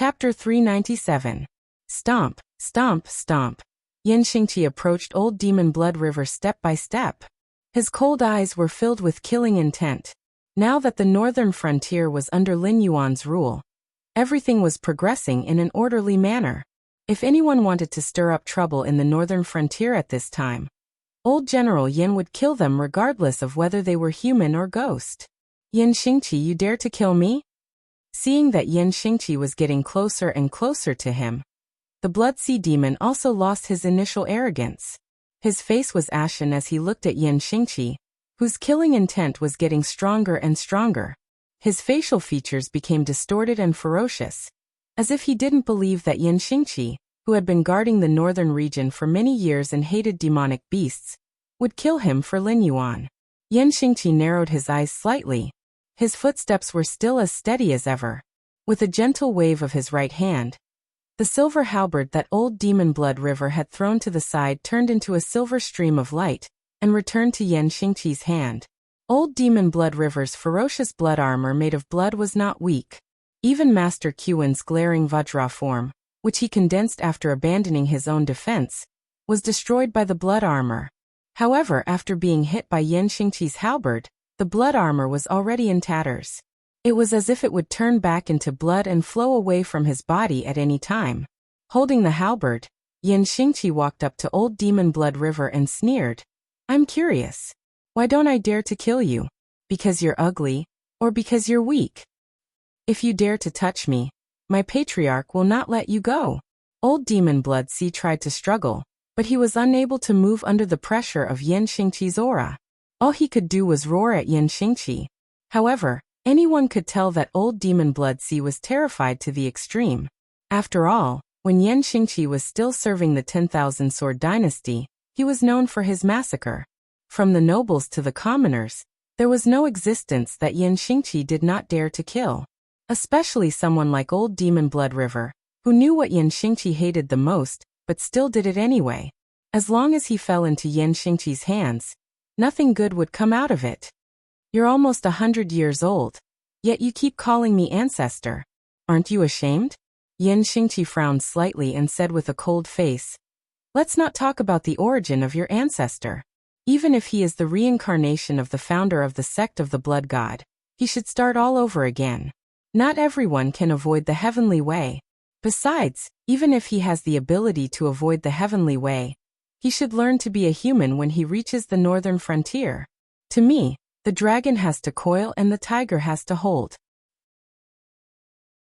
Chapter 397. Stomp, stomp, stomp. Yin Xingqi approached Old Demon Blood River step by step. His cold eyes were filled with killing intent. Now that the northern frontier was under Lin Yuan's rule, everything was progressing in an orderly manner. If anyone wanted to stir up trouble in the northern frontier at this time, Old General Yin would kill them regardless of whether they were human or ghost. Yin Xingqi, you dare to kill me? Seeing that Yin Xingqi was getting closer and closer to him, the Blood Sea Demon also lost his initial arrogance. His face was ashen as he looked at Yin Xingqi, whose killing intent was getting stronger and stronger. His facial features became distorted and ferocious, as if he didn't believe that Yin Xingqi, who had been guarding the northern region for many years and hated demonic beasts, would kill him for Lin Yuan. Yin Xingqi narrowed his eyes slightly. His footsteps were still as steady as ever. With a gentle wave of his right hand, the silver halberd that Old Demon Blood River had thrown to the side turned into a silver stream of light and returned to Yin Xingqi's hand. Old Demon Blood River's ferocious blood armor made of blood was not weak. Even Master Qin's glaring Vajra form, which he condensed after abandoning his own defense, was destroyed by the blood armor. However, after being hit by Yin Xingqi's halberd, the blood armor was already in tatters. It was as if it would turn back into blood and flow away from his body at any time. Holding the halberd, Yin Xingqi walked up to Old Demon Blood River and sneered, "I'm curious. Why don't I dare to kill you? Because you're ugly, or because you're weak? If you dare to touch me, my patriarch will not let you go." Old Demon Blood Sea tried to struggle, but he was unable to move under the pressure of Yin Xingqi's aura. All he could do was roar at Yin Xingqi. However, anyone could tell that Old Demon Blood Sea was terrified to the extreme. After all, when Yin Xingqi was still serving the 10,000 Sword Dynasty, he was known for his massacre. From the nobles to the commoners, there was no existence that Yin Xingqi did not dare to kill. Especially someone like Old Demon Blood River, who knew what Yin Xingqi hated the most, but still did it anyway. As long as he fell into Yin Xingqi's hands, nothing good would come out of it. You're almost 100 years old, yet you keep calling me ancestor. Aren't you ashamed? Yin Xingqi frowned slightly and said with a cold face, "Let's not talk about the origin of your ancestor. Even if he is the reincarnation of the founder of the sect of the Blood God, he should start all over again. Not everyone can avoid the heavenly way. Besides, even if he has the ability to avoid the heavenly way, he should learn to be a human when he reaches the northern frontier. To me, the dragon has to coil and the tiger has to hold."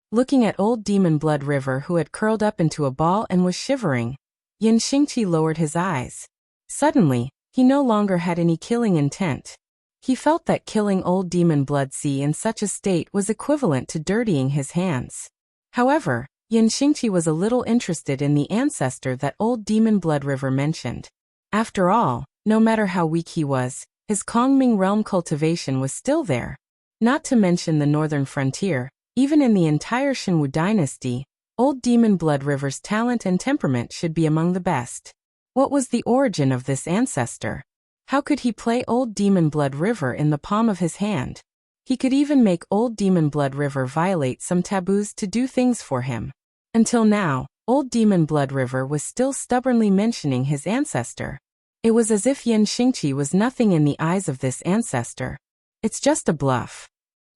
Looking at Old Demon Blood River, who had curled up into a ball and was shivering, Yin Xingqi lowered his eyes. Suddenly, he no longer had any killing intent. He felt that killing Old Demon Blood Sea in such a state was equivalent to dirtying his hands. However, Yin Xingqi was a little interested in the ancestor that Old Demon Blood River mentioned. After all, no matter how weak he was, his Kongming realm cultivation was still there. Not to mention the northern frontier, even in the entire Shenwu dynasty, Old Demon Blood River's talent and temperament should be among the best. What was the origin of this ancestor? How could he play Old Demon Blood River in the palm of his hand? He could even make Old Demon Blood River violate some taboos to do things for him. Until now, Old Demon Blood River was still stubbornly mentioning his ancestor. It was as if Yin Xingqi was nothing in the eyes of this ancestor. "It's just a bluff."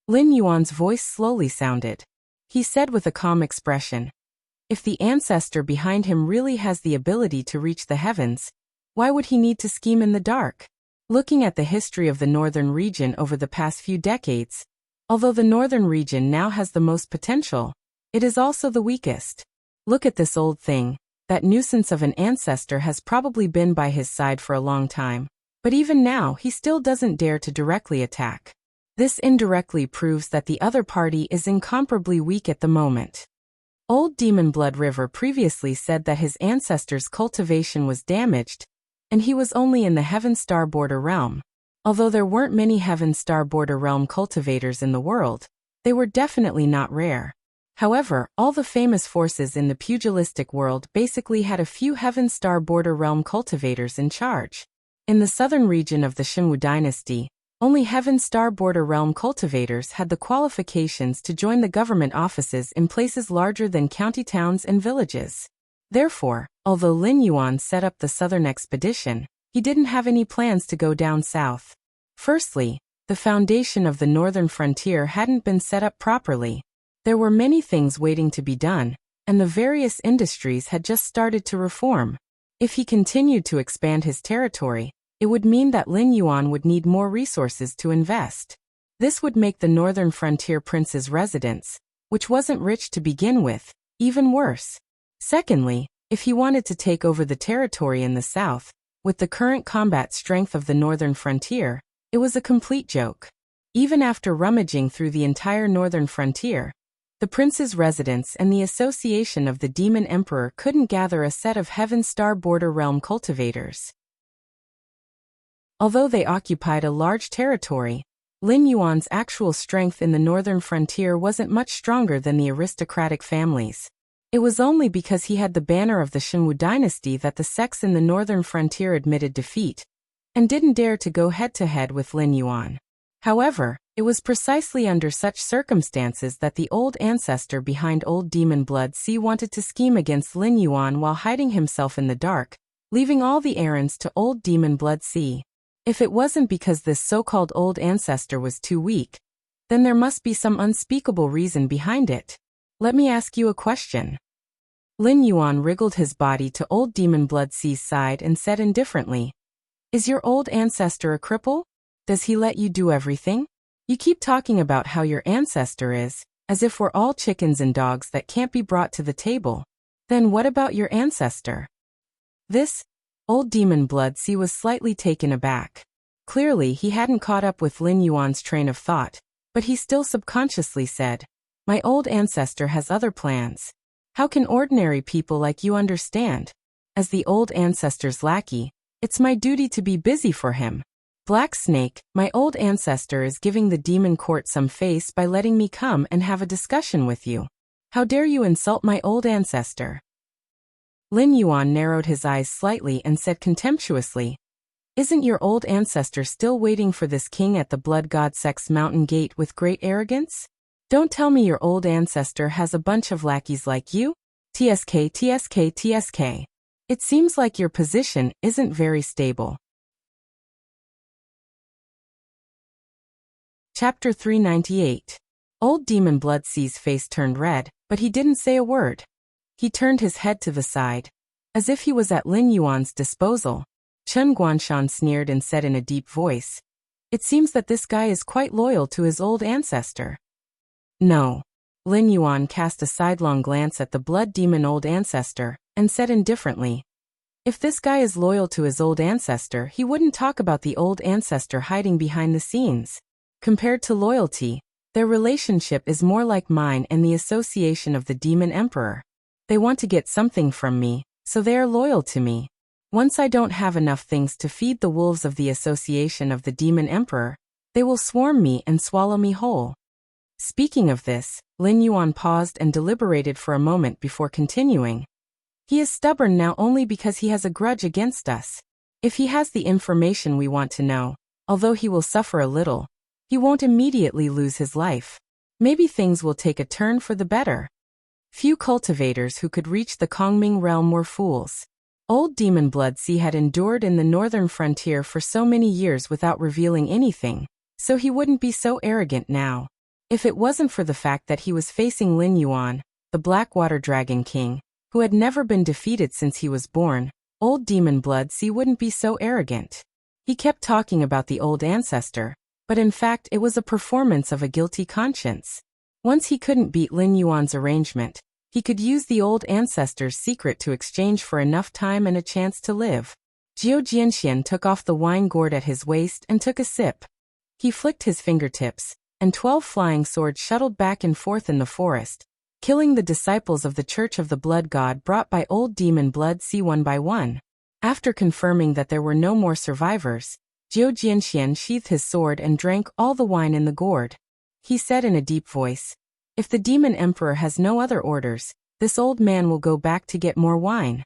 Lin Yuan's voice slowly sounded. He said with a calm expression, "If the ancestor behind him really has the ability to reach the heavens, why would he need to scheme in the dark?" Looking at the history of the northern region over the past few decades, although the northern region now has the most potential, it is also the weakest. Look at this old thing. That nuisance of an ancestor has probably been by his side for a long time, but even now he still doesn't dare to directly attack. This indirectly proves that the other party is incomparably weak at the moment. Old Demon Blood River previously said that his ancestor's cultivation was damaged, and he was only in the Heaven Star Border realm. Although there weren't many Heaven Star Border realm cultivators in the world, they were definitely not rare. However, all the famous forces in the pugilistic world basically had a few Heaven Star Border realm cultivators in charge. In the southern region of the Shenwu dynasty, Only Heaven Star Border Realm cultivators had the qualifications to join the government offices in places larger than county towns and villages. Therefore, although Lin Yuan set up the southern expedition, he didn't have any plans to go down south. Firstly, the foundation of the northern frontier hadn't been set up properly. There were many things waiting to be done, and the various industries had just started to reform. If he continued to expand his territory, it would mean that Lin Yuan would need more resources to invest. This would make the northern frontier prince's residence, which wasn't rich to begin with, even worse. Secondly, if he wanted to take over the territory in the south, with the current combat strength of the northern frontier, it was a complete joke. Even after rummaging through the entire northern frontier, the prince's residence and the association of the Demon Emperor couldn't gather a set of Heaven Star Border Realm cultivators. Although they occupied a large territory, Lin Yuan's actual strength in the northern frontier wasn't much stronger than the aristocratic families. It was only because he had the banner of the Shenwu dynasty that the sects in the northern frontier admitted defeat, and didn't dare to go head-to-head with Lin Yuan. However, it was precisely under such circumstances that the old ancestor behind Old Demon Blood Sea wanted to scheme against Lin Yuan while hiding himself in the dark, leaving all the errands to Old Demon Blood Sea. If it wasn't because this so-called old ancestor was too weak, then there must be some unspeakable reason behind it. Let me ask you a question. Lin Yuan wriggled his body to Old Demon Blood Sea's side and said indifferently, "Is your old ancestor a cripple? Does he let you do everything? You keep talking about how your ancestor is, as if we're all chickens and dogs that can't be brought to the table. Then what about your ancestor?" This, Old Demon Blood Sea was slightly taken aback. Clearly he hadn't caught up with Lin Yuan's train of thought, but he still subconsciously said, "My old ancestor has other plans. How can ordinary people like you understand? As the old ancestor's lackey, it's my duty to be busy for him. Black Snake, my old ancestor is giving the demon court some face by letting me come and have a discussion with you. How dare you insult my old ancestor?" Lin Yuan narrowed his eyes slightly and said contemptuously, "Isn't your old ancestor still waiting for this king at the Blood God Sect's mountain gate with great arrogance? Don't tell me your old ancestor has a bunch of lackeys like you? TSK, TSK, TSK. It seems like your position isn't very stable." Chapter 398. Old Demon Blood Sea's face turned red, but he didn't say a word. He turned his head to the side, as if he was at Lin Yuan's disposal. Chen Guanshan sneered and said in a deep voice, "It seems that this guy is quite loyal to his old ancestor." "No." Lin Yuan cast a sidelong glance at the blood demon old ancestor, and said indifferently, "If this guy is loyal to his old ancestor, he wouldn't talk about the old ancestor hiding behind the scenes. Compared to loyalty, their relationship is more like mine and the association of the Demon Emperor. They want to get something from me, so they are loyal to me. Once I don't have enough things to feed the wolves of the association of the Demon Emperor, they will swarm me and swallow me whole." Speaking of this, Lin Yuan paused and deliberated for a moment before continuing. "He is stubborn now only because he has a grudge against us. If he has the information we want to know, although he will suffer a little, he won't immediately lose his life. Maybe things will take a turn for the better." Few cultivators who could reach the Kongming realm were fools. Old Demon Blood Sea had endured in the northern frontier for so many years without revealing anything, so he wouldn't be so arrogant now. If it wasn't for the fact that he was facing Lin Yuan, the Blackwater Dragon King, who had never been defeated since he was born, Old Demon Blood Sea wouldn't be so arrogant. He kept talking about the old ancestor, but in fact it was a performance of a guilty conscience. Once he couldn't beat Lin Yuan's arrangement, he could use the old ancestor's secret to exchange for enough time and a chance to live. Jiu Jianxian took off the wine gourd at his waist and took a sip. He flicked his fingertips, and 12 flying swords shuttled back and forth in the forest, killing the disciples of the Church of the Blood God brought by Old Demon Blood Sea one by one. After confirming that there were no more survivors, Jiu Jianxian sheathed his sword and drank all the wine in the gourd. He said in a deep voice, "If the Demon Emperor has no other orders, this old man will go back to get more wine."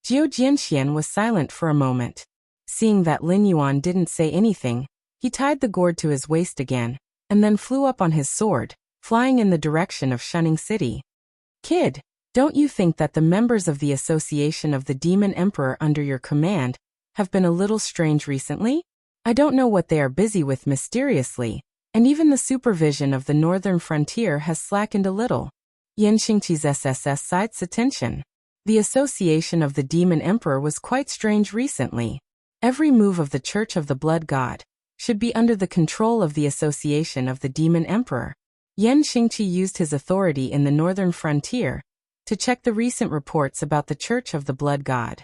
Jiu Jianxian was silent for a moment. Seeing that Lin Yuan didn't say anything, He tied the gourd to his waist again, and then flew up on his sword, flying in the direction of Shunning City. Kid, don't you think that the members of the Association of the Demon Emperor under your command have been a little strange recently? I don't know what they are busy with mysteriously, and even the supervision of the northern frontier has slackened a little. Yan Xingqi's SSS cites attention. The Association of the Demon Emperor was quite strange recently. Every move of the Church of the Blood God should be under the control of the Association of the Demon Emperor. Yan Xingqi used his authority in the northern frontier to check the recent reports about the Church of the Blood God.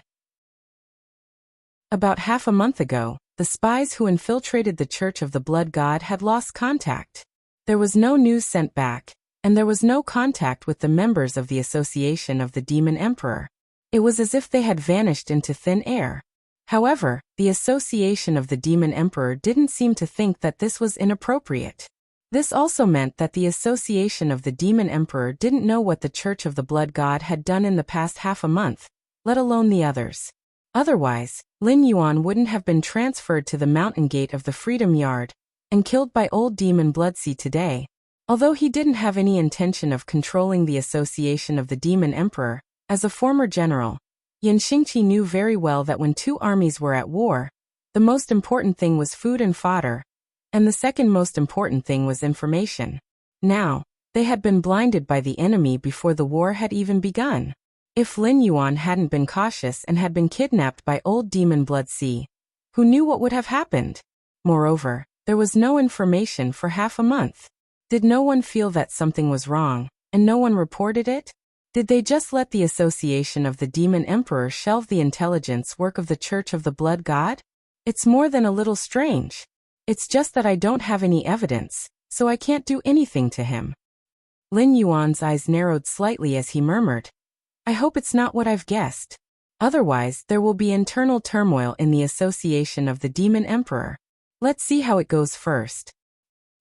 About half a month ago, the spies who infiltrated the Church of the Blood God had lost contact. There was no news sent back, and there was no contact with the members of the Association of the Demon Emperor. It was as if they had vanished into thin air. However, the Association of the Demon Emperor didn't seem to think that this was inappropriate. This also meant that the Association of the Demon Emperor didn't know what the Church of the Blood God had done in the past half a month, let alone the others. Otherwise, Lin Yuan wouldn't have been transferred to the mountain gate of the Freedom Yard and killed by old Demon Bloodsea today. Although he didn't have any intention of controlling the Association of the Demon Emperor, as a former general, Yan Xingqi knew very well that when two armies were at war, the most important thing was food and fodder, and the second most important thing was information. Now, they had been blinded by the enemy before the war had even begun. If Lin Yuan hadn't been cautious and had been kidnapped by old Demon Bloodsea, who knew what would have happened? Moreover, there was no information for half a month. Did no one feel that something was wrong, and no one reported it? Did they just let the Association of the Demon Emperor shelve the intelligence work of the Church of the Blood God? It's more than a little strange. It's just that I don't have any evidence, so I can't do anything to him. Lin Yuan's eyes narrowed slightly as he murmured, I hope it's not what I've guessed. Otherwise, there will be internal turmoil in the Association of the Demon Emperor. Let's see how it goes first.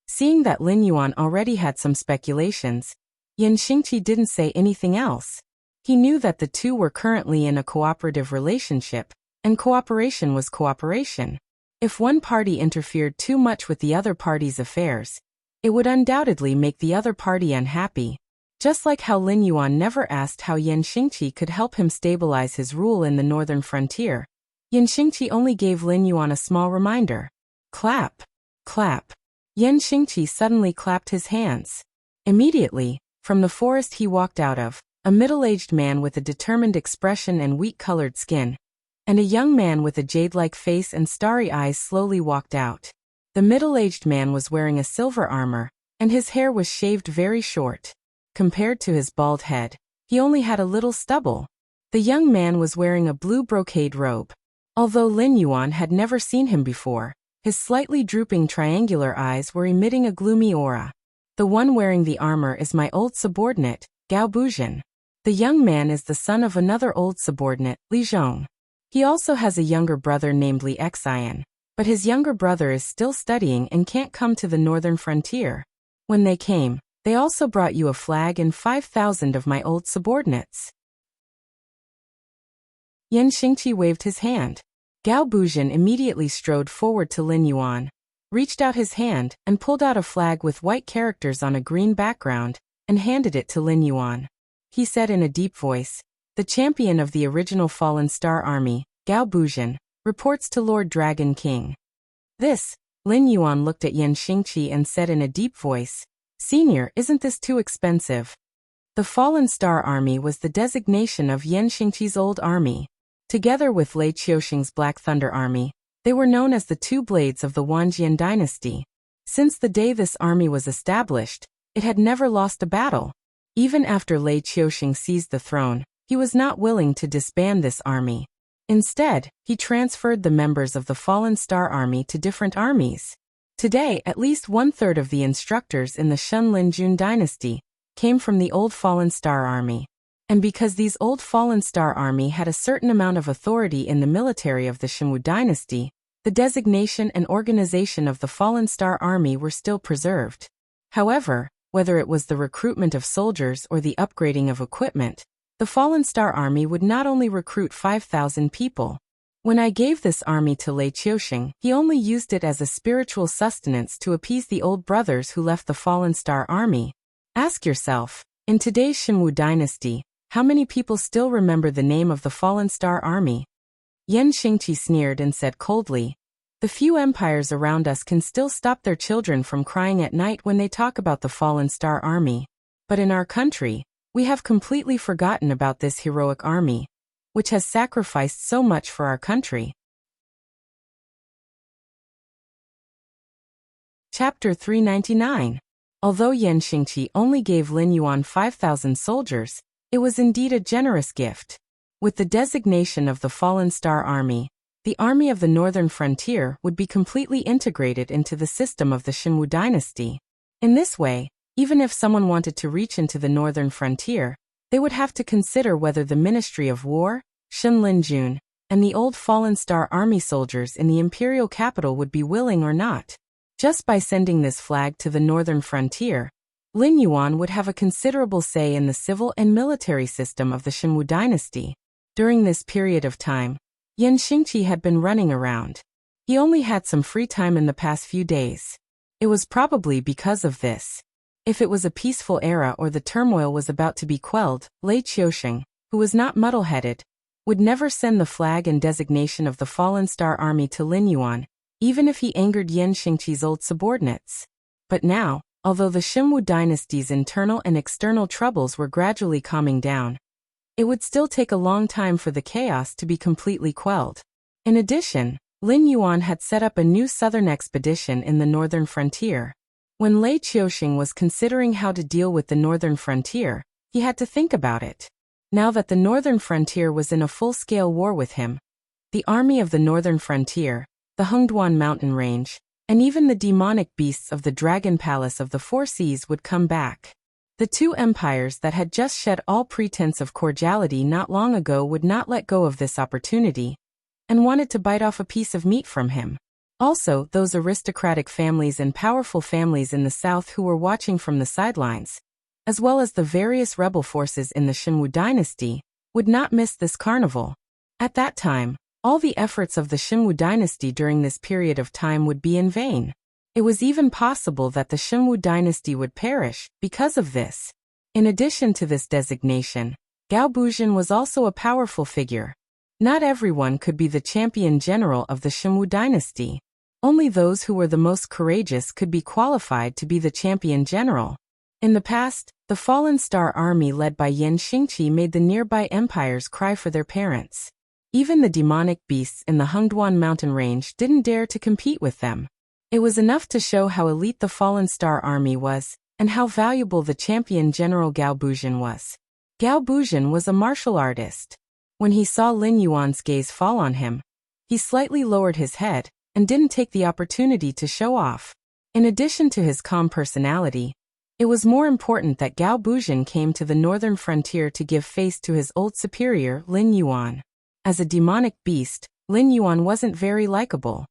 Seeing that Lin Yuan already had some speculations, Yan Xingqi didn't say anything else. He knew that the two were currently in a cooperative relationship, and cooperation was cooperation. If one party interfered too much with the other party's affairs, it would undoubtedly make the other party unhappy. Just like how Lin Yuan never asked how Yan Xingqi could help him stabilize his rule in the northern frontier, Yan Xingqi only gave Lin Yuan a small reminder. Clap. Clap. Yan Xingqi suddenly clapped his hands. Immediately, from the forest he walked out of, a middle-aged man with a determined expression and wheat-colored skin, and a young man with a jade-like face and starry eyes slowly walked out. The middle-aged man was wearing a silver armor, and his hair was shaved very short. Compared to his bald head, he only had a little stubble. The young man was wearing a blue brocade robe. Although Lin Yuan had never seen him before, his slightly drooping triangular eyes were emitting a gloomy aura. The one wearing the armor is my old subordinate, Gao Buzhen. The young man is the son of another old subordinate, Li Zhong. He also has a younger brother named Li Xian, but his younger brother is still studying and can't come to the northern frontier. When they came, they also brought you a flag and 5,000 of my old subordinates. Yan Xingqi waved his hand. Gao Buzhen immediately strode forward to Lin Yuan, reached out his hand, and pulled out a flag with white characters on a green background, and handed it to Lin Yuan. He said in a deep voice, the champion of the original Fallen Star Army, Gao Buzhen, reports to Lord Dragon King. This, Lin Yuan looked at Yan Xingqi and said in a deep voice, Senior, isn't this too expensive? The Fallen Star Army was the designation of Yan Xingqi's old army. Together with Lei Qiuxing's Black Thunder Army, they were known as the Two Blades of the Wanjian dynasty. Since the day this army was established, it had never lost a battle. Even after Lei Qiuxing seized the throne, he was not willing to disband this army. Instead, he transferred the members of the Fallen Star Army to different armies. Today, at least one-third of the instructors in the Shun Linjun dynasty came from the old Fallen Star Army. And because these old Fallen Star Army had a certain amount of authority in the military of the Shenwu dynasty, the designation and organization of the Fallen Star Army were still preserved. However, whether it was the recruitment of soldiers or the upgrading of equipment, the Fallen Star Army would not only recruit 5,000 people. When I gave this army to Lei Qiusheng, he only used it as a spiritual sustenance to appease the old brothers who left the Fallen Star Army. Ask yourself, in today's Xinwu dynasty, how many people still remember the name of the Fallen Star Army? Yan Xingqi sneered and said coldly, the few empires around us can still stop their children from crying at night when they talk about the Fallen Star Army. But in our country, we have completely forgotten about this heroic army, which has sacrificed so much for our country. Chapter 399. Although Yan Xingqi only gave Lin Yuan 5,000 soldiers, it was indeed a generous gift. With the designation of the Fallen Star Army, the army of the northern frontier would be completely integrated into the system of the Xinwu dynasty. In this way, even if someone wanted to reach into the northern frontier, they would have to consider whether the Ministry of War, Shin Linjun, and the old Fallen Star Army soldiers in the imperial capital would be willing or not. Just by sending this flag to the northern frontier, Lin Yuan would have a considerable say in the civil and military system of the Xinwu dynasty. During this period of time, Yan Xingqi had been running around. He only had some free time in the past few days. It was probably because of this. If it was a peaceful era or the turmoil was about to be quelled, Lei Qiusheng, who was not muddle-headed, would never send the flag and designation of the Fallen Star Army to Lin Yuan, even if he angered Yan Xingqi's old subordinates. But now, although the Xinwu dynasty's internal and external troubles were gradually calming down, it would still take a long time for the chaos to be completely quelled. In addition, Lin Yuan had set up a new southern expedition in the northern frontier. When Lei Qiusheng was considering how to deal with the northern frontier, he had to think about it. Now that the northern frontier was in a full-scale war with him, the army of the northern frontier, the Hengduan mountain range, and even the demonic beasts of the Dragon Palace of the Four Seas would come back. The two empires that had just shed all pretense of cordiality not long ago would not let go of this opportunity, and wanted to bite off a piece of meat from him. Also, those aristocratic families and powerful families in the south who were watching from the sidelines, as well as the various rebel forces in the Xinwu dynasty, would not miss this carnival. At that time, all the efforts of the Xinwu dynasty during this period of time would be in vain. It was even possible that the Xinwu dynasty would perish because of this. In addition to this designation, Gao Buzhen was also a powerful figure. Not everyone could be the champion general of the Xinwu dynasty. Only those who were the most courageous could be qualified to be the champion general. In the past, the Fallen Star Army led by Yan Xingqi made the nearby empires cry for their parents. Even the demonic beasts in the Hengduan mountain range didn't dare to compete with them. It was enough to show how elite the Fallen Star Army was, and how valuable the champion general Gao Buzhen was. Gao Buzhen was a martial artist. When he saw Lin Yuan's gaze fall on him, he slightly lowered his head, and didn't take the opportunity to show off. In addition to his calm personality, it was more important that Gao Buzhen came to the northern frontier to give face to his old superior, Lin Yuan. As a demonic beast, Lin Yuan wasn't very likable.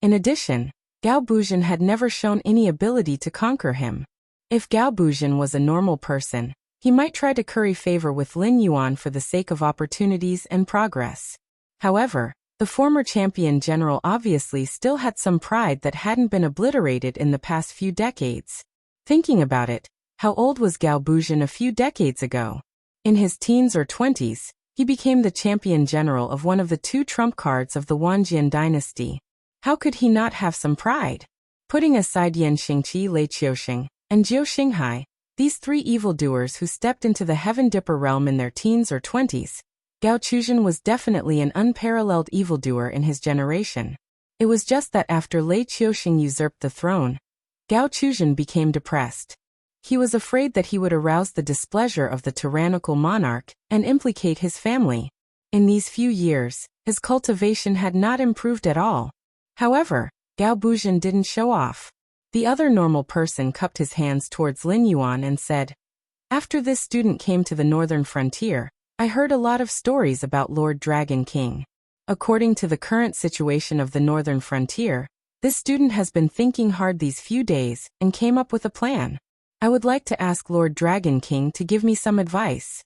In addition, Gao Buzhen had never shown any ability to conquer him. If Gao Buzhen was a normal person, he might try to curry favor with Lin Yuan for the sake of opportunities and progress. However, the former champion general obviously still had some pride that hadn't been obliterated in the past few decades. Thinking about it, how old was Gao Buzhen a few decades ago? In his teens or 20s, he became the champion general of one of the two trump cards of the Wanjian dynasty. How could he not have some pride? Putting aside Yan Xingqi, Lei Qiusheng, and Jiu Xinghai, these three evildoers who stepped into the Heaven Dipper realm in their teens or 20s, Gao Buzhen was definitely an unparalleled evildoer in his generation. It was just that after Lei Qiusheng usurped the throne, Gao Buzhen became depressed. He was afraid that he would arouse the displeasure of the tyrannical monarch and implicate his family. In these few years, his cultivation had not improved at all. However, Gao Buzhen didn't show off. The other normal person cupped his hands towards Lin Yuan and said, "After this student came to the northern frontier, I heard a lot of stories about Lord Dragon King. According to the current situation of the northern frontier, this student has been thinking hard these few days and came up with a plan. I would like to ask Lord Dragon King to give me some advice."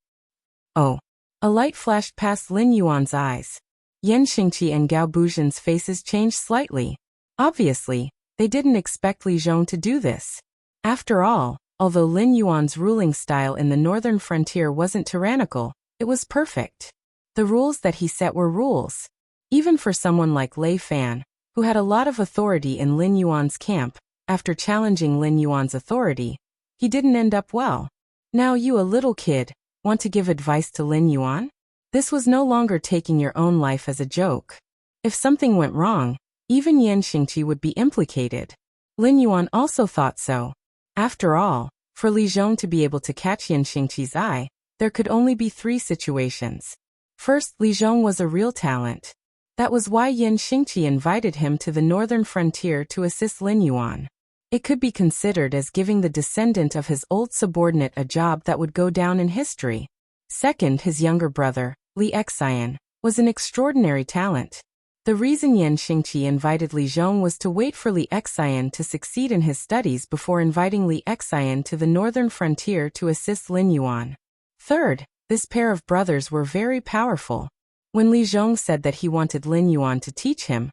"Oh, A light flashed past Lin Yuan's eyes. Yan Xingqi and Gao Buzhan's faces changed slightly. Obviously, they didn't expect Li Zhong to do this. After all, although Lin Yuan's ruling style in the northern frontier wasn't tyrannical, it was perfect. The rules that he set were rules. Even for someone like Lei Fan, who had a lot of authority in Lin Yuan's camp, after challenging Lin Yuan's authority, he didn't end up well. Now you, a little kid, want to give advice to Lin Yuan? This was no longer taking your own life as a joke. If something went wrong, even Yan Xingqi would be implicated. Lin Yuan also thought so. After all, for Li Zhong to be able to catch Yan Xingqi's eye, there could only be 3 situations. First, Li Zhong was a real talent. That was why Yan Xingqi invited him to the northern frontier to assist Lin Yuan. It could be considered as giving the descendant of his old subordinate a job that would go down in history. Second, his younger brother, Li Xian, was an extraordinary talent. The reason Yan Xingqi invited Li Zhong was to wait for Li Xian to succeed in his studies before inviting Li Xian to the northern frontier to assist Lin Yuan. Third, this pair of brothers were very powerful. When Li Zhong said that he wanted Lin Yuan to teach him,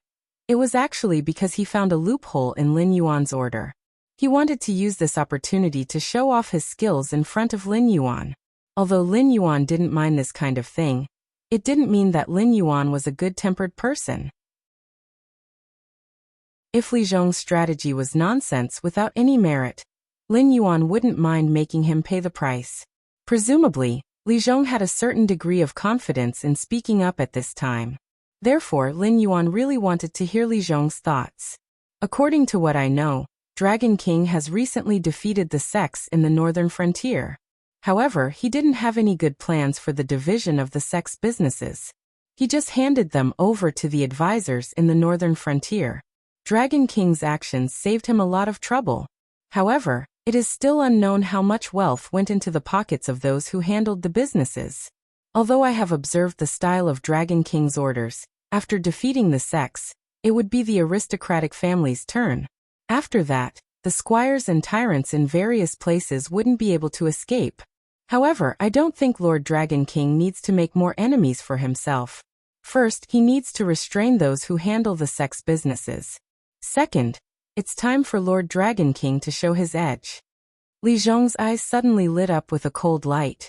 it was actually because he found a loophole in Lin Yuan's order. He wanted to use this opportunity to show off his skills in front of Lin Yuan. Although Lin Yuan didn't mind this kind of thing, it didn't mean that Lin Yuan was a good-tempered person. If Li Zhong's strategy was nonsense without any merit, Lin Yuan wouldn't mind making him pay the price. Presumably, Li Zhong had a certain degree of confidence in speaking up at this time. Therefore, Lin Yuan really wanted to hear Li Zhong's thoughts. According to what I know, Dragon King has recently defeated the sects in the northern frontier. However, he didn't have any good plans for the division of the sect's businesses. He just handed them over to the advisors in the northern frontier. Dragon King's actions saved him a lot of trouble. However, it is still unknown how much wealth went into the pockets of those who handled the businesses. Although I have observed the style of Dragon King's orders, after defeating the sects, it would be the aristocratic family's turn. After that, the squires and tyrants in various places wouldn't be able to escape. However, I don't think Lord Dragon King needs to make more enemies for himself. First, he needs to restrain those who handle the sect's businesses. Second, it's time for Lord Dragon King to show his edge. Li Zhong's eyes suddenly lit up with a cold light.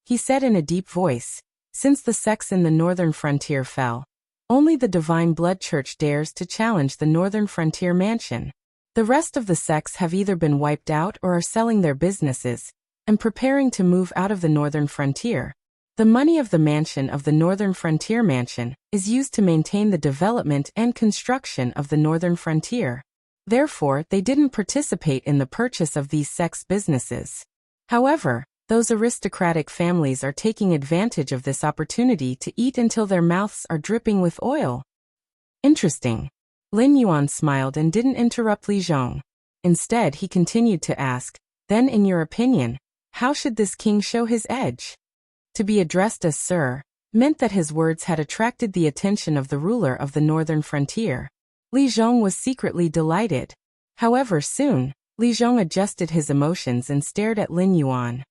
He said in a deep voice, "Since the sects in the northern frontier fell, only the Divine Blood Church dares to challenge the northern frontier mansion. The rest of the sects have either been wiped out or are selling their businesses and preparing to move out of the northern frontier. The money of the mansion of the northern frontier mansion is used to maintain the development and construction of the northern frontier. Therefore, they didn't participate in the purchase of these sects' businesses. However, those aristocratic families are taking advantage of this opportunity to eat until their mouths are dripping with oil." Interesting. Lin Yuan smiled and didn't interrupt Li Zhong. Instead, he continued to ask, "Then in your opinion, how should this king show his edge?" To be addressed as Sir meant that his words had attracted the attention of the ruler of the northern frontier. Li Zhong was secretly delighted. However, soon, Li Zhong adjusted his emotions and stared at Lin Yuan.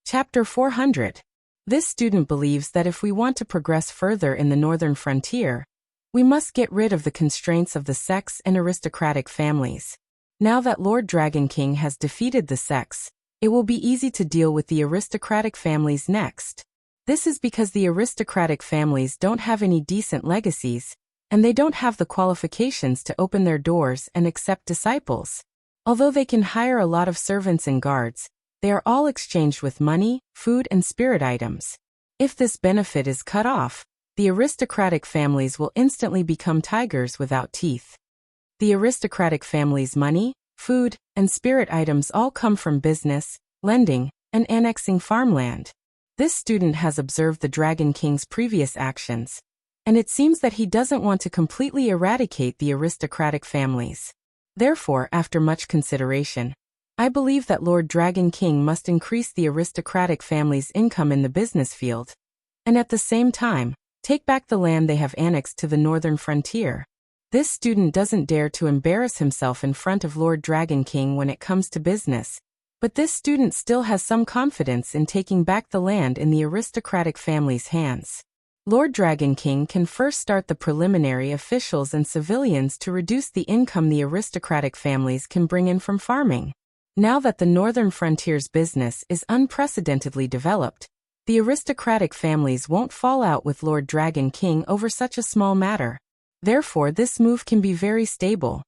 Chapter 400. This student believes that if we want to progress further in the northern frontier, we must get rid of the constraints of the sects and aristocratic families. Now that Lord Dragon King has defeated the sects, it will be easy to deal with the aristocratic families next. This is because the aristocratic families don't have any decent legacies, and they don't have the qualifications to open their doors and accept disciples. Although they can hire a lot of servants and guards, they are all exchanged with money, food, and spirit items. If this benefit is cut off, the aristocratic families will instantly become tigers without teeth. The aristocratic family's money, food, and spirit items all come from business, lending, and annexing farmland. This student has observed the Dragon King's previous actions, and it seems that he doesn't want to completely eradicate the aristocratic families. Therefore, after much consideration, I believe that Lord Dragon King must increase the aristocratic family's income in the business field, and at the same time, take back the land they have annexed to the northern frontier. This student doesn't dare to embarrass himself in front of Lord Dragon King when it comes to business, But this student still has some confidence in taking back the land in the aristocratic family's hands. Lord Dragon King can first start the preliminary officials and civilians to reduce the income the aristocratic families can bring in from farming. Now that the Northern Frontier's business is unprecedentedly developed, the aristocratic families won't fall out with Lord Dragon King over such a small matter. Therefore, this move can be very stable.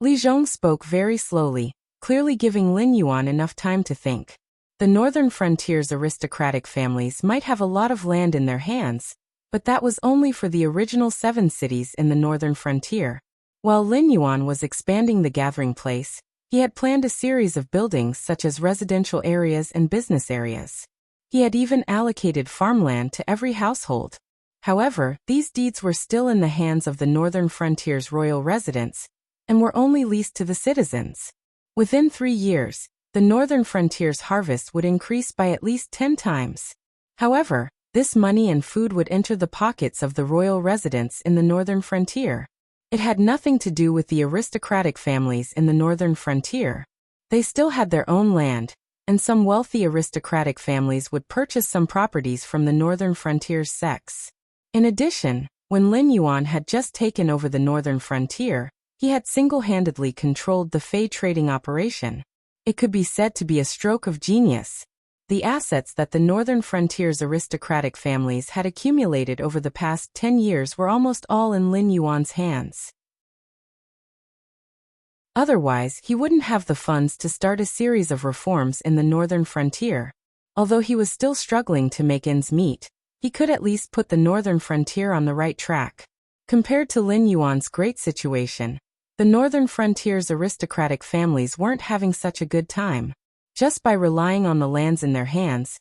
Li Zhong spoke very slowly, clearly giving Lin Yuan enough time to think. The Northern Frontier's aristocratic families might have a lot of land in their hands, but that was only for the original 7 cities in the Northern Frontier. While Lin Yuan was expanding the gathering place, he had planned a series of buildings such as residential areas and business areas. He had even allocated farmland to every household. However, these deeds were still in the hands of the Northern Frontier's royal residents, and were only leased to the citizens. Within 3 years, the Northern Frontier's harvest would increase by at least 10 times. However, this money and food would enter the pockets of the royal residents in the Northern Frontier. It had nothing to do with the aristocratic families in the Northern Frontier. They still had their own land, and some wealthy aristocratic families would purchase some properties from the Northern Frontier's sects. In addition, when Lin Yuan had just taken over the Northern Frontier, he had single-handedly controlled the Fey trading operation. It could be said to be a stroke of genius. The assets that the Northern Frontier's aristocratic families had accumulated over the past 10 years were almost all in Lin Yuan's hands. Otherwise, he wouldn't have the funds to start a series of reforms in the Northern Frontier. Although he was still struggling to make ends meet, he could at least put the Northern Frontier on the right track. Compared to Lin Yuan's great situation, the Northern Frontier's aristocratic families weren't having such a good time. Just by relying on the lands in their hands,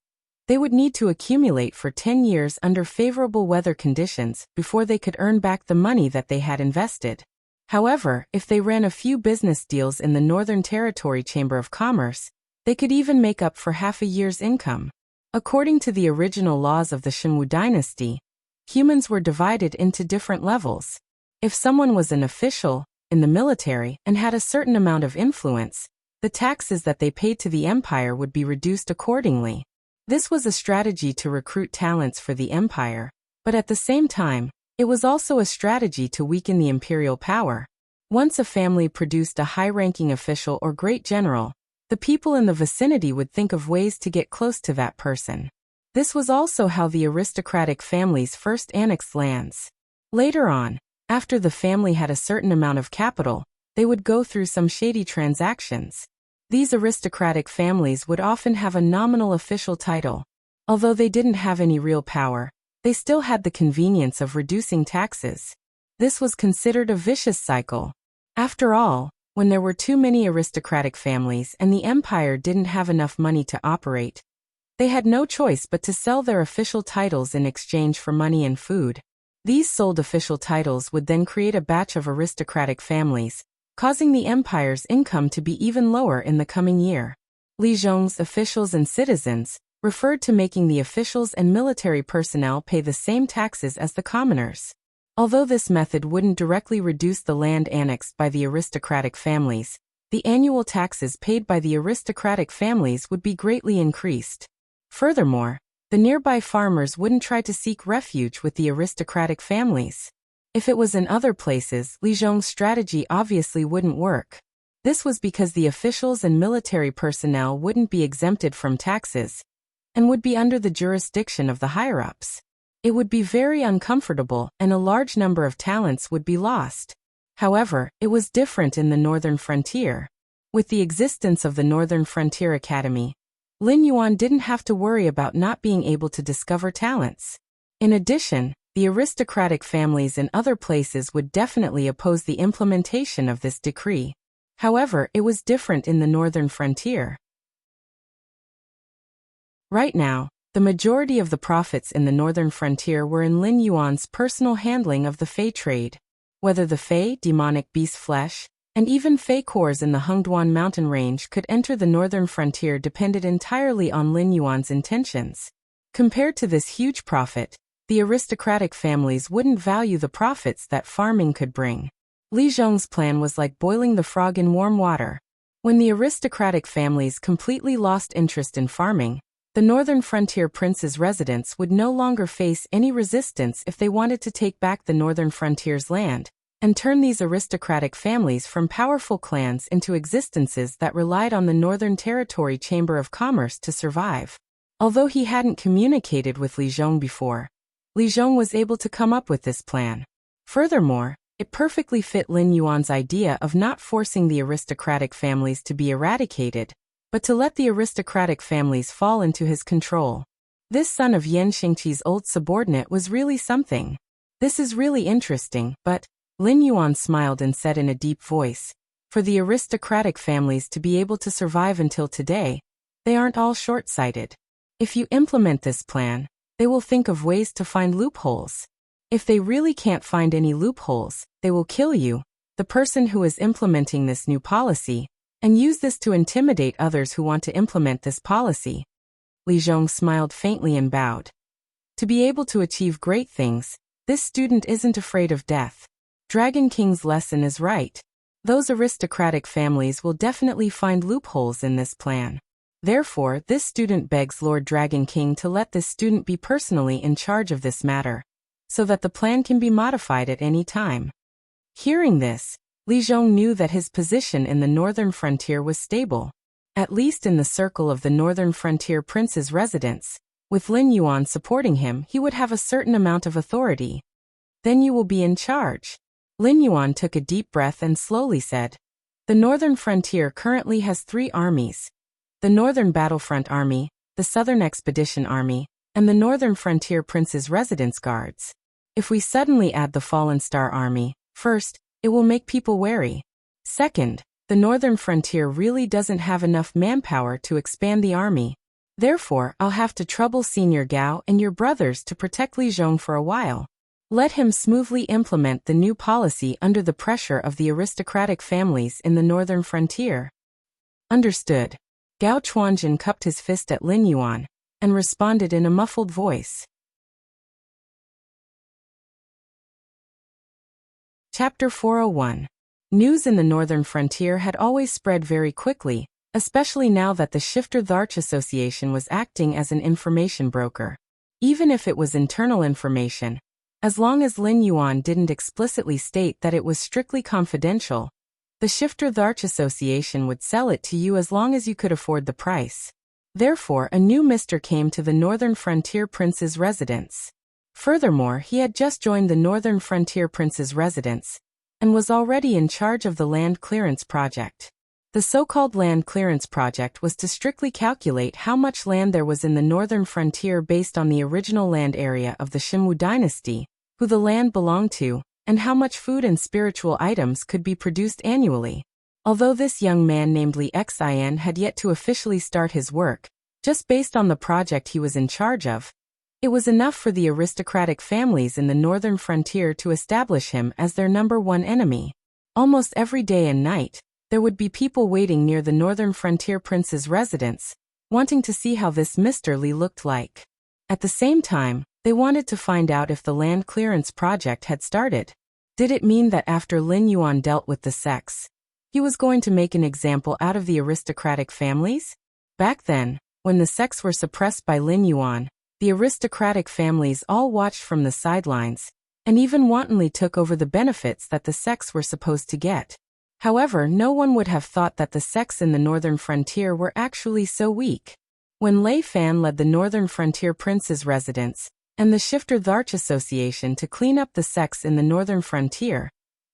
they would need to accumulate for 10 years under favorable weather conditions before they could earn back the money that they had invested. However, if they ran a few business deals in the Northern Territory Chamber of Commerce, they could even make up for half a year's income. According to the original laws of the Shenwu dynasty, humans were divided into different levels. If someone was an official, in the military, and had a certain amount of influence, the taxes that they paid to the empire would be reduced accordingly. This was a strategy to recruit talents for the empire, but at the same time, it was also a strategy to weaken the imperial power. Once a family produced a high-ranking official or great general, the people in the vicinity would think of ways to get close to that person. This was also how the aristocratic families first annexed lands. Later on, after the family had a certain amount of capital, they would go through some shady transactions. These aristocratic families would often have a nominal official title. Although they didn't have any real power, they still had the convenience of reducing taxes. This was considered a vicious cycle. After all, when there were too many aristocratic families and the empire didn't have enough money to operate, they had no choice but to sell their official titles in exchange for money and food. These sold official titles would then create a batch of aristocratic families, causing the empire's income to be even lower in the coming year. Li Zhong's officials and citizens referred to making the officials and military personnel pay the same taxes as the commoners. Although this method wouldn't directly reduce the land annexed by the aristocratic families, the annual taxes paid by the aristocratic families would be greatly increased. Furthermore, the nearby farmers wouldn't try to seek refuge with the aristocratic families. If it was in other places, Li Zhong's strategy obviously wouldn't work. This was because the officials and military personnel wouldn't be exempted from taxes, and would be under the jurisdiction of the higher-ups. It would be very uncomfortable, and a large number of talents would be lost. However, it was different in the Northern Frontier. With the existence of the Northern Frontier Academy, Lin Yuan didn't have to worry about not being able to discover talents. In addition, the aristocratic families in other places would definitely oppose the implementation of this decree. However, it was different in the Northern Frontier. Right now, the majority of the profits in the Northern Frontier were in Lin Yuan's personal handling of the Fey trade. Whether the Fey, demonic beast flesh, and even Fey cores in the Hengduan mountain range could enter the Northern Frontier depended entirely on Lin Yuan's intentions. Compared to this huge profit, the aristocratic families wouldn't value the profits that farming could bring. Li Zhong's plan was like boiling the frog in warm water. When the aristocratic families completely lost interest in farming, the northern frontier princes' residents would no longer face any resistance if they wanted to take back the northern frontier's land and turn these aristocratic families from powerful clans into existences that relied on the Northern Territory Chamber of Commerce to survive. Although he hadn't communicated with Li Zhong before, Li Zhong was able to come up with this plan. Furthermore, it perfectly fit Lin Yuan's idea of not forcing the aristocratic families to be eradicated, but to let the aristocratic families fall into his control. This son of Yan Xingqi's old subordinate was really something. This is really interesting, but Lin Yuan smiled and said in a deep voice, for the aristocratic families to be able to survive until today, they aren't all short-sighted. If you implement this plan, they will think of ways to find loopholes. If they really can't find any loopholes, they will kill you, the person who is implementing this new policy, and use this to intimidate others who want to implement this policy. Li Zhong smiled faintly and bowed. To be able to achieve great things, this student isn't afraid of death. Dragon King's lesson is right. Those aristocratic families will definitely find loopholes in this plan. Therefore, this student begs Lord Dragon King to let this student be personally in charge of this matter, so that the plan can be modified at any time. Hearing this, Li Zhong knew that his position in the northern frontier was stable, at least in the circle of the northern frontier prince's residence. With Lin Yuan supporting him, he would have a certain amount of authority. Then you will be in charge. Lin Yuan took a deep breath and slowly said, the northern frontier currently has 3 armies. The Northern Battlefront Army, the Southern Expedition Army, and the Northern Frontier Prince's Residence Guards. If we suddenly add the Fallen Star Army, first, it will make people wary. Second, the Northern Frontier really doesn't have enough manpower to expand the army. Therefore, I'll have to trouble Senior Gao and your brothers to protect Li Zhong for a while. Let him smoothly implement the new policy under the pressure of the aristocratic families in the northern frontier. Understood. Gao Chuanjin cupped his fist at Lin Yuan and responded in a muffled voice. Chapter 401. News in the northern frontier had always spread very quickly, especially now that the Shifter Tharch Association was acting as an information broker. Even if it was internal information, as long as Lin Yuan didn't explicitly state that it was strictly confidential, the Shifter Tharch Association would sell it to you as long as you could afford the price. Therefore, a new Mr. came to the Northern Frontier Prince's residence. Furthermore, he had just joined the Northern Frontier Prince's residence and was already in charge of the Land Clearance Project. The so-called Land Clearance Project was to strictly calculate how much land there was in the northern frontier based on the original land area of the Xinwu dynasty, who the land belonged to, and how much food and spiritual items could be produced annually. Although this young man named Li Xin had yet to officially start his work, just based on the project he was in charge of, it was enough for the aristocratic families in the northern frontier to establish him as their #1 enemy. Almost every day and night, there would be people waiting near the northern frontier prince's residence, wanting to see how this Mr. Li looked like. At the same time, they wanted to find out if the land clearance project had started. Did it mean that after Lin Yuan dealt with the sects, he was going to make an example out of the aristocratic families? Back then, when the sects were suppressed by Lin Yuan, the aristocratic families all watched from the sidelines, and even wantonly took over the benefits that the sects were supposed to get. However, no one would have thought that the sects in the northern frontier were actually so weak. When Lei Fan led the northern frontier prince's residence and the Shifter Tharch Association to clean up the sects in the northern frontier,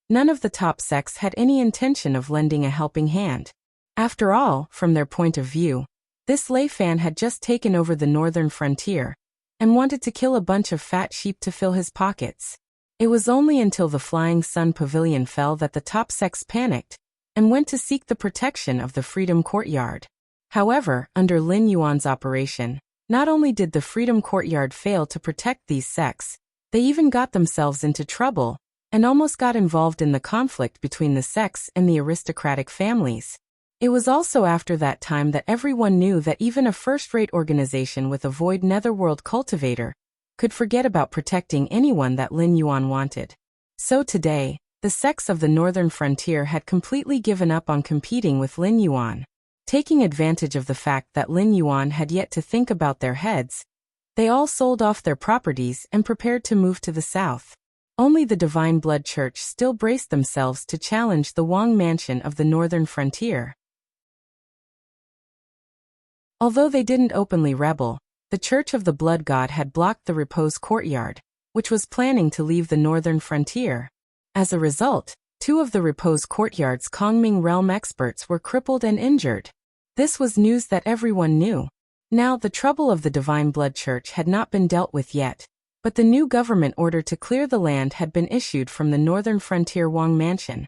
none of the top sects had any intention of lending a helping hand. After all, from their point of view, this Lei Fan had just taken over the northern frontier and wanted to kill a bunch of fat sheep to fill his pockets. It was only until the Flying Sun Pavilion fell that the top sects panicked and went to seek the protection of the Freedom Courtyard. However, under Lin Yuan's operation, not only did the Freedom Courtyard fail to protect these sects, they even got themselves into trouble and almost got involved in the conflict between the sects and the aristocratic families. It was also after that time that everyone knew that even a first-rate organization with a void netherworld cultivator could forget about protecting anyone that Lin Yuan wanted. So today, The sects of the northern frontier had completely given up on competing with Lin Yuan. Taking advantage of the fact that Lin Yuan had yet to think about their heads, they all sold off their properties and prepared to move to the south. Only the Divine Blood Church still braced themselves to challenge the Wang Mansion of the northern frontier. Although they didn't openly rebel, the Church of the Blood God had blocked the Repose Courtyard, which was planning to leave the northern frontier. As a result, 2 of the Repose Courtyard's Kongming realm experts were crippled and injured. This was news that everyone knew. Now, the trouble of the Divine Blood Church had not been dealt with yet, but the new government order to clear the land had been issued from the northern frontier Wang Mansion,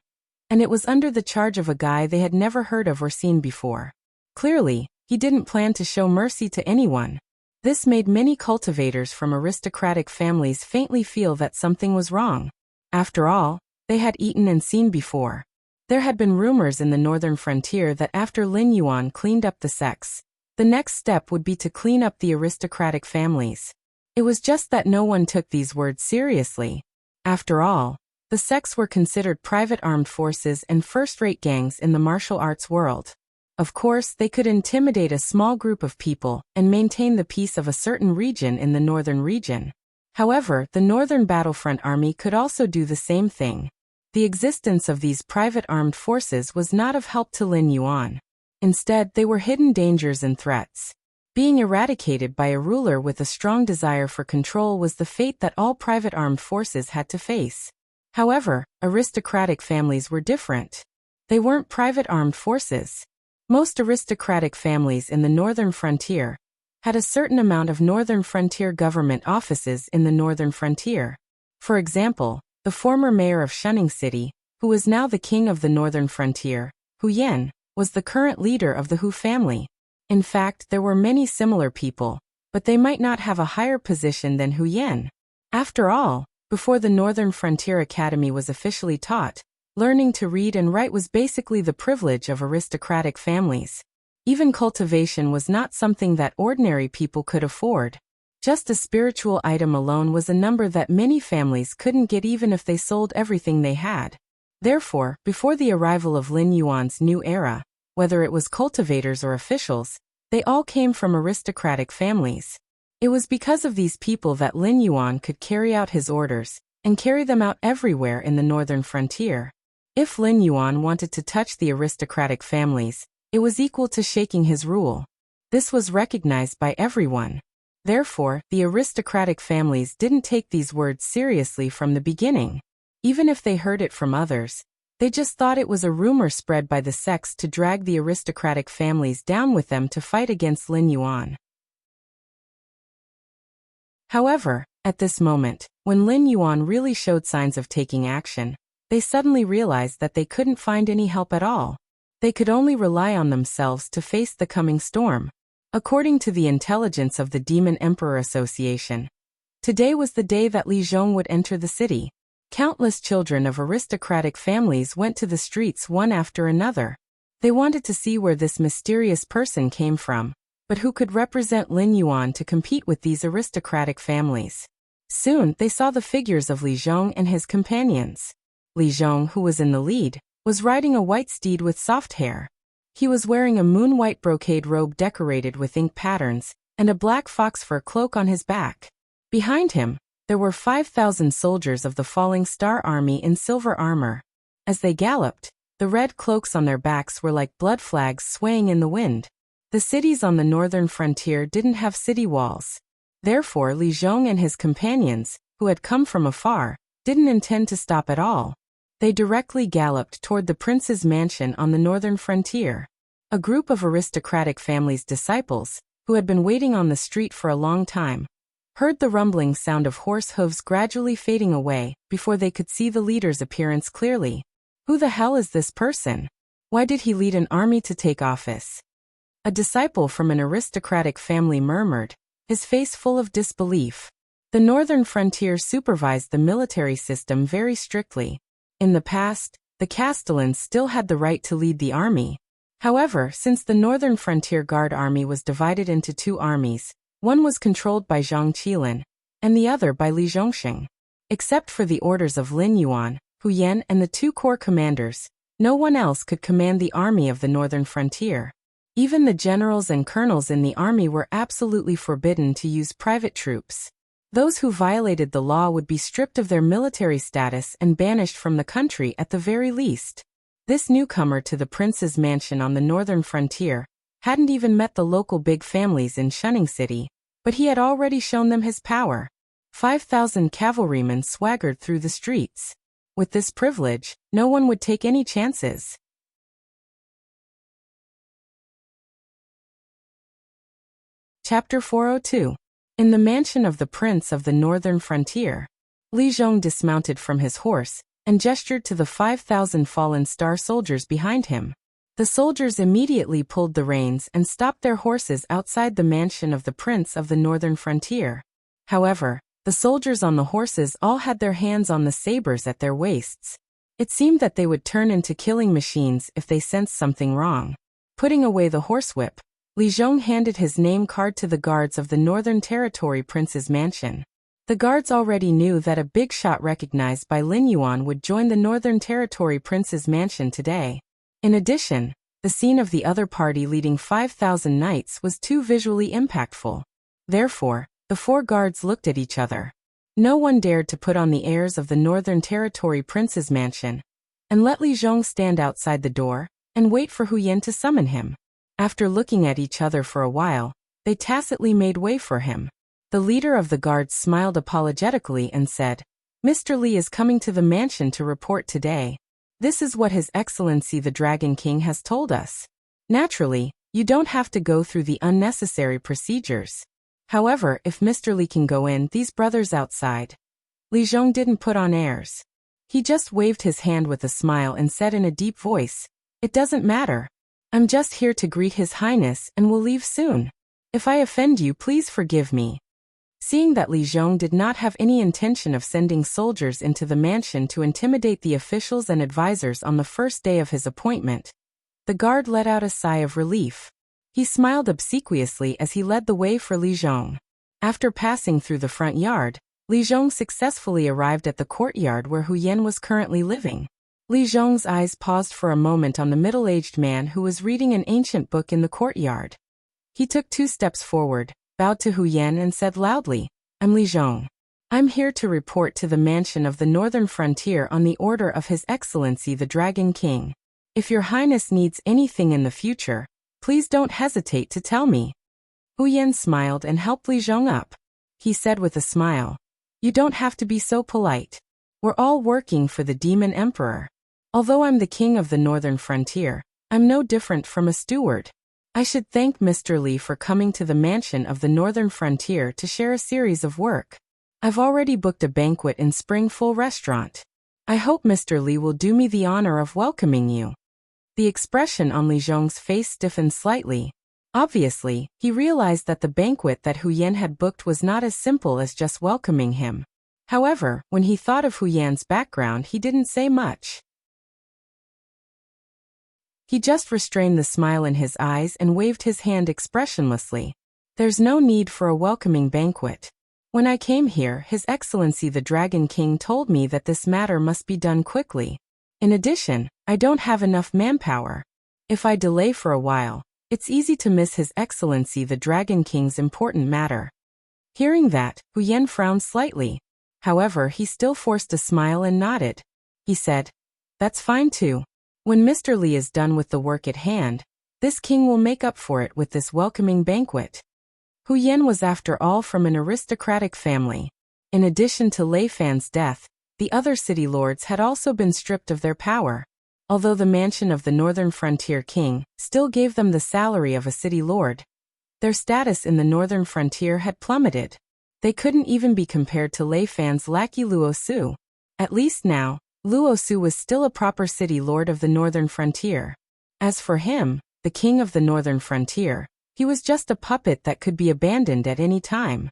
and it was under the charge of a guy they had never heard of or seen before. Clearly, he didn't plan to show mercy to anyone. This made many cultivators from aristocratic families faintly feel that something was wrong. After all, they had eaten and seen before. There had been rumors in the northern frontier that after Lin Yuan cleaned up the sects, the next step would be to clean up the aristocratic families. It was just that no one took these words seriously. After all, the sects were considered private armed forces and first-rate gangs in the martial arts world. Of course, they could intimidate a small group of people and maintain the peace of a certain region in the northern region. However, the Northern Battlefront Army could also do the same thing. The existence of these private armed forces was not of help to Lin Yuan. Instead, they were hidden dangers and threats. Being eradicated by a ruler with a strong desire for control was the fate that all private armed forces had to face. However, aristocratic families were different. They weren't private armed forces. Most aristocratic families in the northern frontier had a certain amount of northern frontier government offices in the northern frontier. For example, the former mayor of Shunning City, who was now the king of the northern frontier, Hu Yan, was the current leader of the Hu family. In fact, there were many similar people, but they might not have a higher position than Hu Yan. After all, before the Northern Frontier Academy was officially taught, learning to read and write was basically the privilege of aristocratic families. Even cultivation was not something that ordinary people could afford. Just a spiritual item alone was a number that many families couldn't get even if they sold everything they had. Therefore, before the arrival of Lin Yuan's new era, whether it was cultivators or officials, they all came from aristocratic families. It was because of these people that Lin Yuan could carry out his orders, and carry them out everywhere in the northern frontier. If Lin Yuan wanted to touch the aristocratic families, it was equal to shaking his rule. This was recognized by everyone. Therefore, the aristocratic families didn't take these words seriously from the beginning. Even if they heard it from others, they just thought it was a rumor spread by the sects to drag the aristocratic families down with them to fight against Lin Yuan. However, at this moment, when Lin Yuan really showed signs of taking action, they suddenly realized that they couldn't find any help at all. They could only rely on themselves to face the coming storm. According to the intelligence of the Demon Emperor Association, today was the day that Li Zhong would enter the city. Countless children of aristocratic families went to the streets one after another. They wanted to see where this mysterious person came from, but who could represent Lin Yuan to compete with these aristocratic families. Soon, they saw the figures of Li Zhong and his companions. Li Zhong, who was in the lead, was riding a white steed with soft hair. He was wearing a moon-white brocade robe decorated with ink patterns, and a black fox fur cloak on his back. Behind him, there were 5,000 soldiers of the Falling Star Army in silver armor. As they galloped, the red cloaks on their backs were like blood flags swaying in the wind. The cities on the northern frontier didn't have city walls. Therefore, Li Zhong and his companions, who had come from afar, didn't intend to stop at all. They directly galloped toward the prince's mansion on the northern frontier. A group of aristocratic families' disciples, who had been waiting on the street for a long time, heard the rumbling sound of horse hooves gradually fading away before they could see the leader's appearance clearly. Who the hell is this person? Why did he lead an army to take office? A disciple from an aristocratic family murmured, his face full of disbelief. The northern frontier supervised the military system very strictly. In the past, the Castellans still had the right to lead the army. However, since the Northern Frontier Guard Army was divided into 2 armies, one was controlled by Zhang Qilin, and the other by Li Zhongxing. Except for the orders of Lin Yuan, Huyen, and the 2 corps commanders. No one else could command the army of the northern frontier. Even the generals and colonels in the army were absolutely forbidden to use private troops. Those who violated the law would be stripped of their military status and banished from the country at the very least. This newcomer to the prince's mansion on the northern frontier hadn't even met the local big families in Shunning City, but he had already shown them his power. 5,000 cavalrymen swaggered through the streets. With this privilege, no one would take any chances. Chapter 402. In the mansion of the Prince of the Northern Frontier. Li Zhong dismounted from his horse and gestured to the 5,000 fallen star soldiers behind him. The soldiers immediately pulled the reins and stopped their horses outside the mansion of the Prince of the Northern Frontier. However, the soldiers on the horses all had their hands on the sabers at their waists. It seemed that they would turn into killing machines if they sensed something wrong. Putting away the horsewhip, Li Zhong handed his name card to the guards of the Northern Territory Prince's mansion. The guards already knew that a big shot recognized by Lin Yuan would join the Northern Territory Prince's mansion today. In addition, the scene of the other party leading 5,000 knights was too visually impactful. Therefore, the 4 guards looked at each other. No one dared to put on the airs of the Northern Territory Prince's mansion, and let Li Zhong stand outside the door and wait for Huyen to summon him. After looking at each other for a while, they tacitly made way for him. The leader of the guards smiled apologetically and said, "Mr. Li is coming to the mansion to report today. This is what His Excellency the Dragon King has told us. Naturally, you don't have to go through the unnecessary procedures. However, if Mr. Li can go in, these brothers outside." Li Zhong didn't put on airs. He just waved his hand with a smile and said in a deep voice, "It doesn't matter. I'm just here to greet His Highness and will leave soon. If I offend you, please forgive me." Seeing that Li Zhong did not have any intention of sending soldiers into the mansion to intimidate the officials and advisors on the first day of his appointment, the guard let out a sigh of relief. He smiled obsequiously as he led the way for Li Zhong. After passing through the front yard, Li Zhong successfully arrived at the courtyard where Huyen was currently living. Li Zhong's eyes paused for a moment on the middle-aged man who was reading an ancient book in the courtyard. He took 2 steps forward, bowed to Huyen and said loudly, "I'm Li Zhong. I'm here to report to the mansion of the Northern Frontier on the order of His Excellency the Dragon King. If Your Highness needs anything in the future, please don't hesitate to tell me." Huyen smiled and helped Li Zhong up. He said with a smile, "You don't have to be so polite. We're all working for the Demon Emperor. Although I'm the king of the Northern Frontier, I'm no different from a steward. I should thank Mr. Li for coming to the mansion of the Northern Frontier to share a series of work. I've already booked a banquet in Springful Restaurant. I hope Mr. Li will do me the honor of welcoming you." The expression on Li Zhong's face stiffened slightly. Obviously, he realized that the banquet that Huyen had booked was not as simple as just welcoming him. However, when he thought of Huyen's background, he didn't say much. He just restrained the smile in his eyes and waved his hand expressionlessly. "There's no need for a welcoming banquet. When I came here, His Excellency the Dragon King told me that this matter must be done quickly. In addition, I don't have enough manpower. If I delay for a while, it's easy to miss His Excellency the Dragon King's important matter." Hearing that, Huyen frowned slightly. However, he still forced a smile and nodded. He said, "That's fine too. When Mr. Li is done with the work at hand, this king will make up for it with this welcoming banquet." Huyen was after all from an aristocratic family. In addition to Lei Fan's death, the other city lords had also been stripped of their power. Although the mansion of the Northern Frontier King still gave them the salary of a city lord, their status in the Northern Frontier had plummeted. They couldn't even be compared to Lei Fan's lackey Luo Su. At least now, Luo Su was still a proper city lord of the Northern Frontier. As for him, the king of the Northern Frontier, he was just a puppet that could be abandoned at any time.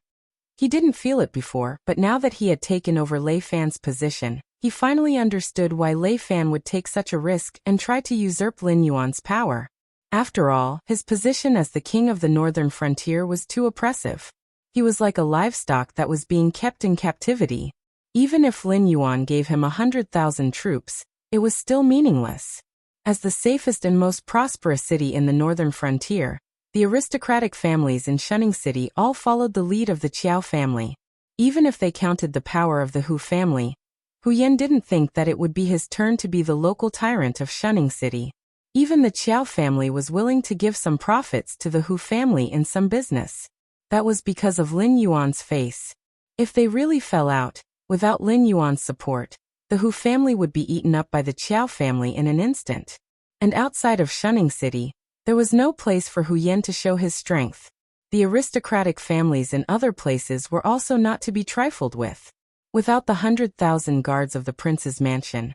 He didn't feel it before, but now that he had taken over Lei Fan's position, he finally understood why Lei Fan would take such a risk and try to usurp Lin Yuan's power. After all, his position as the king of the Northern Frontier was too oppressive. He was like a livestock that was being kept in captivity. Even if Lin Yuan gave him 100,000 troops, it was still meaningless. As the safest and most prosperous city in the northern frontier, the aristocratic families in Shunning City all followed the lead of the Qiao family. Even if they counted the power of the Hu family, Hu Yan didn't think that it would be his turn to be the local tyrant of Shunning City. Even the Qiao family was willing to give some profits to the Hu family in some business. That was because of Lin Yuan's face. If they really fell out, without Lin Yuan's support, the Hu family would be eaten up by the Qiao family in an instant. And outside of Shunning City, there was no place for Hu Yan to show his strength. The aristocratic families in other places were also not to be trifled with. Without the 100,000 guards of the prince's mansion,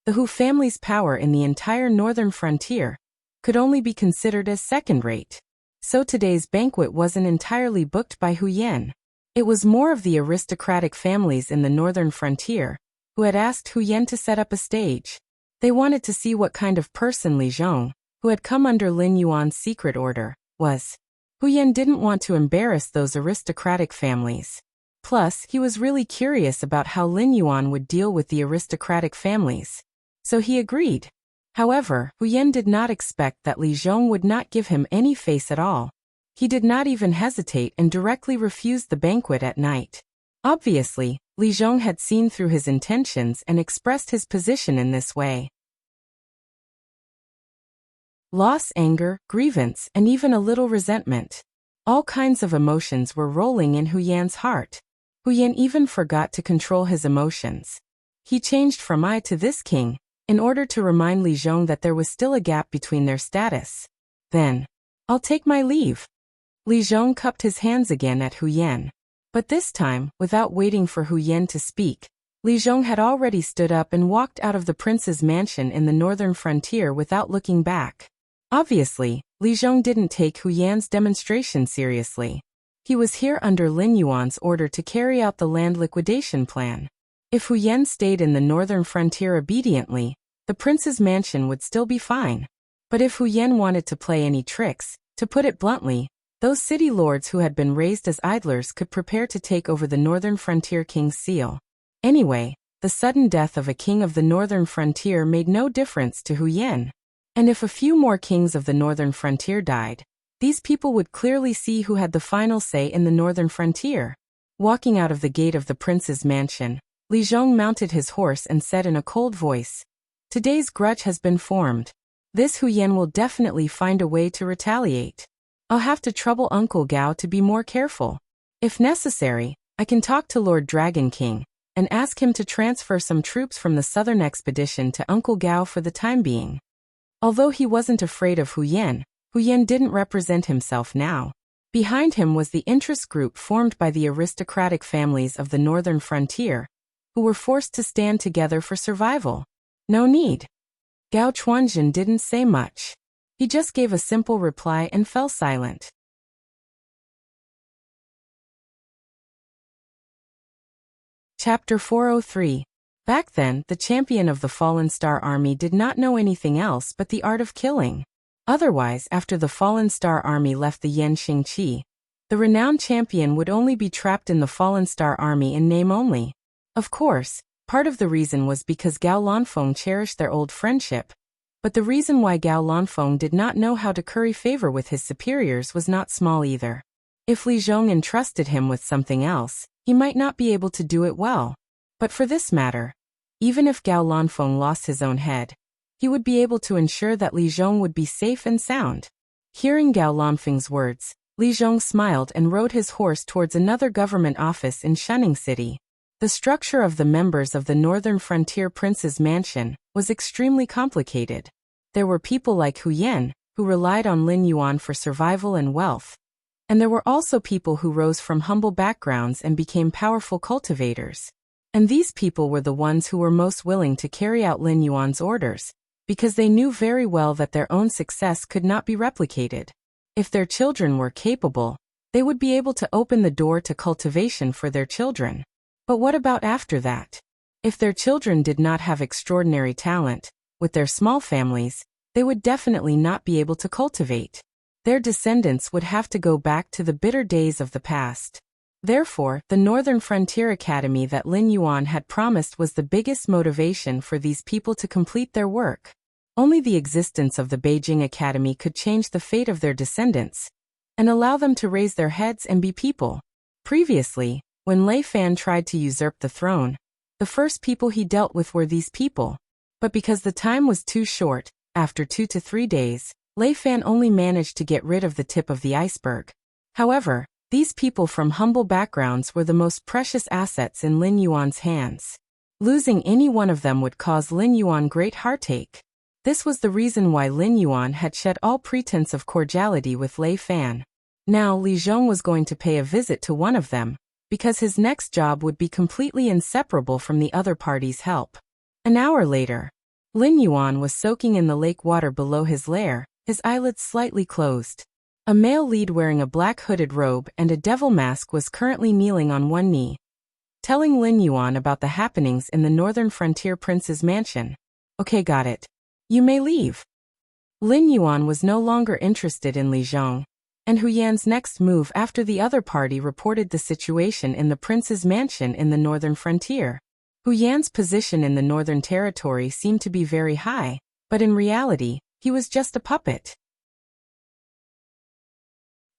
the Hu family's power in the entire northern frontier could only be considered as second-rate. So today's banquet wasn't entirely booked by Hu Yan. It was more of the aristocratic families in the northern frontier who had asked Hu Yan to set up a stage. They wanted to see what kind of person Li Zhong, who had come under Lin Yuan's secret order, was. Hu Yan didn't want to embarrass those aristocratic families. Plus, he was really curious about how Lin Yuan would deal with the aristocratic families. So he agreed. However, Hu Yan did not expect that Li Zhong would not give him any face at all. He did not even hesitate and directly refused the banquet at night. Obviously, Li Zhong had seen through his intentions and expressed his position in this way. Loss, anger, grievance, and even a little resentment. All kinds of emotions were rolling in Hu Yan's heart. Hu Yan even forgot to control his emotions. He changed from I to this king, in order to remind Li Zhong that there was still a gap between their status. Then, I'll take my leave. Li Zhong cupped his hands again at Hu Yan. But this time, without waiting for Hu Yan to speak, Li Zhong had already stood up and walked out of the prince's mansion in the northern frontier without looking back. Obviously, Li Zhong didn't take Hu Yan's demonstration seriously. He was here under Lin Yuan's order to carry out the land liquidation plan. If Hu Yan stayed in the northern frontier obediently, the prince's mansion would still be fine. But if Hu Yan wanted to play any tricks, to put it bluntly, those city lords who had been raised as idlers could prepare to take over the northern frontier king's seal. Anyway, the sudden death of a king of the northern frontier made no difference to Hu Yan. And if a few more kings of the northern frontier died, these people would clearly see who had the final say in the northern frontier. Walking out of the gate of the prince's mansion, Li Zhong mounted his horse and said in a cold voice, "Today's grudge has been formed. This Hu Yan will definitely find a way to retaliate. I'll have to trouble Uncle Gao to be more careful. If necessary, I can talk to Lord Dragon King and ask him to transfer some troops from the southern expedition to Uncle Gao for the time being." Although he wasn't afraid of Hu Yan didn't represent himself now. Behind him was the interest group formed by the aristocratic families of the northern frontier, who were forced to stand together for survival. No need. Gao Chuanjin didn't say much. He just gave a simple reply and fell silent. Chapter 403. Back then, the champion of the Fallen Star Army did not know anything else but the art of killing. Otherwise, after the Fallen Star Army left the Yanxing Qi, the renowned champion would only be trapped in the Fallen Star Army in name only. Of course, part of the reason was because Gao Lanfeng cherished their old friendship, but the reason why Gao Lanfeng did not know how to curry favor with his superiors was not small either. If Li Zhong entrusted him with something else, he might not be able to do it well. But for this matter, even if Gao Lanfeng lost his own head, he would be able to ensure that Li Zhong would be safe and sound. Hearing Gao Lanfeng's words, Li Zhong smiled and rode his horse towards another government office in Shunning City. The structure of the members of the Northern Frontier Prince's mansion was extremely complicated. There were people like Hu Yan, who relied on Lin Yuan for survival and wealth. And there were also people who rose from humble backgrounds and became powerful cultivators. And these people were the ones who were most willing to carry out Lin Yuan's orders, because they knew very well that their own success could not be replicated. If their children were capable, they would be able to open the door to cultivation for their children. But what about after that? If their children did not have extraordinary talent, with their small families, they would definitely not be able to cultivate. Their descendants would have to go back to the bitter days of the past. Therefore, the Northern Frontier Academy that Lin Yuan had promised was the biggest motivation for these people to complete their work. Only the existence of the Beijing Academy could change the fate of their descendants and allow them to raise their heads and be people. Previously, when Lei Fan tried to usurp the throne, the first people he dealt with were these people. But because the time was too short, after 2 to 3 days, Lei Fan only managed to get rid of the tip of the iceberg. However, these people from humble backgrounds were the most precious assets in Lin Yuan's hands. Losing any one of them would cause Lin Yuan great heartache. This was the reason why Lin Yuan had shed all pretense of cordiality with Lei Fan. Now Li Zhong was going to pay a visit to one of them, because his next job would be completely inseparable from the other party's help. An hour later, Lin Yuan was soaking in the lake water below his lair, his eyelids slightly closed. A male lead wearing a black hooded robe and a devil mask was currently kneeling on one knee, telling Lin Yuan about the happenings in the Northern Frontier Prince's mansion. Okay, got it. You may leave. Lin Yuan was no longer interested in Li Zhong and Hu Yan's next move after the other party reported the situation in the prince's mansion in the Northern Frontier. Hu Yan's position in the Northern Territory seemed to be very high, but in reality, he was just a puppet.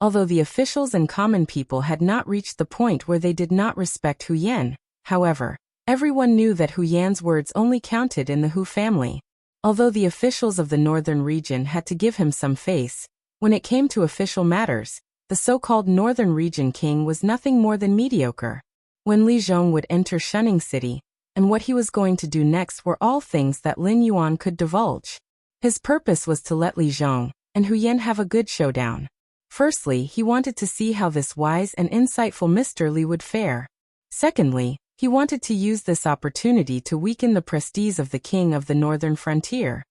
Although the officials and common people had not reached the point where they did not respect Hu Yan, however, everyone knew that Hu Yan's words only counted in the Hu family. Although the officials of the northern region had to give him some face, when it came to official matters, the so-called Northern Region King was nothing more than mediocre. When Li Zhong would enter Shunning City, and what he was going to do next were all things that Lin Yuan could divulge. His purpose was to let Li Zhong and Hu Yan have a good showdown. Firstly, he wanted to see how this wise and insightful Mr. Li would fare. Secondly, he wanted to use this opportunity to weaken the prestige of the king of the Northern Frontier.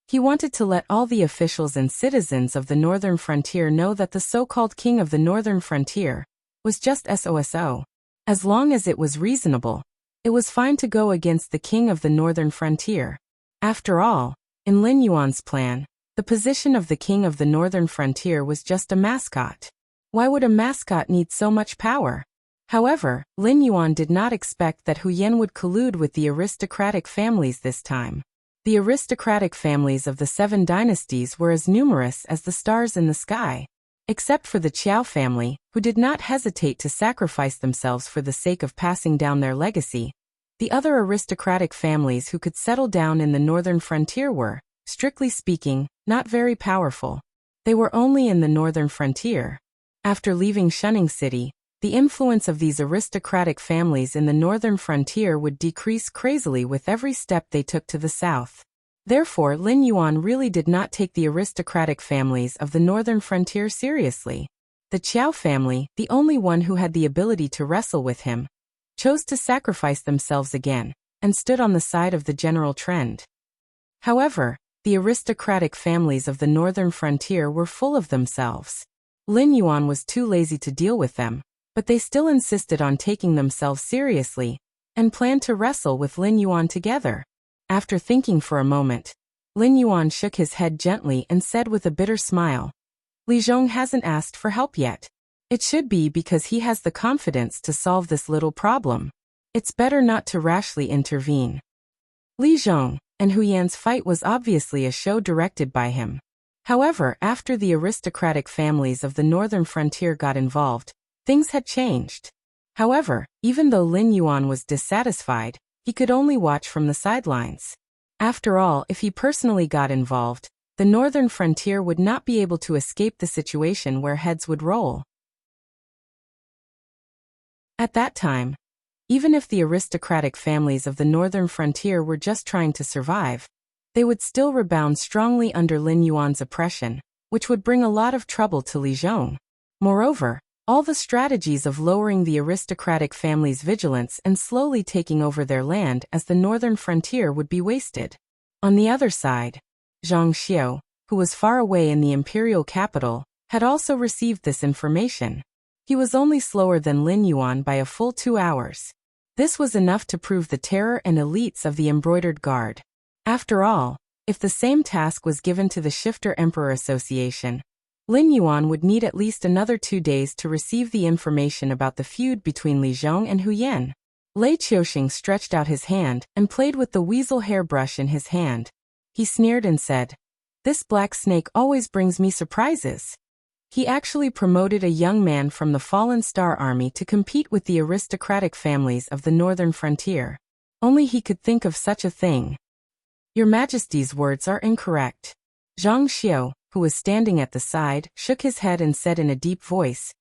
He wanted to let all the officials and citizens of the Northern Frontier know that the so-called king of the Northern Frontier was just SOSO. As long as it was reasonable, it was fine to go against the king of the Northern Frontier. After all, in Lin Yuan's plan, the position of the king of the Northern Frontier was just a mascot. Why would a mascot need so much power? However, Lin Yuan did not expect that Hu Yan would collude with the aristocratic families this time. The aristocratic families of the 7 dynasties were as numerous as the stars in the sky. Except for the Qiao family, who did not hesitate to sacrifice themselves for the sake of passing down their legacy, the other aristocratic families who could settle down in the Northern Frontier were, strictly speaking, not very powerful. They were only in the Northern Frontier. After leaving Shunning City, the influence of these aristocratic families in the Northern Frontier would decrease crazily with every step they took to the south. Therefore, Lin Yuan really did not take the aristocratic families of the Northern Frontier seriously. The Qiao family, the only one who had the ability to wrestle with him, chose to sacrifice themselves again, and stood on the side of the general trend. However, the aristocratic families of the Northern Frontier were full of themselves. Lin Yuan was too lazy to deal with them, but they still insisted on taking themselves seriously, and planned to wrestle with Lin Yuan together. After thinking for a moment, Lin Yuan shook his head gently and said with a bitter smile, Li Zhong hasn't asked for help yet. It should be because he has the confidence to solve this little problem. It's better not to rashly intervene. Li Zhong and Hu Yan's fight was obviously a show directed by him. However, after the aristocratic families of the Northern Frontier got involved, things had changed. However, even though Lin Yuan was dissatisfied, he could only watch from the sidelines. After all, if he personally got involved, the Northern Frontier would not be able to escape the situation where heads would roll. At that time, even if the aristocratic families of the Northern Frontier were just trying to survive, they would still rebound strongly under Lin Yuan's oppression, which would bring a lot of trouble to Li Zhong. Moreover, all the strategies of lowering the aristocratic family's vigilance and slowly taking over their land as the Northern Frontier would be wasted. On the other side, Zhang Xiao, who was far away in the imperial capital, had also received this information. He was only slower than Lin Yuan by a full 2 hours. This was enough to prove the terror and elites of the Embroidered Guard. After all, if the same task was given to the Shifter Emperor Association, Lin Yuan would need at least another 2 days to receive the information about the feud between Li Zhong and Hu Yan. Lei Qiuxing stretched out his hand and played with the weasel hairbrush in his hand. He sneered and said, "This black snake always brings me surprises." He actually promoted a young man from the Fallen Star Army to compete with the aristocratic families of the northern frontier. Only he could think of such a thing. "Your Majesty's words are incorrect." Zhang Xiu, who was standing at the side, shook his head and said in a deep voice,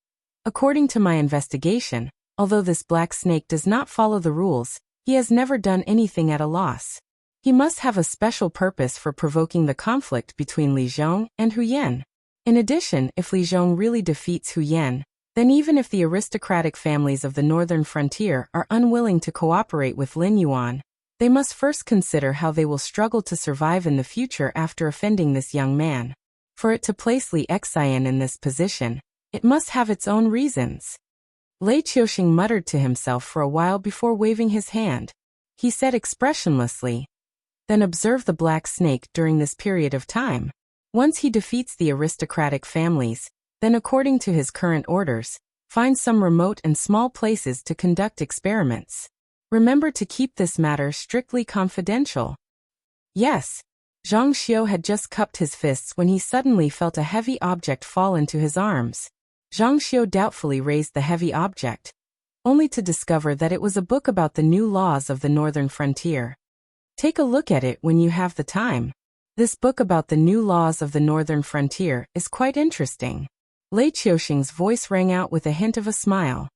"According to my investigation, although this black snake does not follow the rules, he has never done anything at a loss. He must have a special purpose for provoking the conflict between Li Zhong and Hu Yan. In addition, if Li Zhong really defeats Hu Yan, then even if the aristocratic families of the northern frontier are unwilling to cooperate with Lin Yuan, they must first consider how they will struggle to survive in the future after offending this young man. For it to place Li Xian in this position, it must have its own reasons." Lei Qiuxing muttered to himself for a while before waving his hand. He said expressionlessly, "Then observe the black snake during this period of time. Once he defeats the aristocratic families, then according to his current orders, find some remote and small places to conduct experiments. Remember to keep this matter strictly confidential." "Yes." Zhang Xiu had just cupped his fists when he suddenly felt a heavy object fall into his arms. Zhang Xiu doubtfully raised the heavy object, only to discover that it was a book about the new laws of the northern frontier. "Take a look at it when you have the time. This book about the new laws of the northern frontier is quite interesting." Lei Qiuxing's voice rang out with a hint of a smile.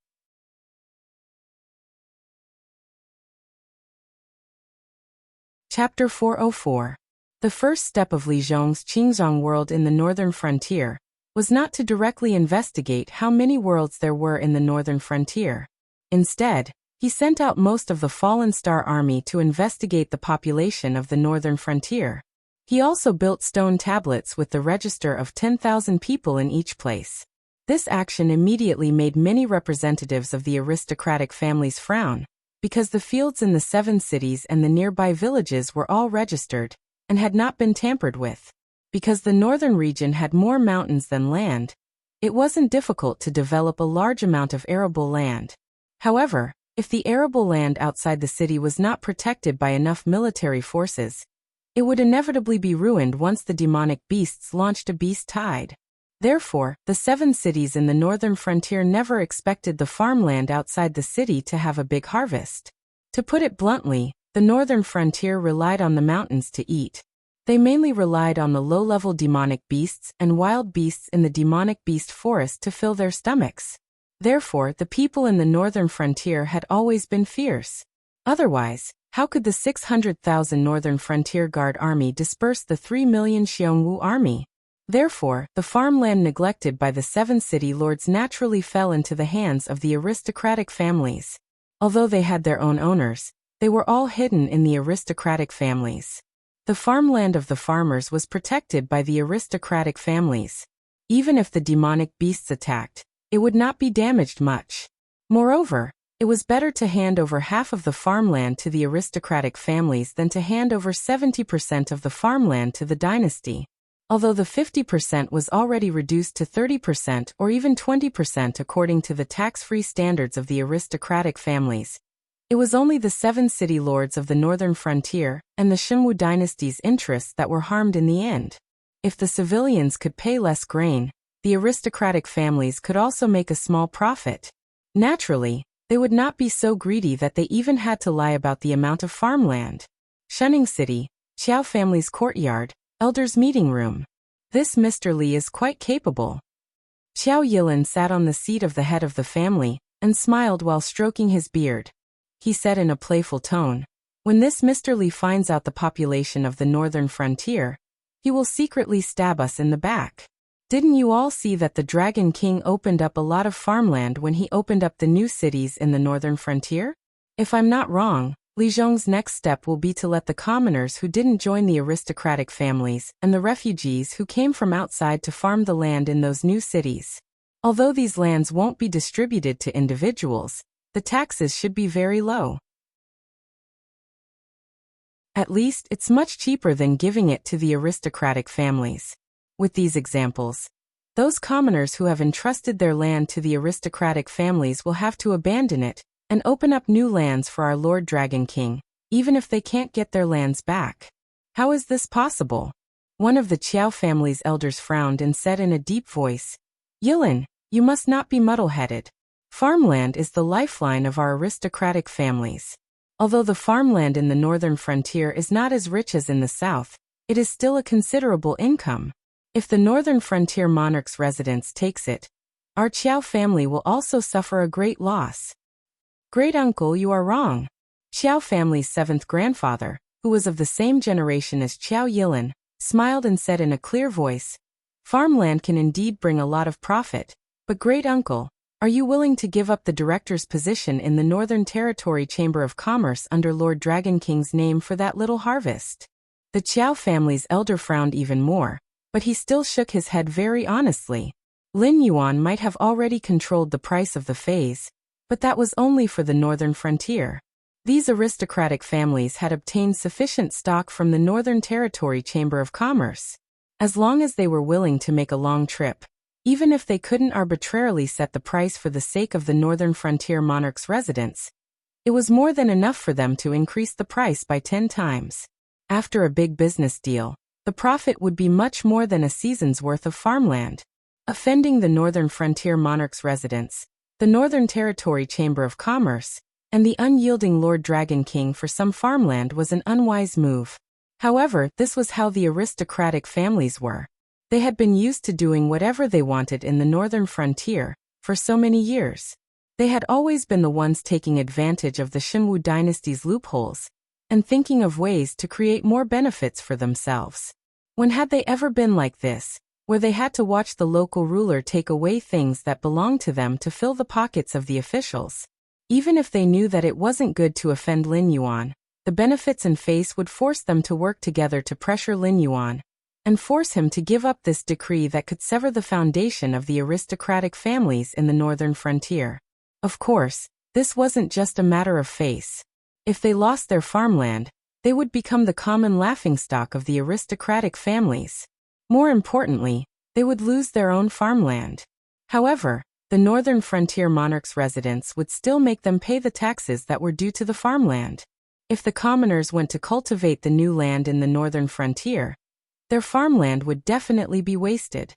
Chapter 404. The first step of Li Zhong's Qingzhong world in the northern frontier was not to directly investigate how many worlds there were in the northern frontier. Instead, he sent out most of the Fallen Star Army to investigate the population of the northern frontier. He also built stone tablets with the register of 10,000 people in each place. This action immediately made many representatives of the aristocratic families frown, because the fields in the 7 cities and the nearby villages were all registered and had not been tampered with. Because the northern region had more mountains than land, it wasn't difficult to develop a large amount of arable land. However, if the arable land outside the city was not protected by enough military forces, it would inevitably be ruined once the demonic beasts launched a beast tide. Therefore, the 7 cities in the northern frontier never expected the farmland outside the city to have a big harvest. To put it bluntly, the northern frontier relied on the mountains to eat. They mainly relied on the low-level demonic beasts and wild beasts in the demonic beast forest to fill their stomachs. Therefore, the people in the northern frontier had always been fierce. Otherwise, how could the 600,000 Northern Frontier Guard Army disperse the 3 million Xiongwu army? Therefore, the farmland neglected by the 7 city lords naturally fell into the hands of the aristocratic families. Although they had their own owners, they were all hidden in the aristocratic families. The farmland of the farmers was protected by the aristocratic families. Even if the demonic beasts attacked, it would not be damaged much. Moreover, it was better to hand over half of the farmland to the aristocratic families than to hand over 70% of the farmland to the dynasty. Although the 50% was already reduced to 30% or even 20% according to the tax-free standards of the aristocratic families, it was only the 7 city lords of the northern frontier and the Shunwu dynasty's interests that were harmed in the end. If the civilians could pay less grain, the aristocratic families could also make a small profit. Naturally, they would not be so greedy that they even had to lie about the amount of farmland. Shunning City, Qiao family's courtyard, Elder's meeting room. This Mr. Li is quite capable. Qiao Yilin sat on the seat of the head of the family and smiled while stroking his beard. He said in a playful tone, "When this Mr. Li finds out the population of the northern frontier, he will secretly stab us in the back. Didn't you all see that the Dragon King opened up a lot of farmland when he opened up the new cities in the northern frontier? If I'm not wrong, Li Zhong's next step will be to let the commoners who didn't join the aristocratic families and the refugees who came from outside to farm the land in those new cities. Although these lands won't be distributed to individuals, the taxes should be very low. At least, it's much cheaper than giving it to the aristocratic families." With these examples, Those commoners who have entrusted their land to the aristocratic families will have to abandon it and open up new lands for our Lord Dragon King, even if they can't get their lands back. How is this possible? One of the Qiao family's elders frowned and said in a deep voice, Yilin, you must not be muddle-headed. Farmland is the lifeline of our aristocratic families. Although the farmland in the northern frontier is not as rich as in the south, it is still a considerable income. If the northern frontier monarch's residence takes it, our Qiao family will also suffer a great loss. Great uncle, you are wrong. Qiao family's seventh grandfather, who was of the same generation as Qiao Yilin, smiled and said in a clear voice, Farmland can indeed bring a lot of profit, but great uncle, are you willing to give up the director's position in the Northern Territory Chamber of Commerce under Lord Dragon King's name for that little harvest? The Qiao family's elder frowned even more, but he still shook his head very honestly. Lin Yuan might have already controlled the price of the phase, but that was only for the northern frontier. These aristocratic families had obtained sufficient stock from the Northern Territory Chamber of Commerce. As long as they were willing to make a long trip, even if they couldn't arbitrarily set the price for the sake of the northern frontier monarch's residence, it was more than enough for them to increase the price by 10 times. After a big business deal, the profit would be much more than a season's worth of farmland. Offending the northern frontier monarch's residence, the Northern Territory Chamber of Commerce, and the unyielding Lord Dragon King for some farmland was an unwise move. However, this was how the aristocratic families were. They had been used to doing whatever they wanted in the northern frontier for so many years. They had always been the ones taking advantage of the Xinwu dynasty's loopholes and thinking of ways to create more benefits for themselves. When had they ever been like this, where they had to watch the local ruler take away things that belonged to them to fill the pockets of the officials? Even if they knew that it wasn't good to offend Lin Yuan, the benefits and face would force them to work together to pressure Lin Yuan and force him to give up this decree that could sever the foundation of the aristocratic families in the northern frontier. Of course, this wasn't just a matter of face. If they lost their farmland, they would become the common laughingstock of the aristocratic families. More importantly, they would lose their own farmland. However, the northern frontier monarch's residence would still make them pay the taxes that were due to the farmland. If the commoners went to cultivate the new land in the northern frontier, their farmland would definitely be wasted.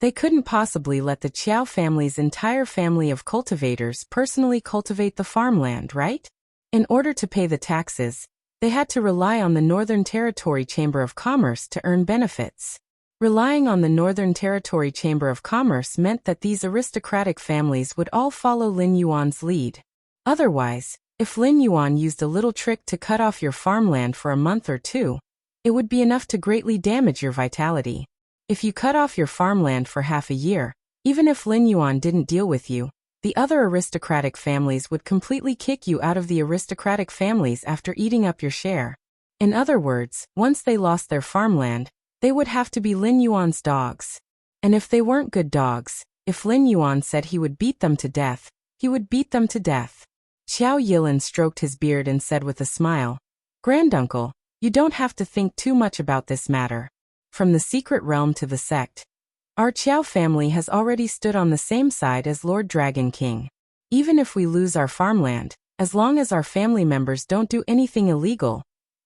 They couldn't possibly let the Qiao family's entire family of cultivators personally cultivate the farmland, right? In order to pay the taxes, they had to rely on the Northern Territory Chamber of Commerce to earn benefits. Relying on the Northern Territory Chamber of Commerce meant that these aristocratic families would all follow Lin Yuan's lead. Otherwise, if Lin Yuan used a little trick to cut off your farmland for a month or two, it would be enough to greatly damage your vitality. If you cut off your farmland for half a year, even if Lin Yuan didn't deal with you, the other aristocratic families would completely kick you out of the aristocratic families after eating up your share. In other words, once they lost their farmland, they would have to be Lin Yuan's dogs. And if they weren't good dogs, if Lin Yuan said he would beat them to death, he would beat them to death. Qiao Yilin stroked his beard and said with a smile, Granduncle, you don't have to think too much about this matter. From the secret realm to the sect, our Qiao family has already stood on the same side as Lord Dragon King. Even if we lose our farmland, as long as our family members don't do anything illegal,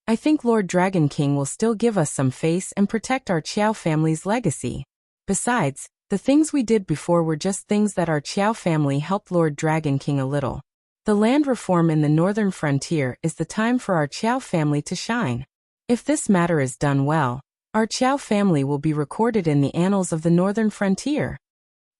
I think Lord Dragon King will still give us some face and protect our Qiao family's legacy. Besides, the things we did before were just things that our Qiao family helped Lord Dragon King a little. The land reform in the northern frontier is the time for our Qiao family to shine. If this matter is done well, our Qiao family will be recorded in the annals of the northern frontier.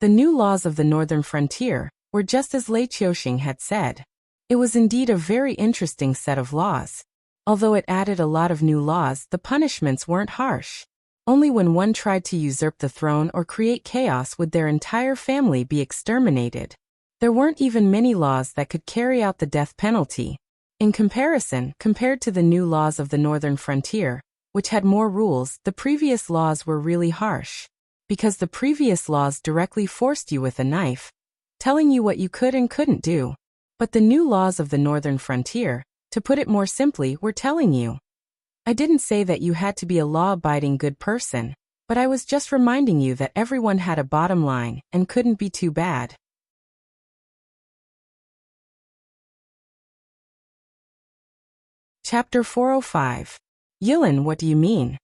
The new laws of the northern frontier were just as Lei Qiuxing had said. It was indeed a very interesting set of laws. Although it added a lot of new laws, the punishments weren't harsh. Only when one tried to usurp the throne or create chaos would their entire family be exterminated. There weren't even many laws that could carry out the death penalty. In comparison, compared to the new laws of the northern frontier, which had more rules, the previous laws were really harsh. Because the previous laws directly forced you with a knife, telling you what you could and couldn't do. But the new laws of the northern frontier, to put it more simply, were telling you. I didn't say that you had to be a law-abiding good person, but I was just reminding you that everyone had a bottom line and couldn't be too bad. Chapter 405. Yilin, what do you mean?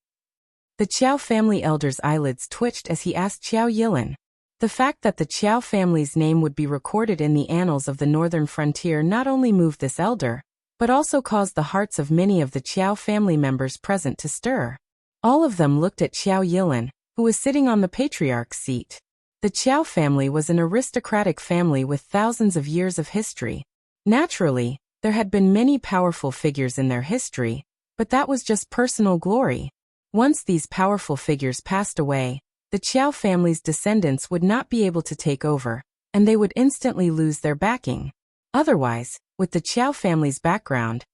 The Qiao family elder's eyelids twitched as he asked Qiao Yilin. The fact that the Qiao family's name would be recorded in the annals of the northern frontier not only moved this elder, but also caused the hearts of many of the Qiao family members present to stir. All of them looked at Qiao Yilin, who was sitting on the patriarch's seat. The Qiao family was an aristocratic family with thousands of years of history. Naturally, there had been many powerful figures in their history, but that was just personal glory. Once these powerful figures passed away, the Qiao family's descendants would not be able to take over, and they would instantly lose their backing. Otherwise, with the Qiao family's background,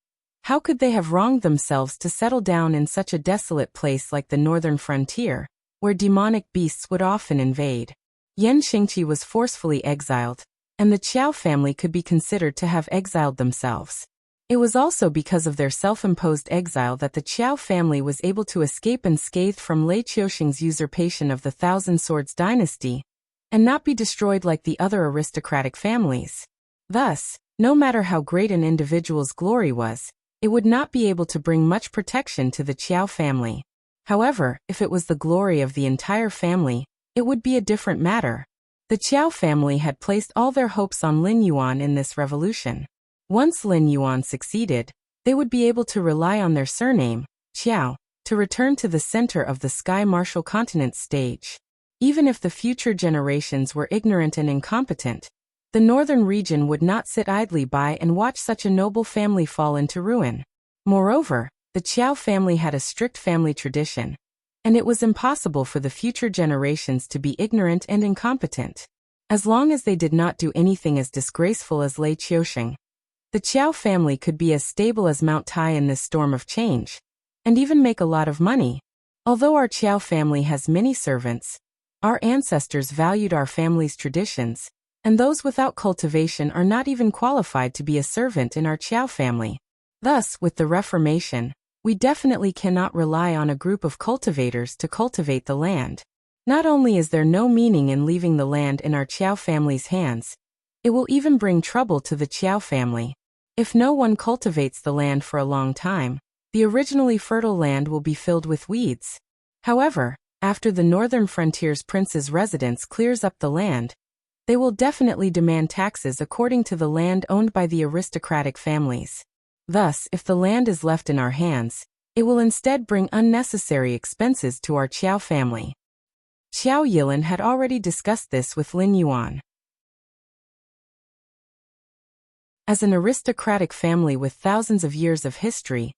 how could they have wronged themselves to settle down in such a desolate place like the northern frontier, where demonic beasts would often invade? Yan Xingqi was forcefully exiled, and the Qiao family could be considered to have exiled themselves. It was also because of their self-imposed exile that the Qiao family was able to escape unscathed from Lei Qiuxing's usurpation of the Thousand Swords dynasty, and not be destroyed like the other aristocratic families. Thus, no matter how great an individual's glory was, it would not be able to bring much protection to the Qiao family. However, if it was the glory of the entire family, it would be a different matter. The Qiao family had placed all their hopes on Lin Yuan in this revolution. Once Lin Yuan succeeded, they would be able to rely on their surname, Qiao, to return to the center of the Sky Martial Continent stage. Even if the future generations were ignorant and incompetent, the northern region would not sit idly by and watch such a noble family fall into ruin. Moreover, the Qiao family had a strict family tradition, and it was impossible for the future generations to be ignorant and incompetent. As long as they did not do anything as disgraceful as Lei Qiuxing, the Qiao family could be as stable as Mount Tai in this storm of change, and even make a lot of money. Although our Qiao family has many servants, our ancestors valued our family's traditions, and those without cultivation are not even qualified to be a servant in our Qiao family. Thus, with the Reformation, we definitely cannot rely on a group of cultivators to cultivate the land. Not only is there no meaning in leaving the land in our Qiao family's hands, it will even bring trouble to the Qiao family. If no one cultivates the land for a long time, the originally fertile land will be filled with weeds. However, after the northern frontier's prince's residence clears up the land, they will definitely demand taxes according to the land owned by the aristocratic families. Thus, if the land is left in our hands, it will instead bring unnecessary expenses to our Qiao family. Qiao Yilin had already discussed this with Lin Yuan. As an aristocratic family with thousands of years of history,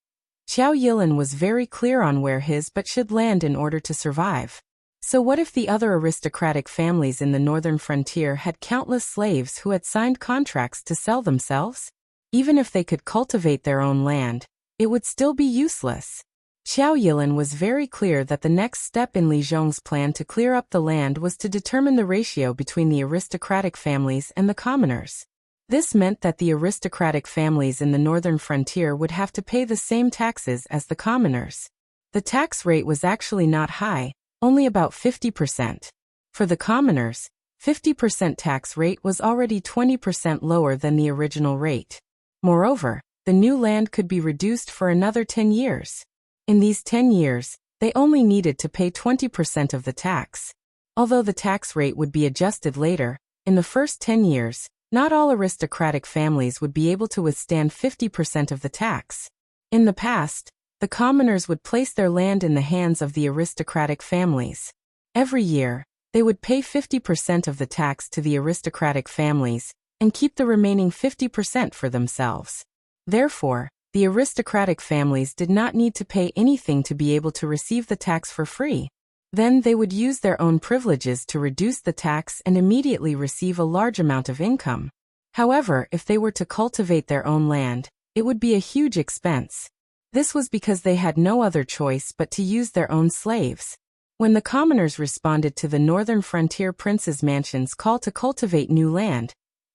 Qiao Yilin was very clear on where his but should land in order to survive. So what if the other aristocratic families in the northern frontier had countless slaves who had signed contracts to sell themselves? Even if they could cultivate their own land, it would still be useless. Qiao Yilin was very clear that the next step in Li Zhong's plan to clear up the land was to determine the ratio between the aristocratic families and the commoners. This meant that the aristocratic families in the northern frontier would have to pay the same taxes as the commoners. The tax rate was actually not high, only about 50%. For the commoners, 50% tax rate was already 20% lower than the original rate. Moreover, the new land could be reduced for another 10 years. In these 10 years, they only needed to pay 20% of the tax. Although the tax rate would be adjusted later, in the first 10 years, not all aristocratic families would be able to withstand 50% of the tax. In the past, the commoners would place their land in the hands of the aristocratic families. Every year, they would pay 50% of the tax to the aristocratic families, and keep the remaining 50% for themselves. Therefore, the aristocratic families did not need to pay anything to be able to receive the tax for free. Then they would use their own privileges to reduce the tax and immediately receive a large amount of income. However, if they were to cultivate their own land, it would be a huge expense. This was because they had no other choice but to use their own slaves. When the commoners responded to the northern frontier prince's mansion's call to cultivate new land,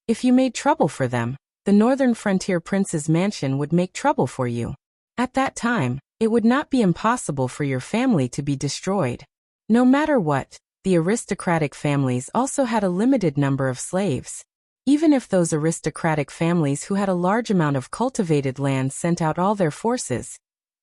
if you made trouble for them, the northern frontier prince's mansion would make trouble for you. At that time, it would not be impossible for your family to be destroyed. No matter what, the aristocratic families also had a limited number of slaves. Even if those aristocratic families who had a large amount of cultivated land sent out all their forces,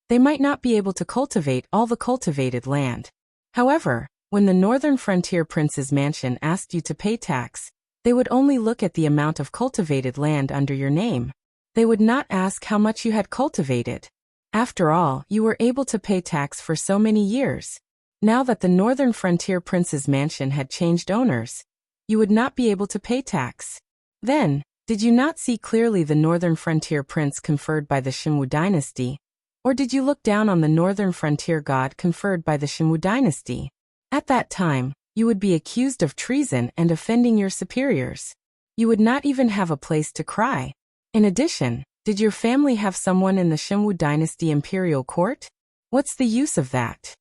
they might not be able to cultivate all the cultivated land. However, when the northern frontier prince's mansion asked you to pay tax, they would only look at the amount of cultivated land under your name. They would not ask how much you had cultivated. After all, you were able to pay tax for so many years. Now that the northern frontier prince's mansion had changed owners, you would not be able to pay tax. Then, did you not see clearly the northern frontier prince conferred by the Shimwu dynasty? Or did you look down on the northern frontier god conferred by the Shimwu dynasty? At that time, you would be accused of treason and offending your superiors. You would not even have a place to cry. In addition, did your family have someone in the Shimwu dynasty imperial court? What's the use of that?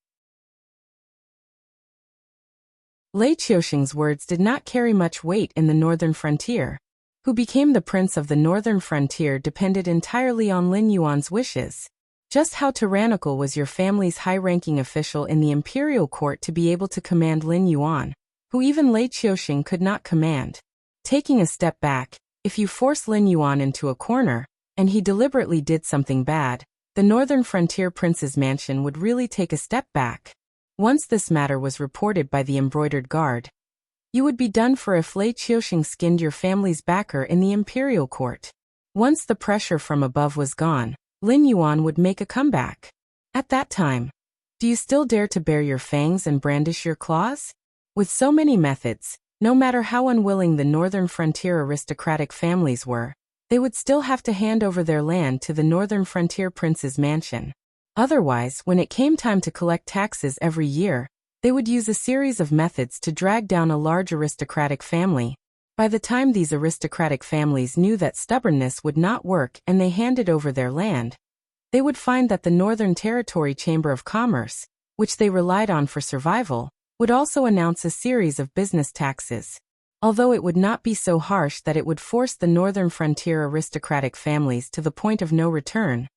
Lei Qiusheng's words did not carry much weight in the northern frontier. Who became the prince of the northern frontier depended entirely on Lin Yuan's wishes. Just how tyrannical was your family's high-ranking official in the imperial court to be able to command Lin Yuan, who even Lei Qiusheng could not command? Taking a step back, if you force Lin Yuan into a corner, and he deliberately did something bad, the northern frontier prince's mansion would really take a step back. Once this matter was reported by the embroidered guard, you would be done for if Lei Qiusheng skinned your family's backer in the imperial court. Once the pressure from above was gone, Lin Yuan would make a comeback. At that time, do you still dare to bare your fangs and brandish your claws? With so many methods, no matter how unwilling the northern frontier aristocratic families were, they would still have to hand over their land to the northern frontier prince's mansion. Otherwise, when it came time to collect taxes every year, they would use a series of methods to drag down a large aristocratic family. By the time these aristocratic families knew that stubbornness would not work and they handed over their land, they would find that the Northern Territory Chamber of Commerce, which they relied on for survival, would also announce a series of business taxes. Although it would not be so harsh that it would force the northern frontier aristocratic families to the point of no return,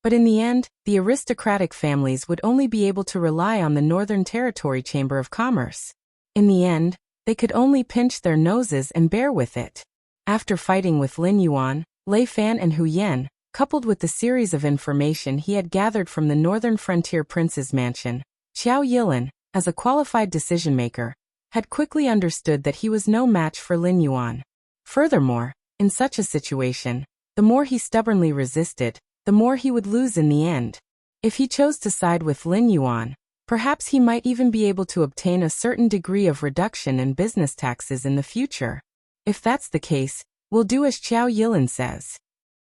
but in the end, the aristocratic families would only be able to rely on the Northern Territory Chamber of Commerce. In the end, they could only pinch their noses and bear with it. After fighting with Lin Yuan, Lei Fan and Hu Yan, coupled with the series of information he had gathered from the northern frontier prince's mansion, Xiao Yilin, as a qualified decision-maker, had quickly understood that he was no match for Lin Yuan. Furthermore, in such a situation, the more he stubbornly resisted, the more he would lose in the end. If he chose to side with Lin Yuan, perhaps he might even be able to obtain a certain degree of reduction in business taxes in the future. If that's the case, we'll do as Xiao Yilin says.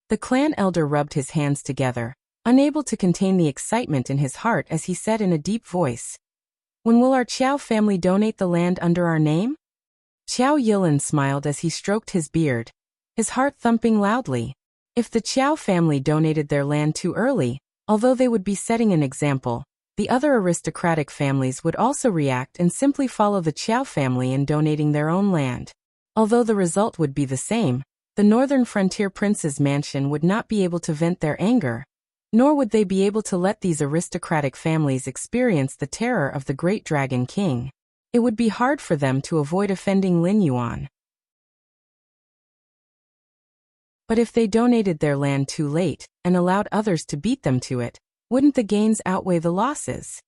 The clan elder rubbed his hands together, unable to contain the excitement in his heart as he said in a deep voice, "When will our Qiao family donate the land under our name?" Xiao Yilin smiled as he stroked his beard, his heart thumping loudly. If the Qiao family donated their land too early, although they would be setting an example, the other aristocratic families would also react and simply follow the Qiao family in donating their own land. Although the result would be the same, the northern frontier prince's mansion would not be able to vent their anger, nor would they be able to let these aristocratic families experience the terror of the great dragon king. It would be hard for them to avoid offending Lin Yuan. But if they donated their land too late and allowed others to beat them to it, wouldn't the gains outweigh the losses?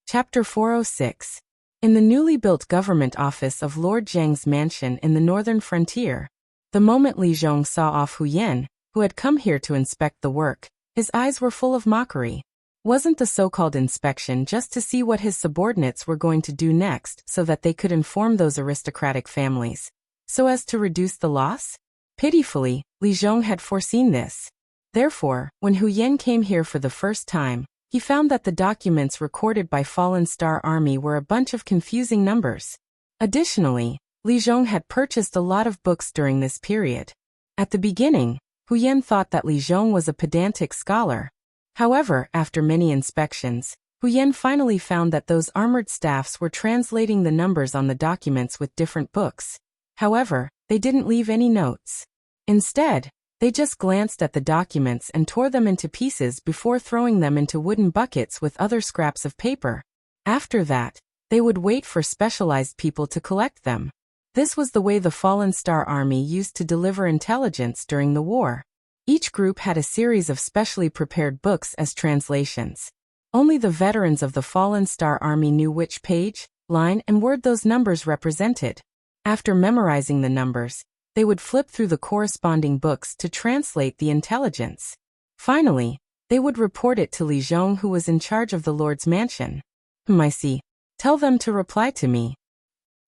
Chapter 406. In the newly built government office of Lord Zhang's mansion in the northern frontier, the moment Li Zhong saw off Hu Yan, who had come here to inspect the work, his eyes were full of mockery. Wasn't the so-called inspection just to see what his subordinates were going to do next so that they could inform those aristocratic families, so as to reduce the loss? Pitifully, Li Zhong had foreseen this. Therefore, when Hu Yan came here for the first time, he found that the documents recorded by Fallen Star Army were a bunch of confusing numbers. Additionally, Li Zhong had purchased a lot of books during this period. At the beginning, Hu Yan thought that Li Zhong was a pedantic scholar. However, after many inspections, Hu Yan finally found that those armored staffs were translating the numbers on the documents with different books. However, they didn't leave any notes. Instead, They just glanced at the documents and tore them into pieces before throwing them into wooden buckets with other scraps of paper. After that, they would wait for specialized people to collect them. This was the way the Fallen Star Army used to deliver intelligence during the war. Each group had a series of specially prepared books as translations. Only the veterans of the Fallen Star Army knew which page, line, and word those numbers represented. After memorizing the numbers, they would flip through the corresponding books to translate the intelligence. Finally, they would report it to Li Zhong, who was in charge of the Lord's mansion. I see. Tell them to reply to me.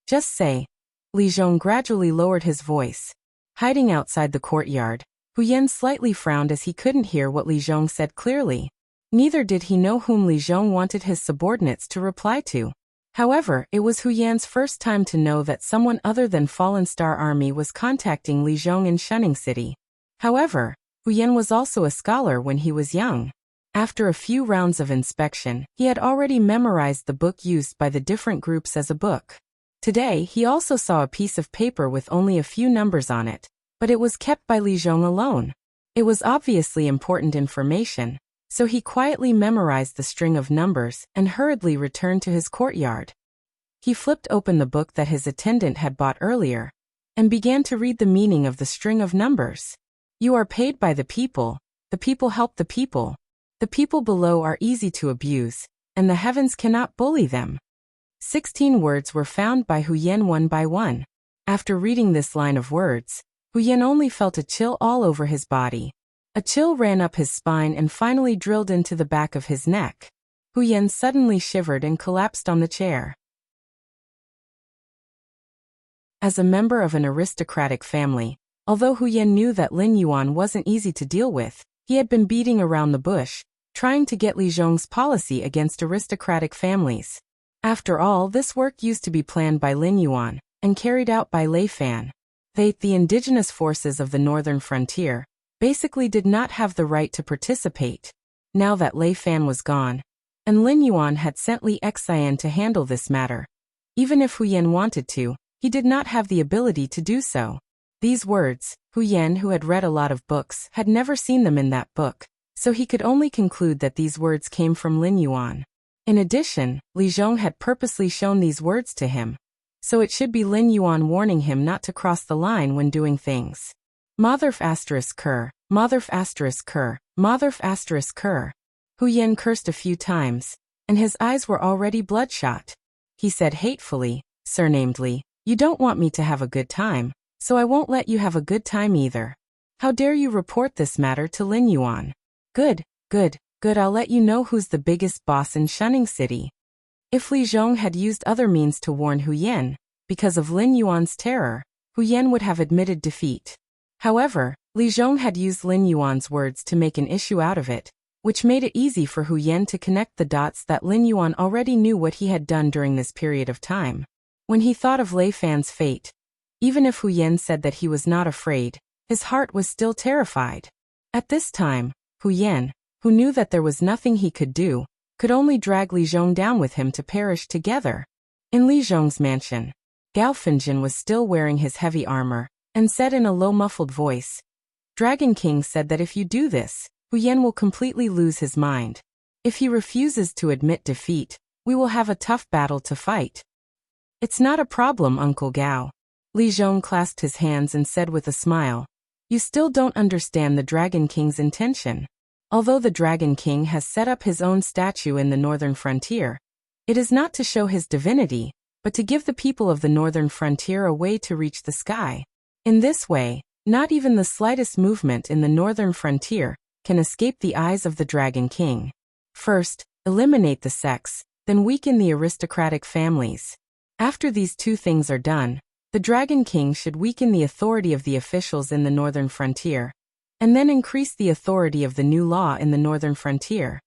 Just say. Li Zhong gradually lowered his voice. Hiding outside the courtyard, Hu Yan slightly frowned as he couldn't hear what Li Zhong said clearly. Neither did he know whom Li Zhong wanted his subordinates to reply to. However, it was Hu Yan's first time to know that someone other than Fallen Star Army was contacting Li Zhong in Shunning City. However, Hu Yan was also a scholar when he was young. After a few rounds of inspection, he had already memorized the book used by the different groups as a book. Today, he also saw a piece of paper with only a few numbers on it, but it was kept by Li Zhong alone. It was obviously important information, so he quietly memorized the string of numbers and hurriedly returned to his courtyard. He flipped open the book that his attendant had bought earlier and began to read the meaning of the string of numbers. You are paid by the people help the people below are easy to abuse, and the heavens cannot bully them. 16 words were found by Hu Yan one by one. After reading this line of words, Hu Yan only felt a chill all over his body. A chill ran up his spine and finally drilled into the back of his neck. Hu Yan suddenly shivered and collapsed on the chair. As a member of an aristocratic family, although Hu Yan knew that Lin Yuan wasn't easy to deal with, he had been beating around the bush, trying to get Li Zhong's policy against aristocratic families. After all, this work used to be planned by Lin Yuan and carried out by Lei Fan. They, the indigenous forces of the northern frontier, basically did not have the right to participate. Now that Lei Fan was gone, and Lin Yuan had sent Li Xian to handle this matter, even if Hu Yan wanted to, he did not have the ability to do so. These words, Hu Yan, who had read a lot of books, had never seen them in that book, so he could only conclude that these words came from Lin Yuan. In addition, Li Zhong had purposely shown these words to him, so it should be Lin Yuan warning him not to cross the line when doing things. Motherf asterisk cur, Motherf asterisk cur, Motherf asterisk cur. Hu Yan cursed a few times, and his eyes were already bloodshot. He said hatefully, surnamedly, "You don't want me to have a good time, so I won't let you have a good time either. How dare you report this matter to Lin Yuan? Good, good, good, I'll let you know who's the biggest boss in Shunning City." If Li Zhong had used other means to warn Hu Yan, because of Lin Yuan's terror, Hu Yan would have admitted defeat. However, Li Zhong had used Lin Yuan's words to make an issue out of it, which made it easy for Hu Yan to connect the dots that Lin Yuan already knew what he had done during this period of time. When he thought of Lei Fan's fate, even if Hu Yan said that he was not afraid, his heart was still terrified. At this time, Hu Yan, who knew that there was nothing he could do, could only drag Li Zhong down with him to perish together. In Li Zhong's mansion, Gao Fengjin was still wearing his heavy armor, and said in a low muffled voice, "Dragon King said that if you do this, Hu Yan will completely lose his mind. If he refuses to admit defeat, we will have a tough battle to fight." "It's not a problem, Uncle Gao." Li Zhong clasped his hands and said with a smile, "You still don't understand the Dragon King's intention. Although the Dragon King has set up his own statue in the northern frontier, it is not to show his divinity, but to give the people of the northern frontier a way to reach the sky. In this way, not even the slightest movement in the northern frontier can escape the eyes of the Dragon King. First, eliminate the sects, then weaken the aristocratic families. After these two things are done, the Dragon King should weaken the authority of the officials in the northern frontier, and then increase the authority of the new law in the northern frontier."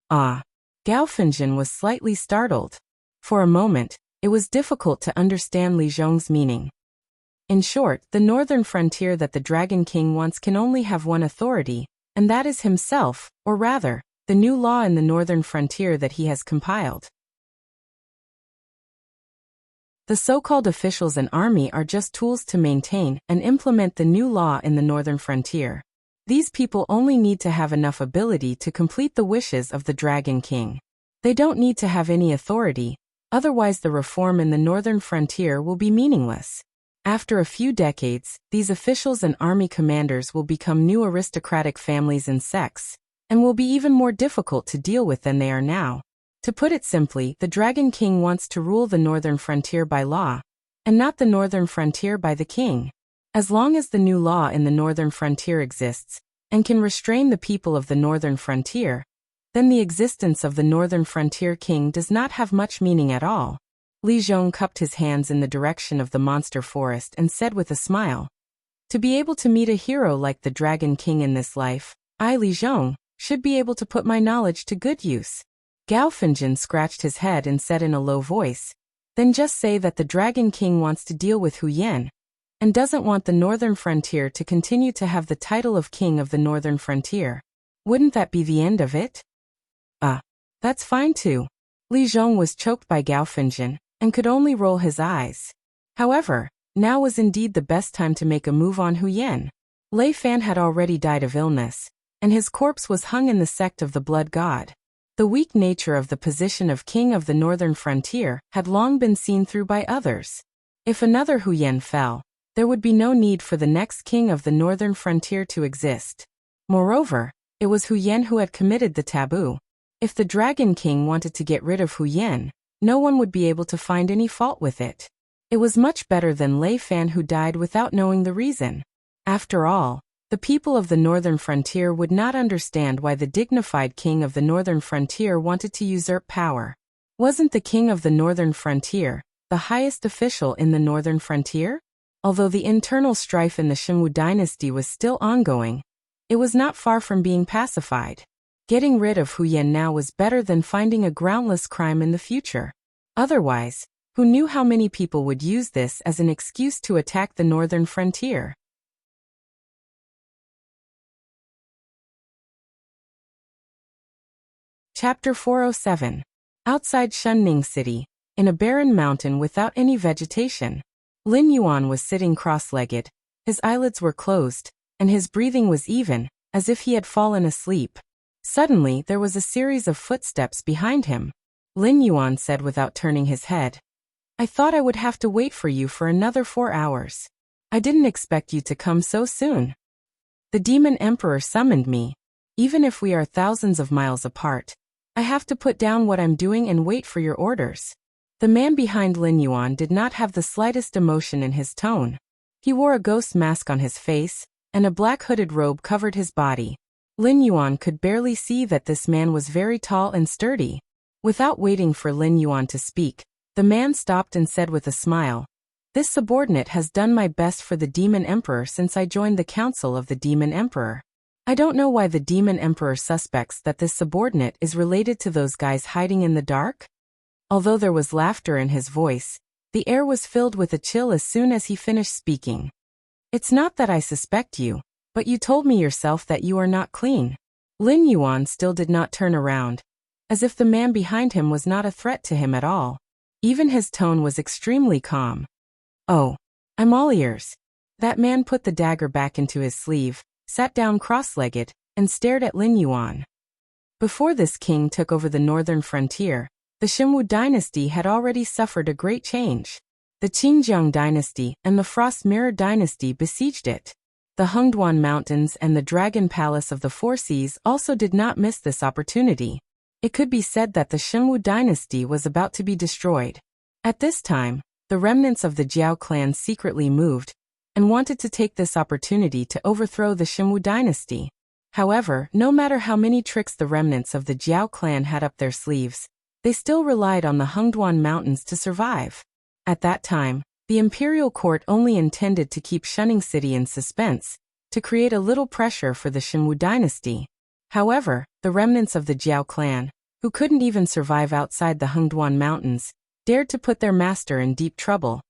Ah! Gao Fengjin was slightly startled. For a moment, it was difficult to understand Li Zhong's meaning. In short, the northern frontier that the Dragon King wants can only have one authority, and that is himself, or rather, the new law in the northern frontier that he has compiled. The so-called officials and army are just tools to maintain and implement the new law in the northern frontier. These people only need to have enough ability to complete the wishes of the Dragon King. They don't need to have any authority, otherwise the reform in the northern frontier will be meaningless. After a few decades, these officials and army commanders will become new aristocratic families and sects, and will be even more difficult to deal with than they are now. To put it simply, the Dragon King wants to rule the northern frontier by law, and not the northern frontier by the king. As long as the new law in the northern frontier exists, and can restrain the people of the northern frontier, then the existence of the northern frontier king does not have much meaning at all. Li Zhong cupped his hands in the direction of the monster forest and said with a smile, "To be able to meet a hero like the Dragon King in this life, I, Li Zhong, should be able to put my knowledge to good use." Gao Fengjin scratched his head and said in a low voice, "Then just say that the Dragon King wants to deal with Hu Yan, and doesn't want the northern frontier to continue to have the title of king of the northern frontier. Wouldn't that be the end of it?" That's fine too." Li Zhong was choked by Gao Fengjin, and could only roll his eyes. However, now was indeed the best time to make a move on Hu Yan. Lei Fan had already died of illness, and his corpse was hung in the sect of the Blood God. The weak nature of the position of king of the northern frontier had long been seen through by others. If another Hu Yan fell, there would be no need for the next king of the northern frontier to exist. Moreover, it was Hu Yan who had committed the taboo. If the Dragon King wanted to get rid of Hu Yan, no one would be able to find any fault with it. It was much better than Lei Fan who died without knowing the reason. After all, the people of the northern frontier would not understand why the dignified king of the northern frontier wanted to usurp power. Wasn't the king of the northern frontier the highest official in the northern frontier? Although the internal strife in the Shunwu dynasty was still ongoing, it was not far from being pacified. Getting rid of Hu Yan now was better than finding a groundless crime in the future. Otherwise, who knew how many people would use this as an excuse to attack the northern frontier? Chapter 407. Outside Shunning City, in a barren mountain without any vegetation, Lin Yuan was sitting cross-legged. His eyelids were closed, and his breathing was even, as if he had fallen asleep. Suddenly, there was a series of footsteps behind him. Lin Yuan said without turning his head, "I thought I would have to wait for you for another 4 hours. I didn't expect you to come so soon. The Demon Emperor summoned me. Even if we are thousands of miles apart, I have to put down what I'm doing and wait for your orders." The man behind Lin Yuan did not have the slightest emotion in his tone. He wore a ghost mask on his face, and a black hooded robe covered his body. Lin Yuan could barely see that this man was very tall and sturdy. Without waiting for Lin Yuan to speak, the man stopped and said with a smile, "This subordinate has done my best for the Demon Emperor since I joined the Council of the Demon Emperor. I don't know why the Demon Emperor suspects that this subordinate is related to those guys hiding in the dark." Although there was laughter in his voice, the air was filled with a chill as soon as he finished speaking. "It's not that I suspect you, but you told me yourself that you are not clean." Lin Yuan still did not turn around, as if the man behind him was not a threat to him at all. Even his tone was extremely calm. "Oh, I'm all ears." That man put the dagger back into his sleeve, sat down cross-legged, and stared at Lin Yuan. Before this king took over the northern frontier, the Shunwu dynasty had already suffered a great change. The Qingjiang dynasty and the Frost Mirror dynasty besieged it. The Hengduan Mountains and the Dragon Palace of the Four Seas also did not miss this opportunity. It could be said that the Shunwu dynasty was about to be destroyed. At this time, the remnants of the Jiao clan secretly moved, and wanted to take this opportunity to overthrow the Shunwu dynasty. However, no matter how many tricks the remnants of the Jiao clan had up their sleeves, they still relied on the Hengduan Mountains to survive. At that time, the imperial court only intended to keep Shunning City in suspense, to create a little pressure for the Shunwu dynasty. However, the remnants of the Jiao clan, who couldn't even survive outside the Hengduan Mountains, dared to put their master in deep trouble,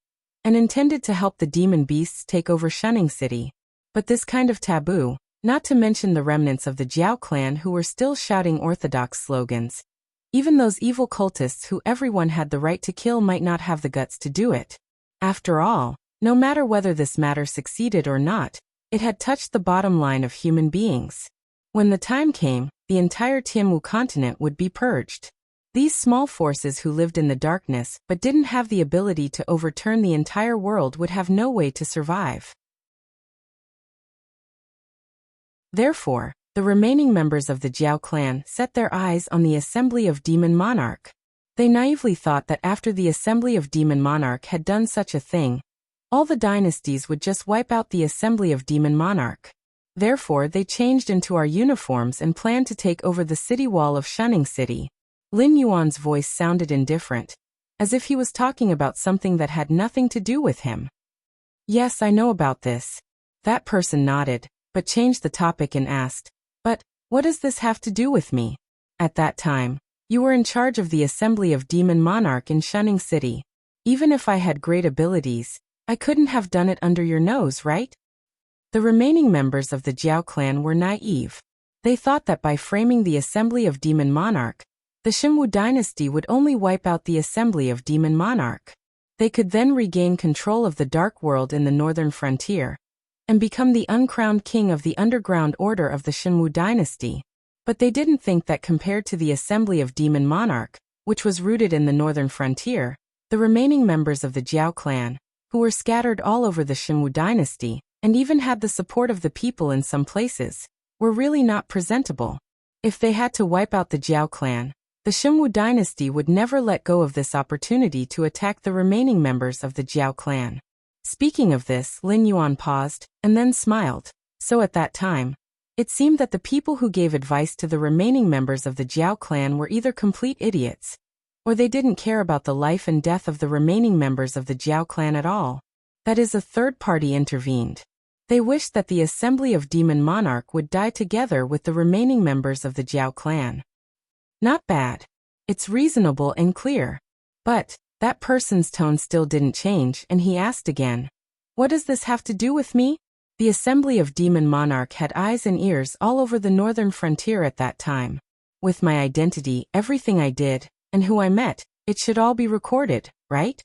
and intended to help the demon beasts take over Shunning City. But this kind of taboo, not to mention the remnants of the Jiao clan who were still shouting orthodox slogans, Even those evil cultists who everyone had the right to kill might not have the guts to do it. After all, no matter whether this matter succeeded or not, it had touched the bottom line of human beings. When the time came, the entire Tianwu continent would be purged. These small forces who lived in the darkness but didn't have the ability to overturn the entire world would have no way to survive. Therefore, the remaining members of the Jiao clan set their eyes on the Assembly of Demon Monarch. They naively thought that after the Assembly of Demon Monarch had done such a thing, all the dynasties would just wipe out the Assembly of Demon Monarch. Therefore, they changed into our uniforms and planned to take over the city wall of Shunning City. Lin Yuan's voice sounded indifferent, as if he was talking about something that had nothing to do with him. Yes, I know about this. That person nodded, but changed the topic and asked, but, what does this have to do with me? At that time, you were in charge of the Assembly of Demon Monarch in Shunning City. Even if I had great abilities, I couldn't have done it under your nose, right? The remaining members of the Jiao clan were naive. They thought that by framing the Assembly of Demon Monarch, the Xinwu dynasty would only wipe out the Assembly of Demon Monarch. They could then regain control of the Dark World in the northern frontier, and become the uncrowned king of the underground order of the Xinwu dynasty. But they didn't think that compared to the Assembly of Demon Monarch, which was rooted in the northern frontier, the remaining members of the Jiao clan, who were scattered all over the Xinwu dynasty, and even had the support of the people in some places, were really not presentable. If they had to wipe out the Jiao clan, the Xinwu dynasty would never let go of this opportunity to attack the remaining members of the Jiao clan. Speaking of this, Lin Yuan paused, and then smiled. So at that time, it seemed that the people who gave advice to the remaining members of the Jiao clan were either complete idiots, or they didn't care about the life and death of the remaining members of the Jiao clan at all. That is, a third party intervened. They wished that the Assembly of Demon Monarch would die together with the remaining members of the Jiao clan. Not bad. It's reasonable and clear. But that person's tone still didn't change, and he asked again, what does this have to do with me? The Assembly of Demon Monarch had eyes and ears all over the northern frontier at that time. With my identity, everything I did, and who I met, it should all be recorded, right?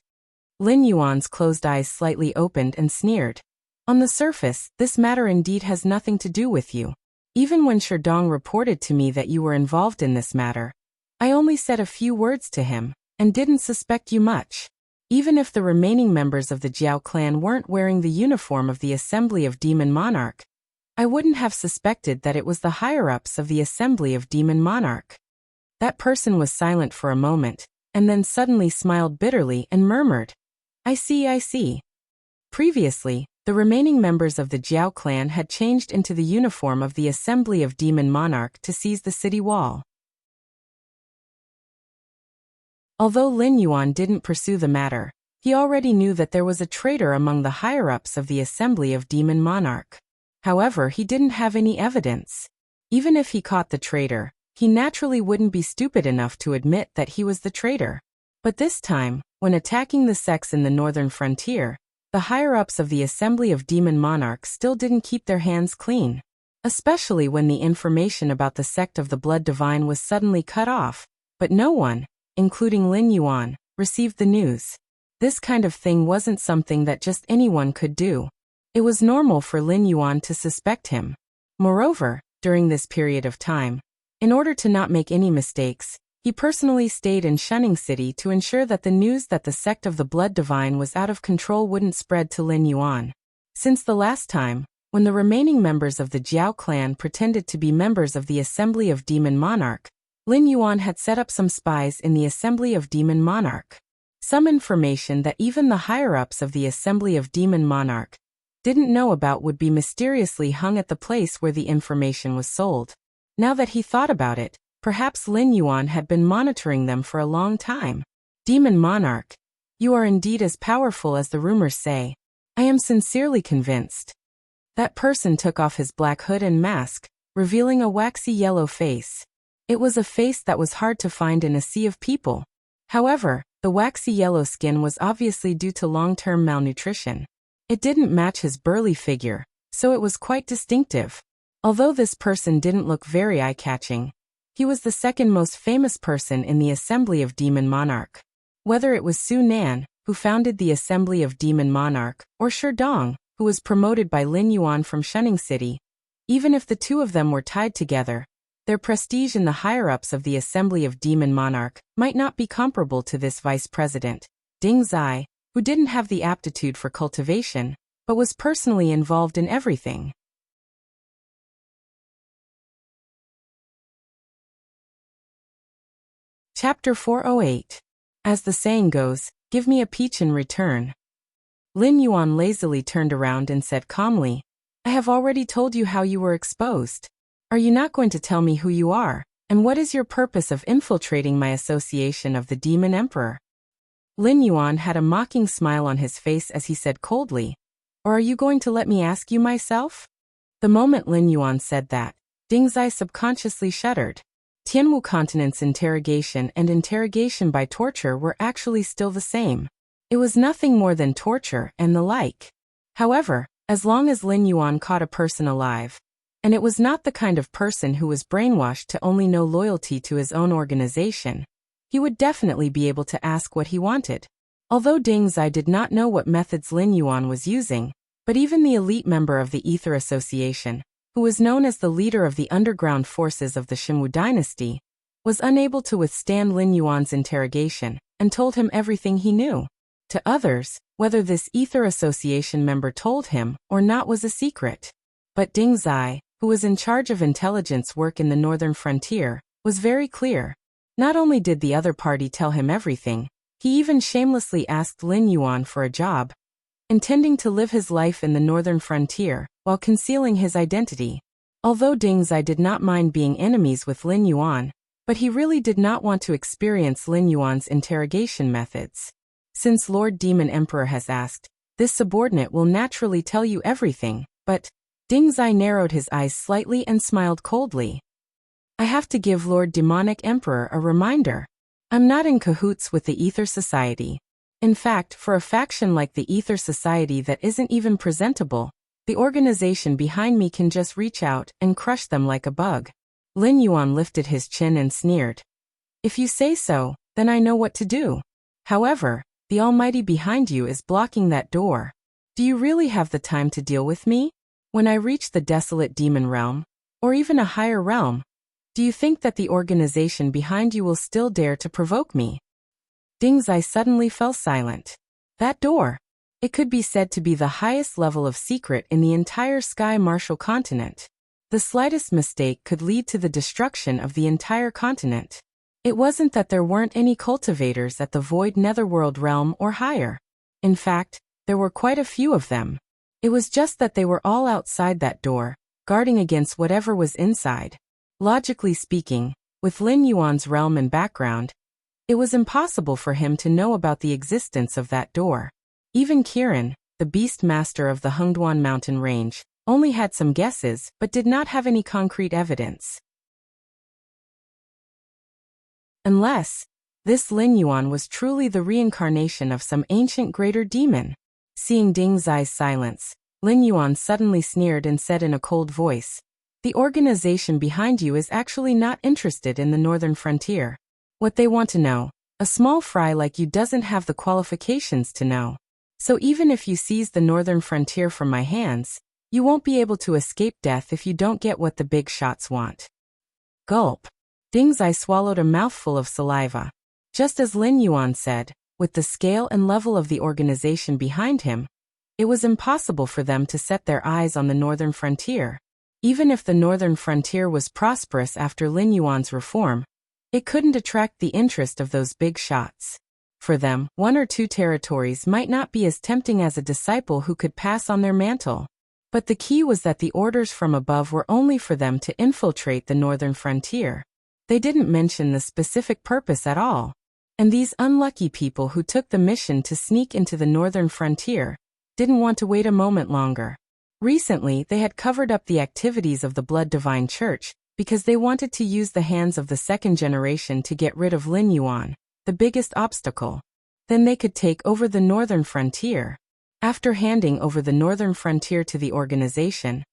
Lin Yuan's closed eyes slightly opened and sneered. On the surface, this matter indeed has nothing to do with you. Even when Sherdong reported to me that you were involved in this matter, I only said a few words to him, and didn't suspect you much. Even if the remaining members of the Jiao clan weren't wearing the uniform of the Assembly of Demon Monarch, I wouldn't have suspected that it was the higher-ups of the Assembly of Demon Monarch. That person was silent for a moment, and then suddenly smiled bitterly and murmured, I see, I see. Previously, the remaining members of the Jiao clan had changed into the uniform of the Assembly of Demon Monarch to seize the city wall. Although Lin Yuan didn't pursue the matter, he already knew that there was a traitor among the higher-ups of the Assembly of Demon Monarch. However, he didn't have any evidence. Even if he caught the traitor, he naturally wouldn't be stupid enough to admit that he was the traitor. But this time, when attacking the sects in the northern frontier, the higher-ups of the Assembly of Demon Monarch still didn't keep their hands clean. Especially when the information about the sect of the Blood Divine was suddenly cut off, but no one, including Lin Yuan, received the news. This kind of thing wasn't something that just anyone could do. It was normal for Lin Yuan to suspect him. Moreover, during this period of time, in order to not make any mistakes, he personally stayed in Shunning City to ensure that the news that the sect of the Blood Divine was out of control wouldn't spread to Lin Yuan. Since the last time, when the remaining members of the Jiao clan pretended to be members of the Assembly of Demon Monarch, Lin Yuan had set up some spies in the Assembly of Demon Monarch. Some information that even the higher-ups of the Assembly of Demon Monarch didn't know about would be mysteriously hung at the place where the information was sold. Now that he thought about it, perhaps Lin Yuan had been monitoring them for a long time. Demon Monarch, you are indeed as powerful as the rumors say. I am sincerely convinced. That person took off his black hood and mask, revealing a waxy yellow face. It was a face that was hard to find in a sea of people. However, the waxy yellow skin was obviously due to long-term malnutrition. It didn't match his burly figure, so it was quite distinctive. Although this person didn't look very eye-catching, He was the second most famous person in the Assembly of Demon Monarch. Whether it was Su Nan, who founded the Assembly of Demon Monarch, or Shi Dong, who was promoted by Lin Yuan from Shunning City, even if the two of them were tied together, their prestige in the higher-ups of the Assembly of Demon Monarch might not be comparable to this vice president, Ding Zai, who didn't have the aptitude for cultivation, but was personally involved in everything. Chapter 408. As the saying goes, give me a peach in return. Lin Yuan lazily turned around and said calmly, I have already told you how you were exposed. Are you not going to tell me who you are, and what is your purpose of infiltrating my association of the Demon Emperor? Lin Yuan had a mocking smile on his face as he said coldly, or are you going to let me ask you myself? The moment Lin Yuan said that, Ding Zai subconsciously shuddered. Tianwu Continent's interrogation and interrogation by torture were actually still the same. It was nothing more than torture and the like. However, as long as Lin Yuan caught a person alive, and it was not the kind of person who was brainwashed to only know loyalty to his own organization, he would definitely be able to ask what he wanted. Although Ding Zai did not know what methods Lin Yuan was using, but even the elite member of the Ether Association, who was known as the leader of the underground forces of the Xinwu dynasty, was unable to withstand Lin Yuan's interrogation and told him everything he knew. To others, whether this Ether Association member told him or not was a secret. But Ding Zai, who was in charge of intelligence work in the northern frontier, was very clear. Not only did the other party tell him everything, he even shamelessly asked Lin Yuan for a job, intending to live his life in the northern frontier while concealing his identity. Although Ding Zai did not mind being enemies with Lin Yuan, but he really did not want to experience Lin Yuan's interrogation methods. Since Lord Demon Emperor has asked, this subordinate will naturally tell you everything, but Ding Zai narrowed his eyes slightly and smiled coldly. I have to give Lord Demonic Emperor a reminder. I'm not in cahoots with the Ether Society. In fact, for a faction like the Ether Society that isn't even presentable, the organization behind me can just reach out and crush them like a bug. Lin Yuan lifted his chin and sneered. If you say so, then I know what to do. However, the Almighty behind you is blocking that door. Do you really have the time to deal with me? When I reach the desolate demon realm, or even a higher realm, do you think that the organization behind you will still dare to provoke me? Ding Zai suddenly fell silent. That door. It could be said to be the highest level of secret in the entire Sky Martial continent. The slightest mistake could lead to the destruction of the entire continent. It wasn't that there weren't any cultivators at the Void Netherworld realm or higher. In fact, there were quite a few of them. It was just that they were all outside that door, guarding against whatever was inside. Logically speaking, with Lin Yuan's realm and background, it was impossible for him to know about the existence of that door. Even Kiran, the beast master of the Hengduan mountain range, only had some guesses but did not have any concrete evidence. Unless this Lin Yuan was truly the reincarnation of some ancient greater demon. Seeing Ding Zai's silence, Lin Yuan suddenly sneered and said in a cold voice, the organization behind you is actually not interested in the northern frontier. What they want to know, a small fry like you doesn't have the qualifications to know. So even if you seize the northern frontier from my hands, you won't be able to escape death if you don't get what the big shots want. Gulp. Ding Zai swallowed a mouthful of saliva. Just as Lin Yuan said, with the scale and level of the organization behind him, it was impossible for them to set their eyes on the northern frontier. Even if the northern frontier was prosperous after Lin Yuan's reform, it couldn't attract the interest of those big shots. For them, 1 or 2 territories might not be as tempting as a disciple who could pass on their mantle. But the key was that the orders from above were only for them to infiltrate the northern frontier. They didn't mention the specific purpose at all. And these unlucky people who took the mission to sneak into the northern frontier didn't want to wait a moment longer. Recently, they had covered up the activities of the Blood Divine Church because they wanted to use the hands of the second generation to get rid of Lin Yuan, the biggest obstacle. Then they could take over the northern frontier. After handing over the northern frontier to the organization,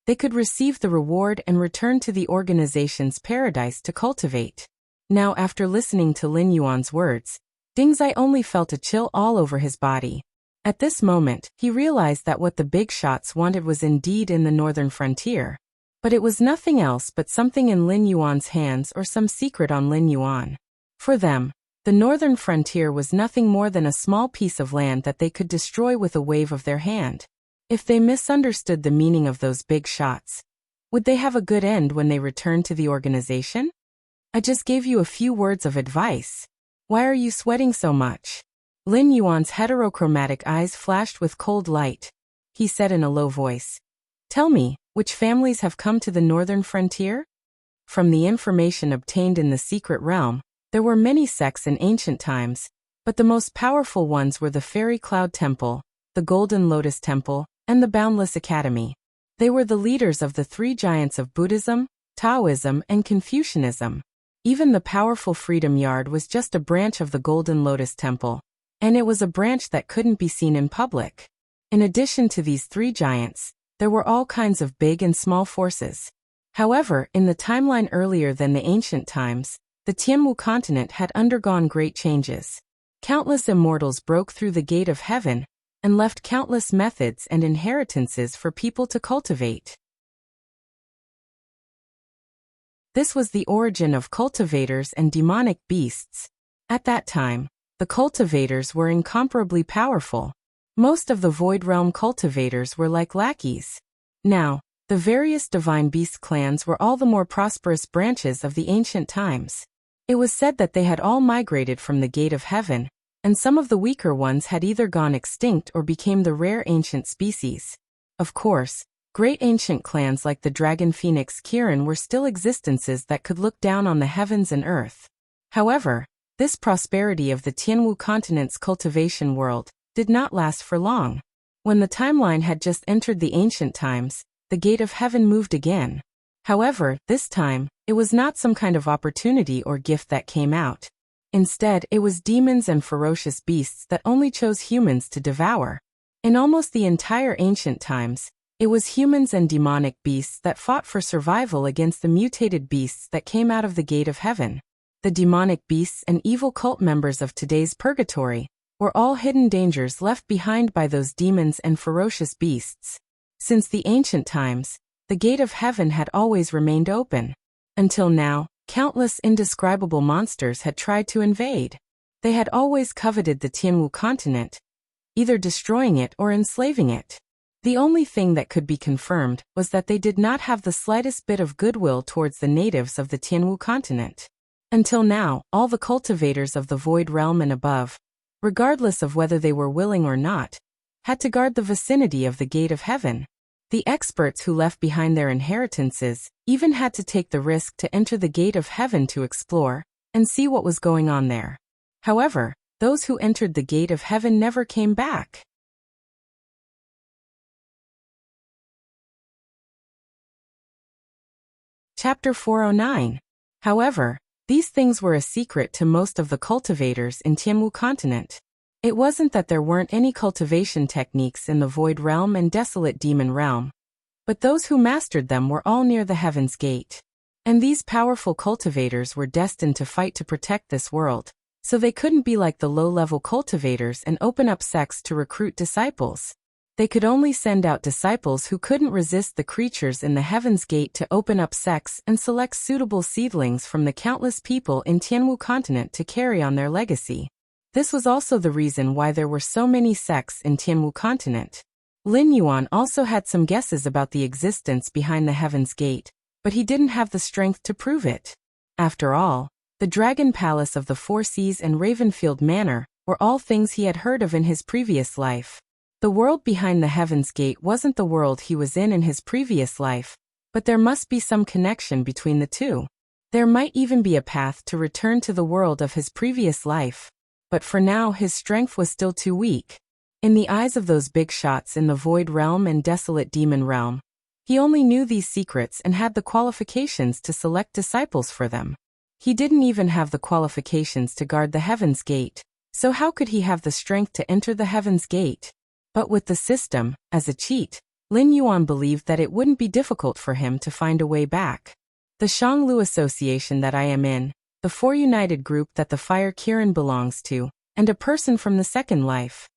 They could receive the reward and return to the organization's paradise to cultivate. Now, after listening to Lin Yuan's words, Dingzai only felt a chill all over his body. At this moment, he realized that what the big shots wanted was indeed in the northern frontier. But it was nothing else but something in Lin Yuan's hands or some secret on Lin Yuan. For them, the northern frontier was nothing more than a small piece of land that they could destroy with a wave of their hand. If they misunderstood the meaning of those big shots, would they have a good end when they returned to the organization? I just gave you a few words of advice. Why are you sweating so much? Lin Yuan's heterochromatic eyes flashed with cold light. He said in a low voice, "Tell me, which families have come to the northern frontier?" From the information obtained in the secret realm, there were many sects in ancient times, but the most powerful ones were the Fairy Cloud Temple, the Golden Lotus Temple, and the Boundless Academy. They were the leaders of the three giants of Buddhism, Taoism, and Confucianism. Even the powerful Freedom Yard was just a branch of the Golden Lotus Temple, and it was a branch that couldn't be seen in public. In addition to these three giants, there were all kinds of big and small forces. However, in the timeline earlier than the ancient times, the Tianwu continent had undergone great changes. Countless immortals broke through the gate of heaven and left countless methods and inheritances for people to cultivate. This was the origin of cultivators and demonic beasts. At that time, the cultivators were incomparably powerful. Most of the Void Realm cultivators were like lackeys. Now, the various divine beast clans were all the more prosperous branches of the ancient times. It was said that they had all migrated from the gate of heaven, and some of the weaker ones had either gone extinct or became the rare ancient species. Of course, great ancient clans like the Dragon Phoenix Kirin were still existences that could look down on the heavens and earth. However, this prosperity of the Tianwu continent's cultivation world did not last for long. When the timeline had just entered the ancient times, the gate of heaven moved again. However, this time, it was not some kind of opportunity or gift that came out. Instead, it was demons and ferocious beasts that only chose humans to devour. In almost the entire ancient times, it was humans and demonic beasts that fought for survival against the mutated beasts that came out of the gate of heaven. The demonic beasts and evil cult members of today's purgatory were all hidden dangers left behind by those demons and ferocious beasts. Since the ancient times, the gate of heaven had always remained open. Until now, countless indescribable monsters had tried to invade. They had always coveted the Tianwu continent, either destroying it or enslaving it. The only thing that could be confirmed was that they did not have the slightest bit of goodwill towards the natives of the Tianwu continent. Until now, all the cultivators of the Void Realm and above, regardless of whether they were willing or not, had to guard the vicinity of the gate of heaven. The experts who left behind their inheritances even had to take the risk to enter the gate of heaven to explore and see what was going on there. However, those who entered the gate of heaven never came back. Chapter 409. However, these things were a secret to most of the cultivators in Tianwu continent. It wasn't that there weren't any cultivation techniques in the Void Realm and Desolate Demon Realm, but those who mastered them were all near the Heaven's Gate. And these powerful cultivators were destined to fight to protect this world, so they couldn't be like the low-level cultivators and open up sects to recruit disciples. They could only send out disciples who couldn't resist the creatures in the Heaven's Gate to open up sects and select suitable seedlings from the countless people in Tianwu continent to carry on their legacy. This was also the reason why there were so many sects in Tianwu continent. Lin Yuan also had some guesses about the existence behind the Heaven's Gate, but he didn't have the strength to prove it. After all, the Dragon Palace of the Four Seas and Ravenfield Manor were all things he had heard of in his previous life. The world behind the Heaven's Gate wasn't the world he was in his previous life, but there must be some connection between the two. There might even be a path to return to the world of his previous life. But for now his strength was still too weak. In the eyes of those big shots in the Void Realm and Desolate Demon Realm, he only knew these secrets and had the qualifications to select disciples for them. He didn't even have the qualifications to guard the Heaven's Gate, so how could he have the strength to enter the Heaven's Gate? But with the system, as a cheat, Lin Yuan believed that it wouldn't be difficult for him to find a way back. The Shanglu Association that I am in, the Four United Group that the Fire Kirin belongs to, and a person from the second life.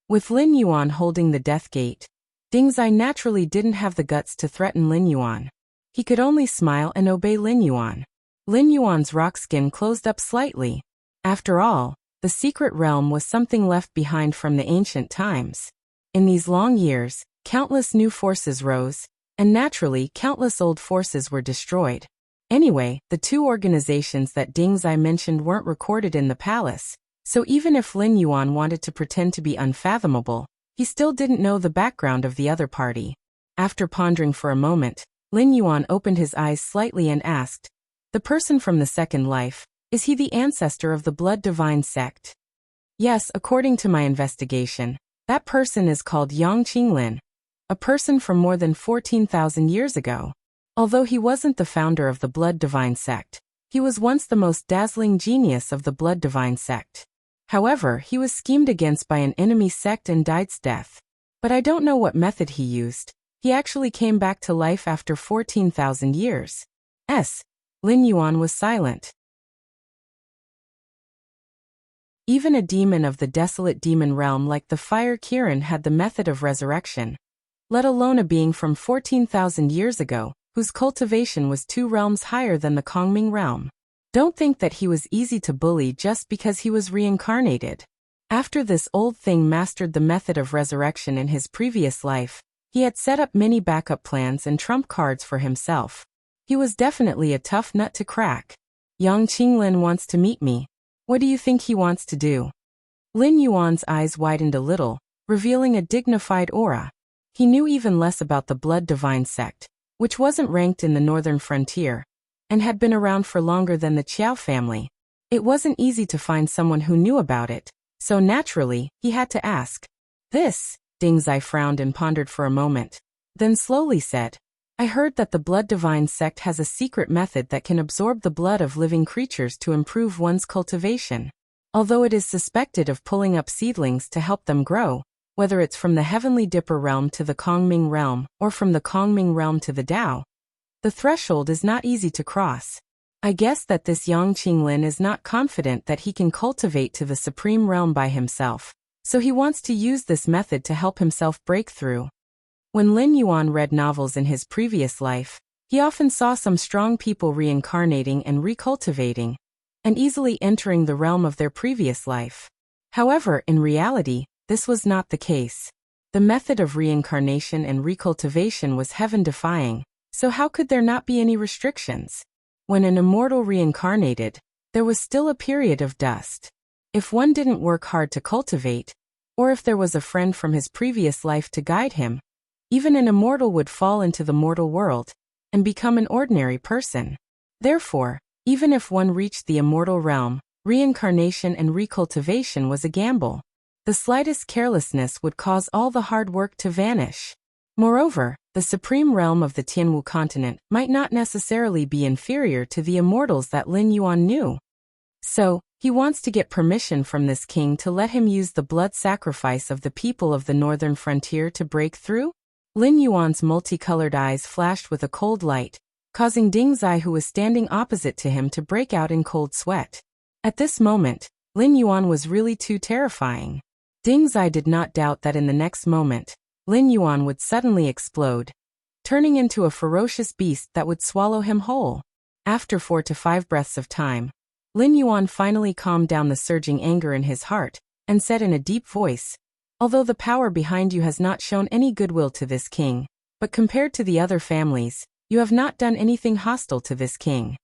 With Lin Yuan holding the death gate, Ding Zai naturally didn't have the guts to threaten Lin Yuan. He could only smile and obey Lin Yuan. Lin Yuan's rock skin closed up slightly. After all, the secret realm was something left behind from the ancient times. In these long years, countless new forces rose, and naturally countless old forces were destroyed. Anyway, the two organizations that Ding Zai mentioned weren't recorded in the palace, so even if Lin Yuan wanted to pretend to be unfathomable, he still didn't know the background of the other party. After pondering for a moment, Lin Yuan opened his eyes slightly and asked, "The person from the second life, is he the ancestor of the Blood Divine sect?" "Yes, according to my investigation, that person is called Yang Qinglin, a person from more than 14,000 years ago. Although he wasn't the founder of the Blood Divine sect, he was once the most dazzling genius of the Blood Divine sect. However, he was schemed against by an enemy sect and died's death. But I don't know what method he used. He actually came back to life after 14,000 years. Lin Yuan was silent. Even a demon of the desolate demon realm like the Fire Kirin had the method of resurrection, let alone a being from 14,000 years ago, whose cultivation was 2 realms higher than the Kongming realm. Don't think that he was easy to bully just because he was reincarnated. After this old thing mastered the method of resurrection in his previous life, he had set up many backup plans and trump cards for himself. He was definitely a tough nut to crack. Yang Qinglin wants to meet me. What do you think he wants to do? Lin Yuan's eyes widened a little, revealing a dignified aura. He knew even less about the Blood Divine sect, which wasn't ranked in the northern frontier, and had been around for longer than the Qiao family. It wasn't easy to find someone who knew about it, so naturally, he had to ask. Ding Zai frowned and pondered for a moment, then slowly said, "I heard that the Blood Divine sect has a secret method that can absorb the blood of living creatures to improve one's cultivation. Although it is suspected of pulling up seedlings to help them grow, whether it's from the Heavenly Dipper realm to the Kongming realm, or from the Kongming realm to the Tao, the threshold is not easy to cross. I guess that this Yang Qinglin is not confident that he can cultivate to the supreme realm by himself, so he wants to use this method to help himself break through." When Lin Yuan read novels in his previous life, he often saw some strong people reincarnating and recultivating, and easily entering the realm of their previous life. However, in reality, this was not the case. The method of reincarnation and recultivation was heaven-defying, so how could there not be any restrictions? When an immortal reincarnated, there was still a period of dust. If one didn't work hard to cultivate, or if there was a friend from his previous life to guide him, even an immortal would fall into the mortal world and become an ordinary person. Therefore, even if one reached the immortal realm, reincarnation and recultivation was a gamble. The slightest carelessness would cause all the hard work to vanish. Moreover, the supreme realm of the Tianwu continent might not necessarily be inferior to the immortals that Lin Yuan knew. So, he wants to get permission from this king to let him use the blood sacrifice of the people of the northern frontier to break through? Lin Yuan's multicolored eyes flashed with a cold light, causing Ding Zai, who was standing opposite to him, to break out in cold sweat. At this moment, Lin Yuan was really too terrifying. Ding Zai did not doubt that in the next moment, Lin Yuan would suddenly explode, turning into a ferocious beast that would swallow him whole. After 4 to 5 breaths of time, Lin Yuan finally calmed down the surging anger in his heart, and said in a deep voice, "Although the power behind you has not shown any goodwill to this king, but compared to the other families, you have not done anything hostile to this king.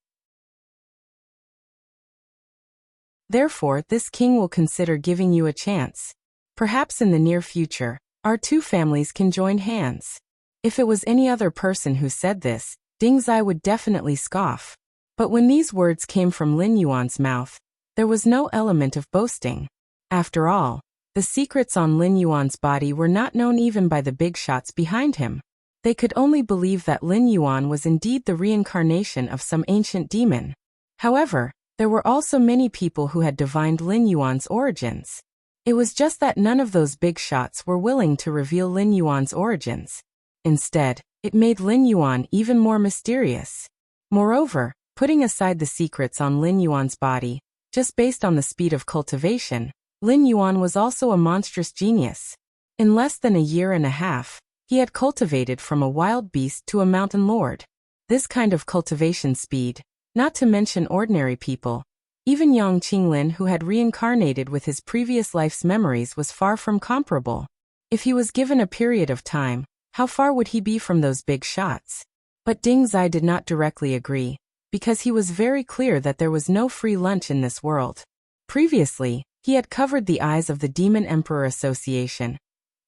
Therefore, this king will consider giving you a chance. Perhaps in the near future, our two families can join hands." If it was any other person who said this, Ding Zai would definitely scoff. But when these words came from Lin Yuan's mouth, there was no element of boasting. After all, the secrets on Lin Yuan's body were not known even by the big shots behind him. They could only believe that Lin Yuan was indeed the reincarnation of some ancient demon. However, there were also many people who had divined Lin Yuan's origins. It was just that none of those big shots were willing to reveal Lin Yuan's origins. Instead, it made Lin Yuan even more mysterious. Moreover, putting aside the secrets on Lin Yuan's body, just based on the speed of cultivation, Lin Yuan was also a monstrous genius. In less than a year and a half, he had cultivated from a wild beast to a mountain lord. This kind of cultivation speed, not to mention ordinary people, even Yang Qinglin, who had reincarnated with his previous life's memories, was far from comparable. If he was given a period of time, how far would he be from those big shots? But Ding Zai did not directly agree, because he was very clear that there was no free lunch in this world. Previously, he had covered the eyes of the Demon Emperor Association,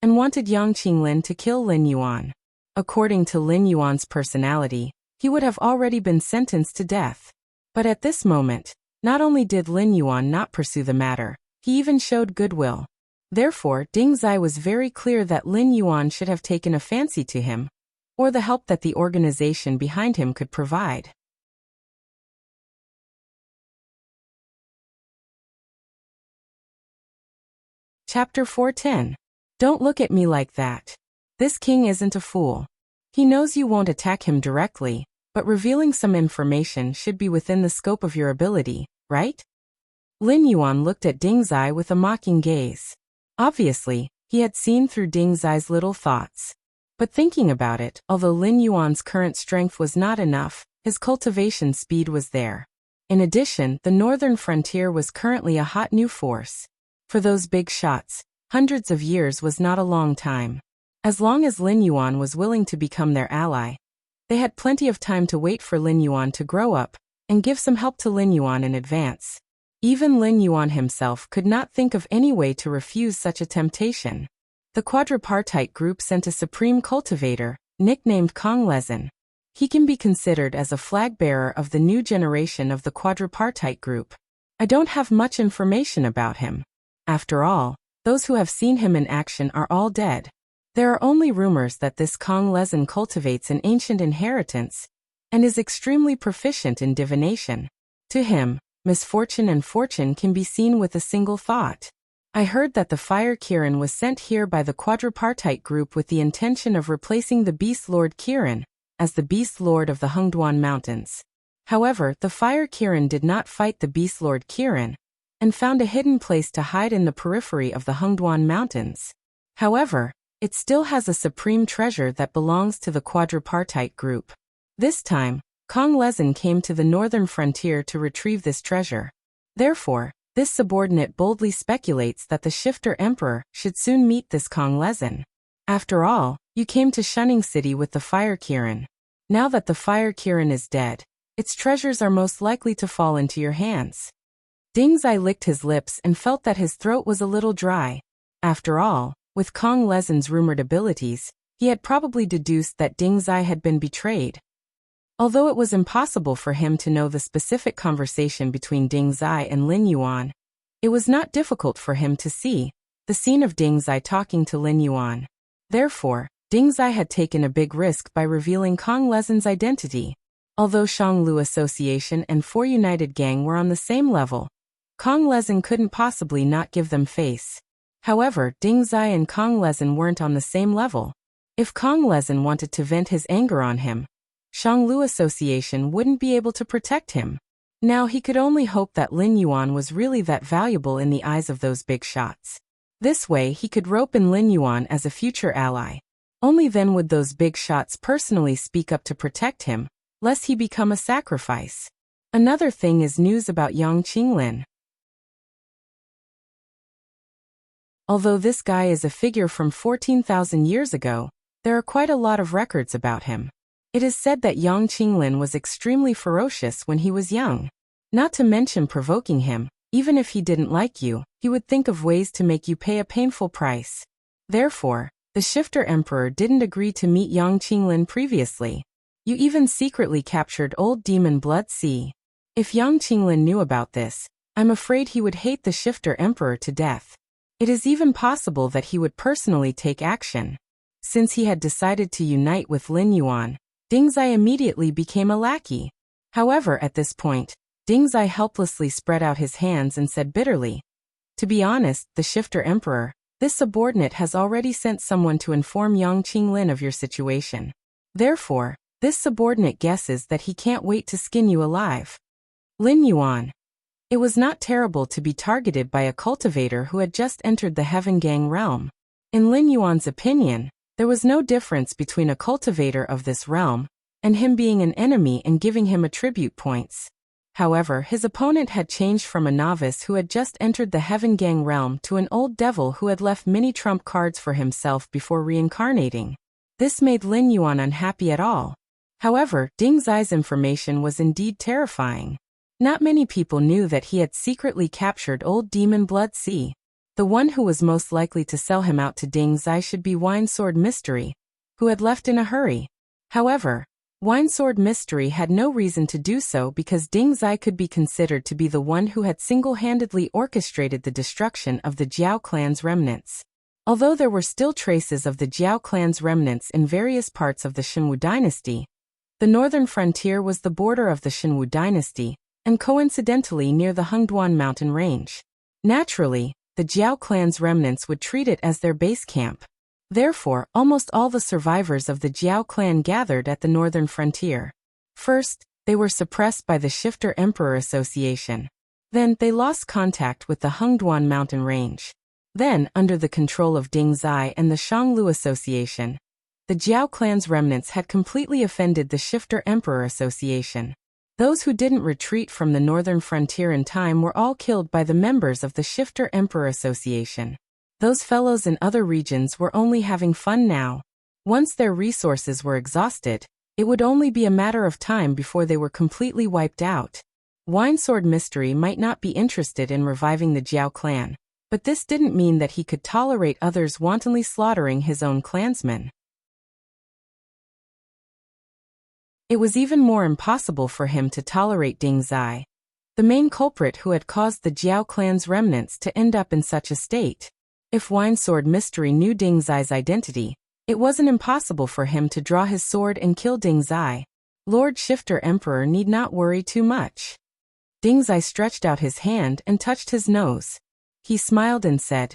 and wanted Yang Qinglin to kill Lin Yuan. According to Lin Yuan's personality, he would have already been sentenced to death. But at this moment, not only did Lin Yuan not pursue the matter, he even showed goodwill. Therefore, Ding Zai was very clear that Lin Yuan should have taken a fancy to him, or the help that the organization behind him could provide. Chapter 410. Don't look at me like that. This king isn't a fool. He knows you won't attack him directly, but revealing some information should be within the scope of your ability, right? Lin Yuan looked at Ding Zai with a mocking gaze. Obviously, he had seen through Ding Zai's little thoughts. But thinking about it, although Lin Yuan's current strength was not enough, his cultivation speed was there. In addition, the northern frontier was currently a hot new force. For those big shots, hundreds of years was not a long time. As long as Lin Yuan was willing to become their ally, they had plenty of time to wait for Lin Yuan to grow up and give some help to Lin Yuan in advance. Even Lin Yuan himself could not think of any way to refuse such a temptation. The quadripartite group sent a supreme cultivator, nicknamed Kong Lezin. He can be considered as a flag bearer of the new generation of the quadripartite group. I don't have much information about him. After all, those who have seen him in action are all dead. There are only rumors that this Kong Lezin cultivates an ancient inheritance and is extremely proficient in divination. To him, misfortune and fortune can be seen with a single thought. I heard that the Fire Kirin was sent here by the quadripartite group with the intention of replacing the Beast Lord Kirin as the Beast Lord of the Hengduan Mountains. However, the Fire Kirin did not fight the Beast Lord Kirin and found a hidden place to hide in the periphery of the Hengduan Mountains. However, it still has a supreme treasure that belongs to the quadripartite group. This time, Kong Lezin came to the northern frontier to retrieve this treasure. Therefore, this subordinate boldly speculates that the Shifter Emperor should soon meet this Kong Lezin. After all, you came to Shunning City with the Fire Kirin. Now that the Fire Kirin is dead, its treasures are most likely to fall into your hands. Ding Zai licked his lips and felt that his throat was a little dry. After all, with Kong Lezin's rumored abilities, he had probably deduced that Ding Zai had been betrayed. Although it was impossible for him to know the specific conversation between Ding Zai and Lin Yuan, it was not difficult for him to see the scene of Ding Zai talking to Lin Yuan. Therefore, Ding Zai had taken a big risk by revealing Kong Lezin's identity. Although Shanglu Association and Four United Gang were on the same level, Kong Lezin couldn't possibly not give them face. However, Ding Zai and Kong Lezin weren't on the same level. If Kong Lezin wanted to vent his anger on him, Shanglu Association wouldn't be able to protect him. Now he could only hope that Lin Yuan was really that valuable in the eyes of those big shots. This way he could rope in Lin Yuan as a future ally. Only then would those big shots personally speak up to protect him, lest he become a sacrifice. Another thing is news about Yang Qinglin. Although this guy is a figure from 14,000 years ago, there are quite a lot of records about him. It is said that Yang Qinglin was extremely ferocious when he was young. Not to mention provoking him, even if he didn't like you, he would think of ways to make you pay a painful price. Therefore, the Shifter Emperor didn't agree to meet Yang Qinglin previously. You even secretly captured Old Demon Blood Sea. If Yang Qinglin knew about this, I'm afraid he would hate the Shifter Emperor to death. It is even possible that he would personally take action. Since he had decided to unite with Lin Yuan, Ding Zai immediately became a lackey. However, at this point, Ding Zai helplessly spread out his hands and said bitterly, "To be honest, the Shifter Emperor, This subordinate has already sent someone to inform Yang Qinglin of your situation. Therefore, this subordinate guesses that he can't wait to skin you alive. Lin Yuan. It was not terrible to be targeted by a cultivator who had just entered the Heaven Gang realm. In Lin Yuan's opinion, there was no difference between a cultivator of this realm and him being an enemy and giving him attribute points. However, his opponent had changed from a novice who had just entered the Heaven Gang realm to an old devil who had left many trump cards for himself before reincarnating. This made Lin Yuan unhappy at all. However, Ding Zai's information was indeed terrifying. Not many people knew that he had secretly captured old demon Blood Sea. The one who was most likely to sell him out to Ding Zai should be Winesword Mystery, who had left in a hurry. However, Winesword Mystery had no reason to do so because Ding Zai could be considered to be the one who had single-handedly orchestrated the destruction of the Jiao clan's remnants. Although there were still traces of the Jiao clan's remnants in various parts of the Shenwu dynasty, the northern frontier was the border of the Shenwu dynasty, and coincidentally near the Hengduan mountain range. Naturally, the Jiao clan's remnants would treat it as their base camp. Therefore, almost all the survivors of the Jiao clan gathered at the northern frontier. First, they were suppressed by the Shifter Emperor Association. Then, they lost contact with the Hengduan mountain range. Then, under the control of Ding Zai and the Shanglu Association, the Jiao clan's remnants had completely offended the Shifter Emperor Association. Those who didn't retreat from the northern frontier in time were all killed by the members of the Shifter Emperor Association. Those fellows in other regions were only having fun now. Once their resources were exhausted, it would only be a matter of time before they were completely wiped out. Winesword Mystery might not be interested in reviving the Jiao clan, but this didn't mean that he could tolerate others wantonly slaughtering his own clansmen. It was even more impossible for him to tolerate Ding Zai, the main culprit who had caused the Jiao clan's remnants to end up in such a state. If Winesword Mystery knew Ding Zai's identity, it wasn't impossible for him to draw his sword and kill Ding Zai. Lord Shifter Emperor need not worry too much. Ding Zai stretched out his hand and touched his nose. He smiled and said,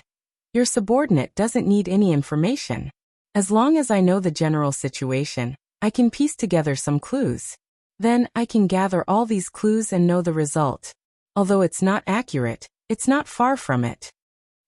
"Your subordinate doesn't need any information. As long as I know the general situation, I can piece together some clues. Then, I can gather all these clues and know the result. Although it's not accurate, it's not far from it."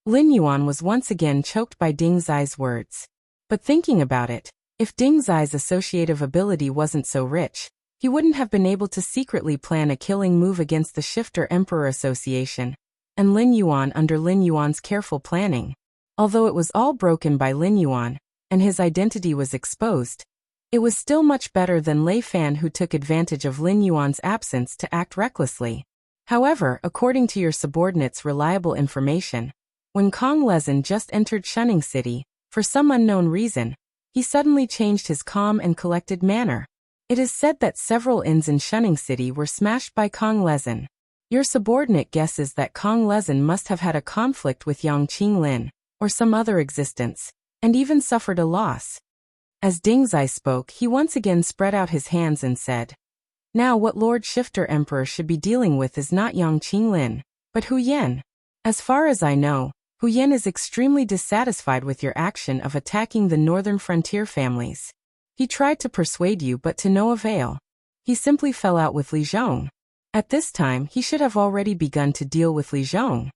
Lin Yuan was once again choked by Ding Zai's words. But thinking about it, if Ding Zai's associative ability wasn't so rich, he wouldn't have been able to secretly plan a killing move against the Shifter Emperor Association and Lin Yuan under Lin Yuan's careful planning. Although it was all broken by Lin Yuan, and his identity was exposed, it was still much better than Lei Fan, who took advantage of Lin Yuan's absence to act recklessly. However, according to your subordinate's reliable information, when Kong Lezin just entered Shunning City, for some unknown reason, he suddenly changed his calm and collected manner. It is said that several inns in Shunning City were smashed by Kong Lezin. Your subordinate guesses that Kong Lezin must have had a conflict with Yang Qinglin, or some other existence, and even suffered a loss. As Ding Zai spoke, he once again spread out his hands and said, "Now what Lord Shifter Emperor should be dealing with is not Yang Qinglin, but Hu Yan. As far as I know, Hu Yan is extremely dissatisfied with your action of attacking the northern frontier families. He tried to persuade you but to no avail. He simply fell out with Li Zhong. At this time, he should have already begun to deal with Li Zhong."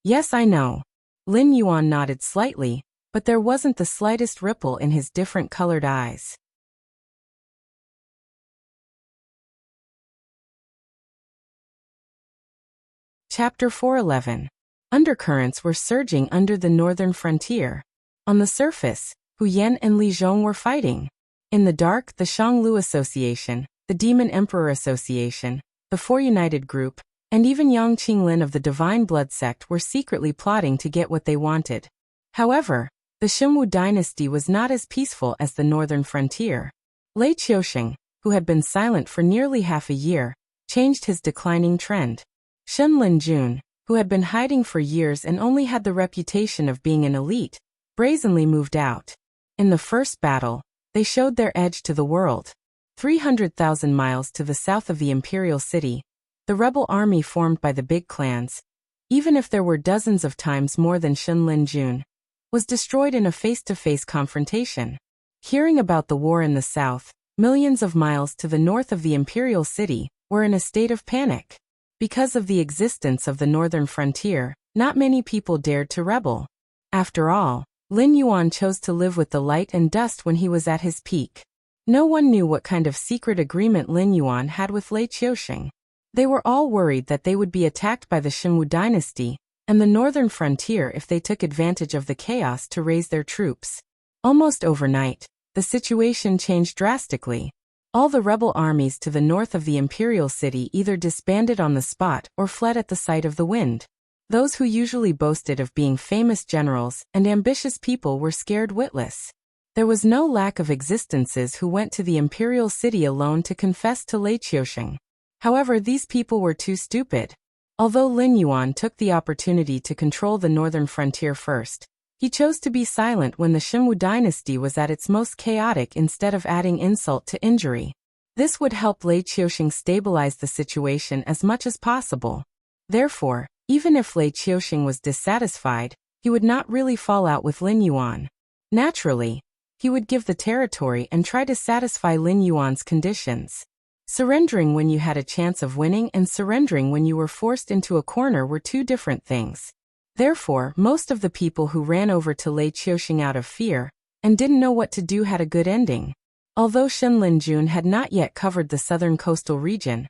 "Yes, I know." Lin Yuan nodded slightly, but there wasn't the slightest ripple in his different colored eyes. Chapter 411. Undercurrents were surging under the northern frontier. On the surface, Hu Yan and Li Zhong were fighting. In the dark, the Shanglu Association, the Demon Emperor Association, the Four United Group, and even Yang Qinglin of the Divine Blood Sect were secretly plotting to get what they wanted. However, the Shenwu dynasty was not as peaceful as the northern frontier. Lei Qiusheng, who had been silent for nearly half a year, changed his declining trend. Shen Linjun, who had been hiding for years and only had the reputation of being an elite, brazenly moved out. In the first battle, they showed their edge to the world. 300,000 miles to the south of the imperial city, the rebel army formed by the big clans. Even if there were dozens of times more than Shen Linjun, was destroyed in a face-to-face confrontation. Hearing about the war in the south, millions of miles to the north of the imperial city were in a state of panic. Because of the existence of the northern frontier, not many people dared to rebel. After all, Lin Yuan chose to live with the light and dust when he was at his peak. No one knew what kind of secret agreement Lin Yuan had with Lei Qiusheng. They were all worried that they would be attacked by the Xinwu dynasty and the northern frontier if they took advantage of the chaos to raise their troops. Almost overnight, the situation changed drastically. All the rebel armies to the north of the imperial city either disbanded on the spot or fled at the sight of the wind. Those who usually boasted of being famous generals and ambitious people were scared witless. There was no lack of existences who went to the imperial city alone to confess to Lei Qiusheng. However, these people were too stupid. Although Lin Yuan took the opportunity to control the northern frontier first, he chose to be silent when the Xinwu dynasty was at its most chaotic instead of adding insult to injury. This would help Lei Qiusheng stabilize the situation as much as possible. Therefore, even if Lei Qiusheng was dissatisfied, he would not really fall out with Lin Yuan. Naturally, he would give the territory and try to satisfy Lin Yuan's conditions. Surrendering when you had a chance of winning and surrendering when you were forced into a corner were two different things. Therefore, most of the people who ran over to Lei Qiusheng out of fear and didn't know what to do had a good ending. Although Shen Linjun had not yet covered the southern coastal region,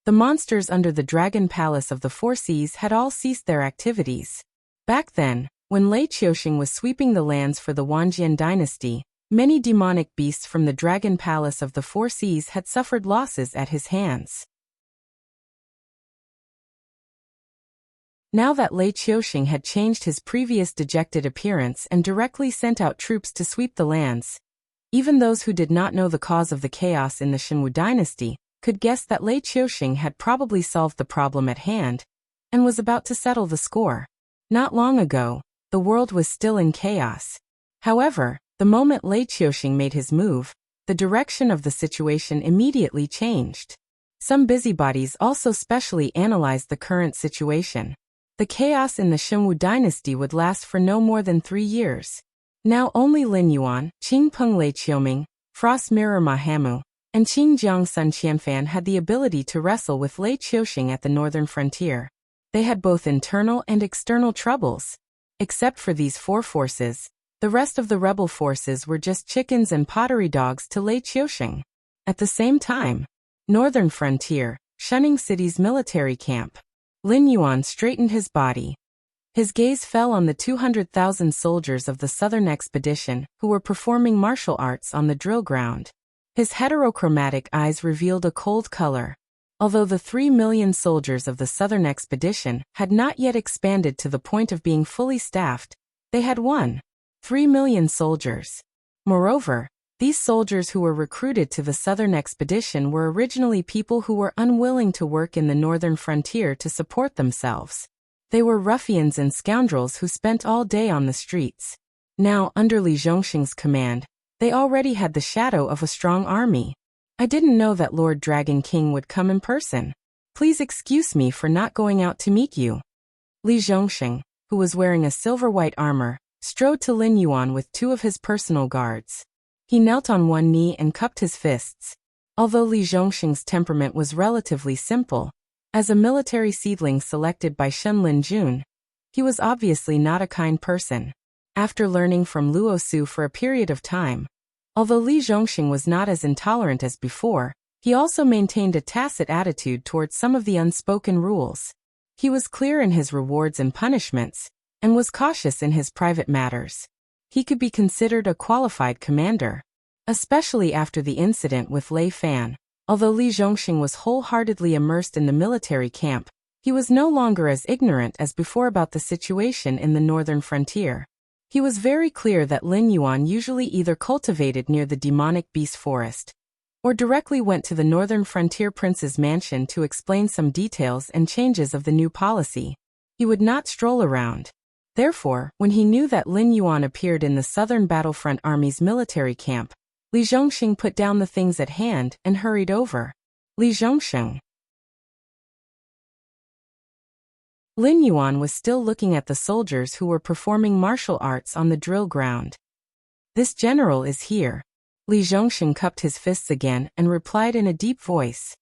the monsters under the Dragon Palace of the Four Seas had all ceased their activities. Back then, when Lei Qiusheng was sweeping the lands for the Wanjian dynasty, many demonic beasts from the Dragon Palace of the Four Seas had suffered losses at his hands. Now that Lei Qiusheng had changed his previous dejected appearance and directly sent out troops to sweep the lands, even those who did not know the cause of the chaos in the Xinwu dynasty could guess that Lei Qiusheng had probably solved the problem at hand and was about to settle the score. Not long ago, the world was still in chaos. However, the moment Lei Qiusheng made his move, the direction of the situation immediately changed. Some busybodies also specially analyzed the current situation. The chaos in the Xinwu dynasty would last for no more than 3 years. Now only Lin Yuan, Qingpeng Lei Qiuming, Frost Mirror Mahamu, and Qingjiang Sun Qianfan had the ability to wrestle with Lei Qiusheng at the northern frontier. They had both internal and external troubles. Except for these 4 forces, the rest of the rebel forces were just chickens and pottery dogs to Lei Qiusheng. At the same time, northern frontier, Shunning City's military camp. Lin Yuan straightened his body. His gaze fell on the 200,000 soldiers of the southern expedition who were performing martial arts on the drill ground. His heterochromatic eyes revealed a cold color. Although the 3 million soldiers of the southern expedition had not yet expanded to the point of being fully staffed, they had 3 million soldiers. Moreover, these soldiers who were recruited to the southern expedition were originally people who were unwilling to work in the northern frontier to support themselves. They were ruffians and scoundrels who spent all day on the streets. Now, under Li Zhongxing's command, they already had the shadow of a strong army. I didn't know that Lord Dragon King would come in person. Please excuse me for not going out to meet you. Li Zhongxing, who was wearing a silver-white armor, strode to Lin Yuan with 2 of his personal guards. He knelt on one knee and cupped his fists. Although Li Zhongxing's temperament was relatively simple, as a military seedling selected by Shen Linjun, he was obviously not a kind person. After learning from Luo Su for a period of time, although Li Zhongxing was not as intolerant as before, he also maintained a tacit attitude towards some of the unspoken rules. He was clear in his rewards and punishments, and was cautious in his private matters. He could be considered a qualified commander, especially after the incident with Lei Fan. Although Li Zhongxing was wholeheartedly immersed in the military camp, he was no longer as ignorant as before about the situation in the northern frontier. He was very clear that Lin Yuan usually either cultivated near the demonic beast forest, or directly went to the northern frontier prince's mansion to explain some details and changes of the new policy. He would not stroll around. Therefore, when he knew that Lin Yuan appeared in the Southern Battlefront Army's military camp, Li Zhongxing put down the things at hand and hurried over. Li Zhongxing. Lin Yuan was still looking at the soldiers who were performing martial arts on the drill ground. This general is here. Li Zhongxing cupped his fists again and replied in a deep voice.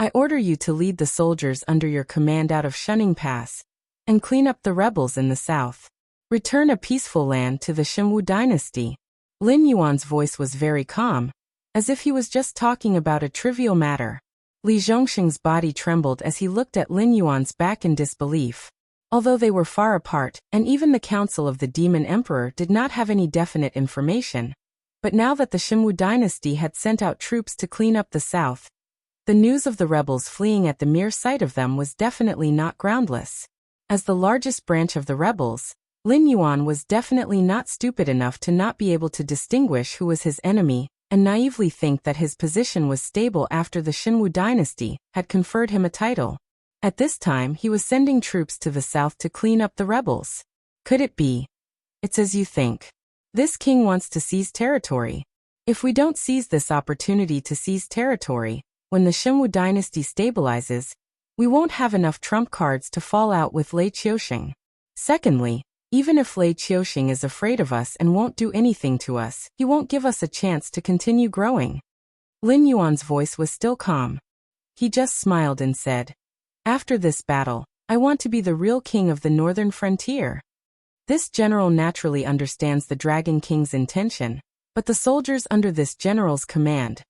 I order you to lead the soldiers under your command out of Shunning Pass and clean up the rebels in the south. Return a peaceful land to the Xinwu dynasty. Lin Yuan's voice was very calm, as if he was just talking about a trivial matter. Li Zhongxing's body trembled as he looked at Lin Yuan's back in disbelief. Although they were far apart, and even the council of the Demon Emperor did not have any definite information, but now that the Xinwu dynasty had sent out troops to clean up the south, the news of the rebels fleeing at the mere sight of them was definitely not groundless. As the largest branch of the rebels, Lin Yuan was definitely not stupid enough to not be able to distinguish who was his enemy and naively think that his position was stable after the Xinwu dynasty had conferred him a title. At this time he was sending troops to the south to clean up the rebels. Could it be? It's as you think. This king wants to seize territory. If we don't seize this opportunity to seize territory, when the Xinwu dynasty stabilizes, we won't have enough trump cards to fall out with Lei Qiuxing. Secondly, even if Lei Qiuxing is afraid of us and won't do anything to us, he won't give us a chance to continue growing. Lin Yuan's voice was still calm. He just smiled and said, after this battle, I want to be the real king of the northern frontier. This general naturally understands the Dragon King's intention, but the soldiers under this general's command.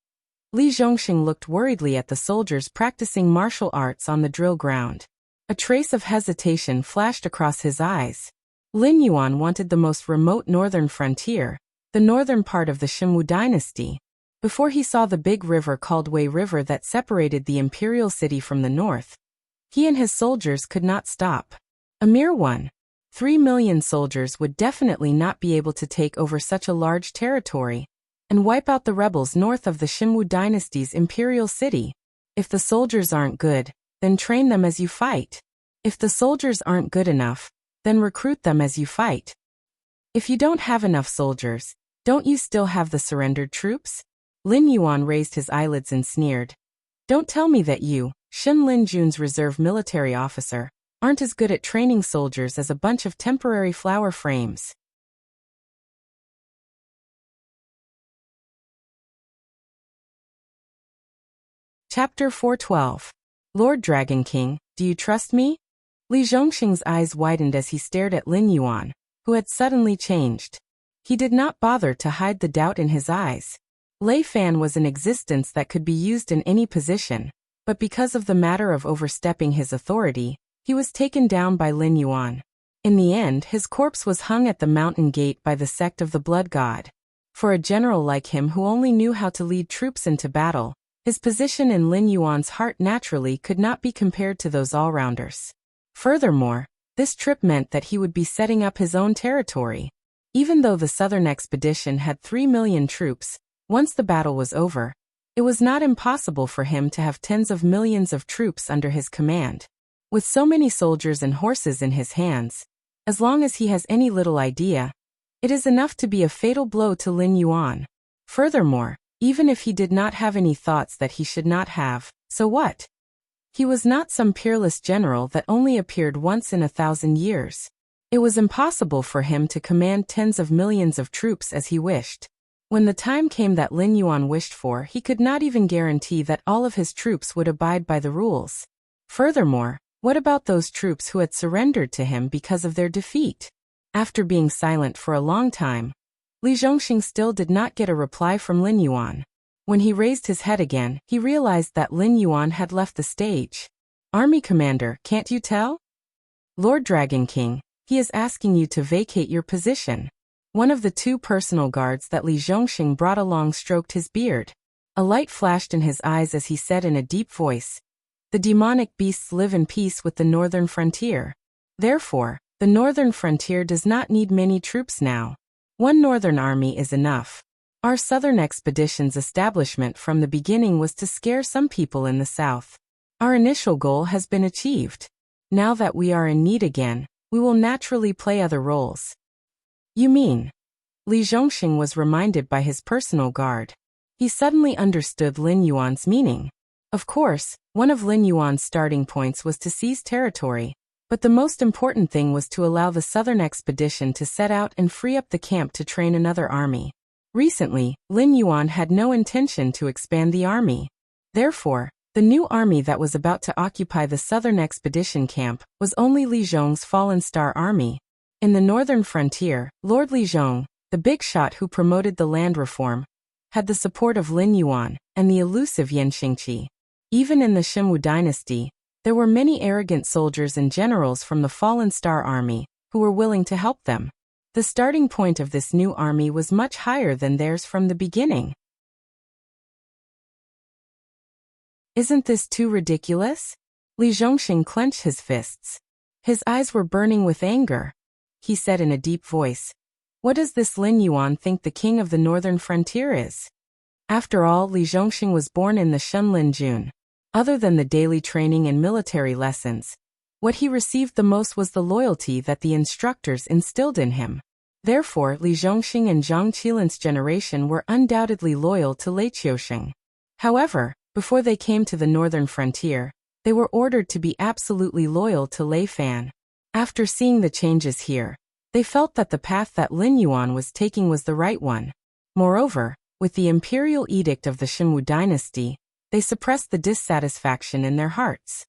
Li Zhongxing looked worriedly at the soldiers practicing martial arts on the drill ground. A trace of hesitation flashed across his eyes. Lin Yuan wanted the most remote northern frontier, the northern part of the Xinwu dynasty. Before he saw the big river called Wei River that separated the imperial city from the north, he and his soldiers could not stop. A mere 3 million soldiers would definitely not be able to take over such a large territory and wipe out the rebels north of the Xinwu dynasty's imperial city. If the soldiers aren't good, then train them as you fight. If the soldiers aren't good enough, then recruit them as you fight. If you don't have enough soldiers, don't you still have the surrendered troops? Lin Yuan raised his eyelids and sneered. Don't tell me that you, Shen Linjun's reserve military officer, aren't as good at training soldiers as a bunch of temporary flower frames. Chapter 412. Lord Dragon King, do you trust me? Li Zhongxing's eyes widened as he stared at Lin Yuan, who had suddenly changed. He did not bother to hide the doubt in his eyes. Lei Fan was an existence that could be used in any position, but because of the matter of overstepping his authority, he was taken down by Lin Yuan. In the end, his corpse was hung at the mountain gate by the sect of the Blood God. For a general like him who only knew how to lead troops into battle, his position in Lin Yuan's heart naturally could not be compared to those all-rounders. Furthermore, this trip meant that he would be setting up his own territory. Even though the southern expedition had 3 million troops, once the battle was over, it was not impossible for him to have tens of millions of troops under his command. With so many soldiers and horses in his hands, as long as he has any little idea, it is enough to be a fatal blow to Lin Yuan. Furthermore, even if he did not have any thoughts that he should not have, so what? He was not some peerless general that only appeared once in 1,000 years. It was impossible for him to command tens of millions of troops as he wished. When the time came that Lin Yuan wished for, he could not even guarantee that all of his troops would abide by the rules. Furthermore, what about those troops who had surrendered to him because of their defeat? After being silent for a long time, Li Zhongxing still did not get a reply from Lin Yuan. When he raised his head again, he realized that Lin Yuan had left the stage. Army commander, can't you tell? Lord Dragon King, he is asking you to vacate your position. One of the 2 personal guards that Li Zhongxing brought along stroked his beard. A light flashed in his eyes as he said in a deep voice, the demonic beasts live in peace with the northern frontier. Therefore, the northern frontier does not need many troops now. 1 northern army is enough. Our southern expedition's establishment from the beginning was to scare some people in the south. Our initial goal has been achieved. Now that we are in need again, we will naturally play other roles. You mean? Li Zhongxing was reminded by his personal guard. He suddenly understood Lin Yuan's meaning. Of course, one of Lin Yuan's starting points was to seize territory, But the most important thing was to allow the southern expedition to set out and free up the camp to train another army. Recently, Lin Yuan had no intention to expand the army. Therefore, the new army that was about to occupy the southern expedition camp was only Li Zhong's Fallen Star army. In the northern frontier, Lord Li Zhong, the big shot who promoted the land reform, had the support of Lin Yuan and the elusive Yan Xingqi. Even in the Shimwu dynasty, there were many arrogant soldiers and generals from the Fallen Star army who were willing to help them. The starting point of this new army was much higher than theirs from the beginning. Isn't this too ridiculous? Li Zhongxing clenched his fists. His eyes were burning with anger. He said in a deep voice, "What does this Lin Yuan think the king of the northern frontier is?" After all, Li Zhongxing was born in the Shenlin Jun. Other than the daily training and military lessons, what he received the most was the loyalty that the instructors instilled in him. Therefore, Li Zhongxing and Zhang Qilin's generation were undoubtedly loyal to Lei Qiusheng. However, before they came to the northern frontier, they were ordered to be absolutely loyal to Lei Fan. After seeing the changes here, they felt that the path that Lin Yuan was taking was the right one. Moreover, with the imperial edict of the Shimwu dynasty, they suppressed the dissatisfaction in their hearts.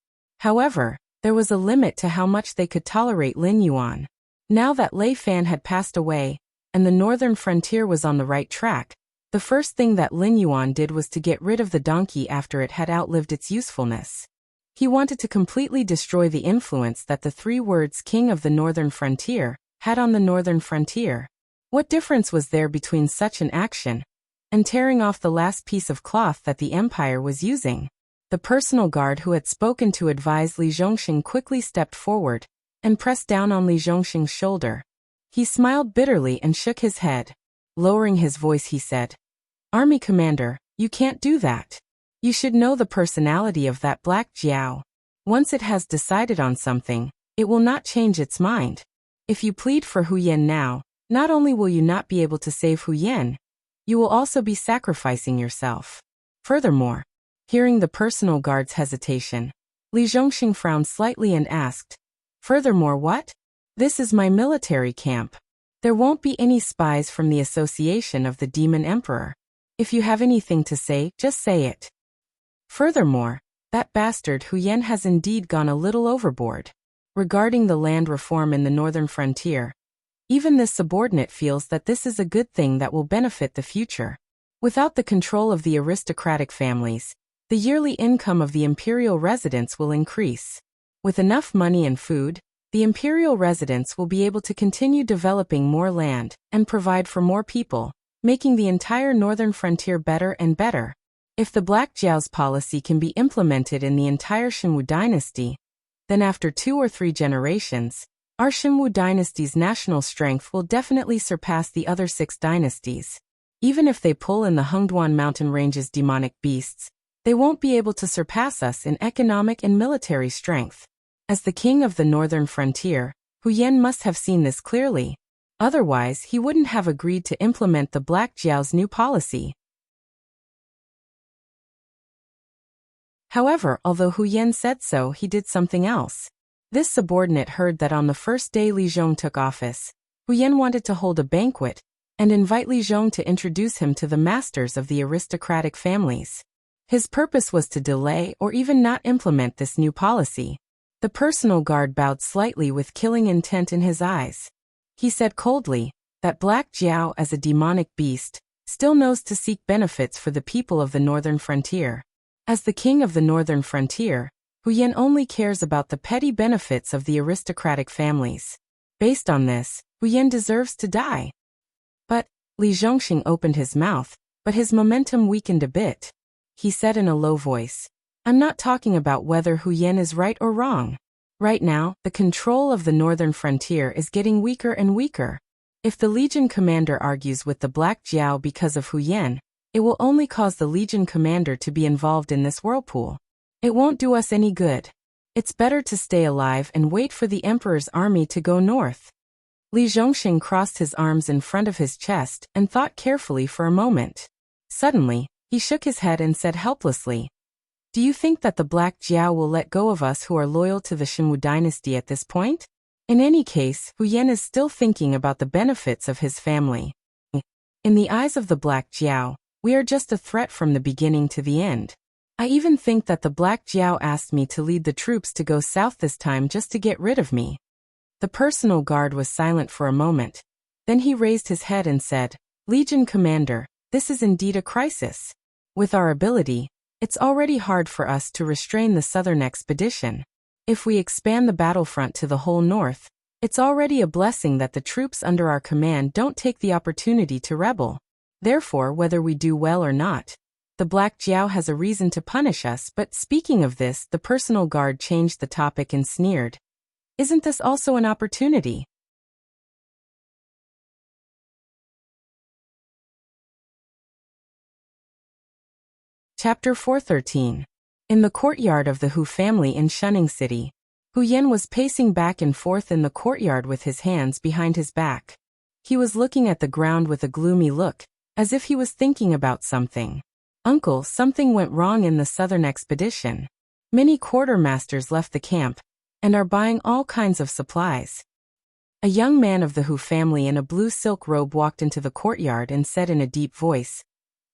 However, there was a limit to how much they could tolerate Lin Yuan. Now that Lei Fan had passed away, and the northern frontier was on the right track, the first thing that Lin Yuan did was to get rid of the donkey after it had outlived its usefulness. He wanted to completely destroy the influence that the three words King of the Northern Frontier had on the northern frontier. What difference was there between such an action and tearing off the last piece of cloth that the empire was using? The personal guard who had spoken to advise Li Zhongxing quickly stepped forward and pressed down on Li Zhongxing's shoulder. He smiled bitterly and shook his head. Lowering his voice, he said, "Army commander, you can't do that. You should know the personality of that Black Jiao. Once it has decided on something, it will not change its mind. If you plead for Hu Yan now, not only will you not be able to save Hu Yan, you will also be sacrificing yourself." Furthermore, hearing the personal guard's hesitation, Li Zhongxing frowned slightly and asked, "Furthermore what? This is my military camp. There won't be any spies from the association of the Demon Emperor. If you have anything to say, just say it. Furthermore, that bastard Hu Yan has indeed gone a little overboard. Regarding the land reform in the northern frontier, even this subordinate feels that this is a good thing that will benefit the future. Without the control of the aristocratic families, the yearly income of the imperial residents will increase. With enough money and food, the imperial residents will be able to continue developing more land and provide for more people, making the entire northern frontier better and better. If the Black Jiao's policy can be implemented in the entire Shimwu dynasty, then after 2 or 3 generations, our Shimwu dynasty's national strength will definitely surpass the other 6 dynasties. Even if they pull in the Hengduan mountain range's demonic beasts, they won't be able to surpass us in economic and military strength. As the king of the northern frontier, Hu Yan must have seen this clearly. Otherwise, he wouldn't have agreed to implement the Black Jiao's new policy. However, although Hu Yan said so, he did something else. This subordinate heard that on the first day Li Zhong took office, Hu Yan wanted to hold a banquet and invite Li Zhong to introduce him to the masters of the aristocratic families. His purpose was to delay or even not implement this new policy. The personal guard bowed slightly with killing intent in his eyes. He said coldly that Black Jiao, as a demonic beast, still knows to seek benefits for the people of the northern frontier. As the king of the northern frontier, Hu Yan only cares about the petty benefits of the aristocratic families. Based on this, Hu Yan deserves to die. But Li Zhongxing opened his mouth, but his momentum weakened a bit. He said in a low voice, "I'm not talking about whether Hu Yan is right or wrong. Right now, the control of the northern frontier is getting weaker and weaker. If the Legion commander argues with the Black Jiao because of Hu Yan, it will only cause the Legion commander to be involved in this whirlpool. It won't do us any good. It's better to stay alive and wait for the Emperor's army to go north." Li Zhongxing crossed his arms in front of his chest and thought carefully for a moment. Suddenly, he shook his head and said helplessly, Do you think that the Black Jiao will let go of us who are loyal to the Shenwu dynasty at this point? In any case, Hu Yan is still thinking about the benefits of his family. In the eyes of the Black Jiao, we are just a threat from the beginning to the end. I even think that the Black Jiao asked me to lead the troops to go south this time just to get rid of me. The personal guard was silent for a moment. Then he raised his head and said, Legion Commander, this is indeed a crisis. With our ability, it's already hard for us to restrain the southern expedition. If we expand the battlefront to the whole north, it's already a blessing that the troops under our command don't take the opportunity to rebel. Therefore, whether we do well or not, the Black Jiao has a reason to punish us. But speaking of this, the personal guard changed the topic and sneered. Isn't this also an opportunity? Chapter 413. In the courtyard of the Hu family in Shunning City, Hu Yan was pacing back and forth in the courtyard with his hands behind his back. He was looking at the ground with a gloomy look, as if he was thinking about something. Uncle, something went wrong in the southern expedition. Many quartermasters left the camp and are buying all kinds of supplies. A young man of the Hu family in a blue silk robe walked into the courtyard and said in a deep voice,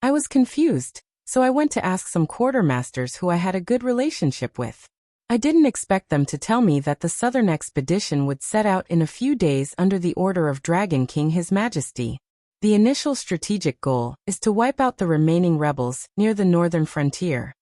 I was confused. So I went to ask some quartermasters who I had a good relationship with. I didn't expect them to tell me that the southern expedition would set out in a few days under the order of Dragon King His Majesty. The initial strategic goal is to wipe out the remaining rebels near the northern frontier.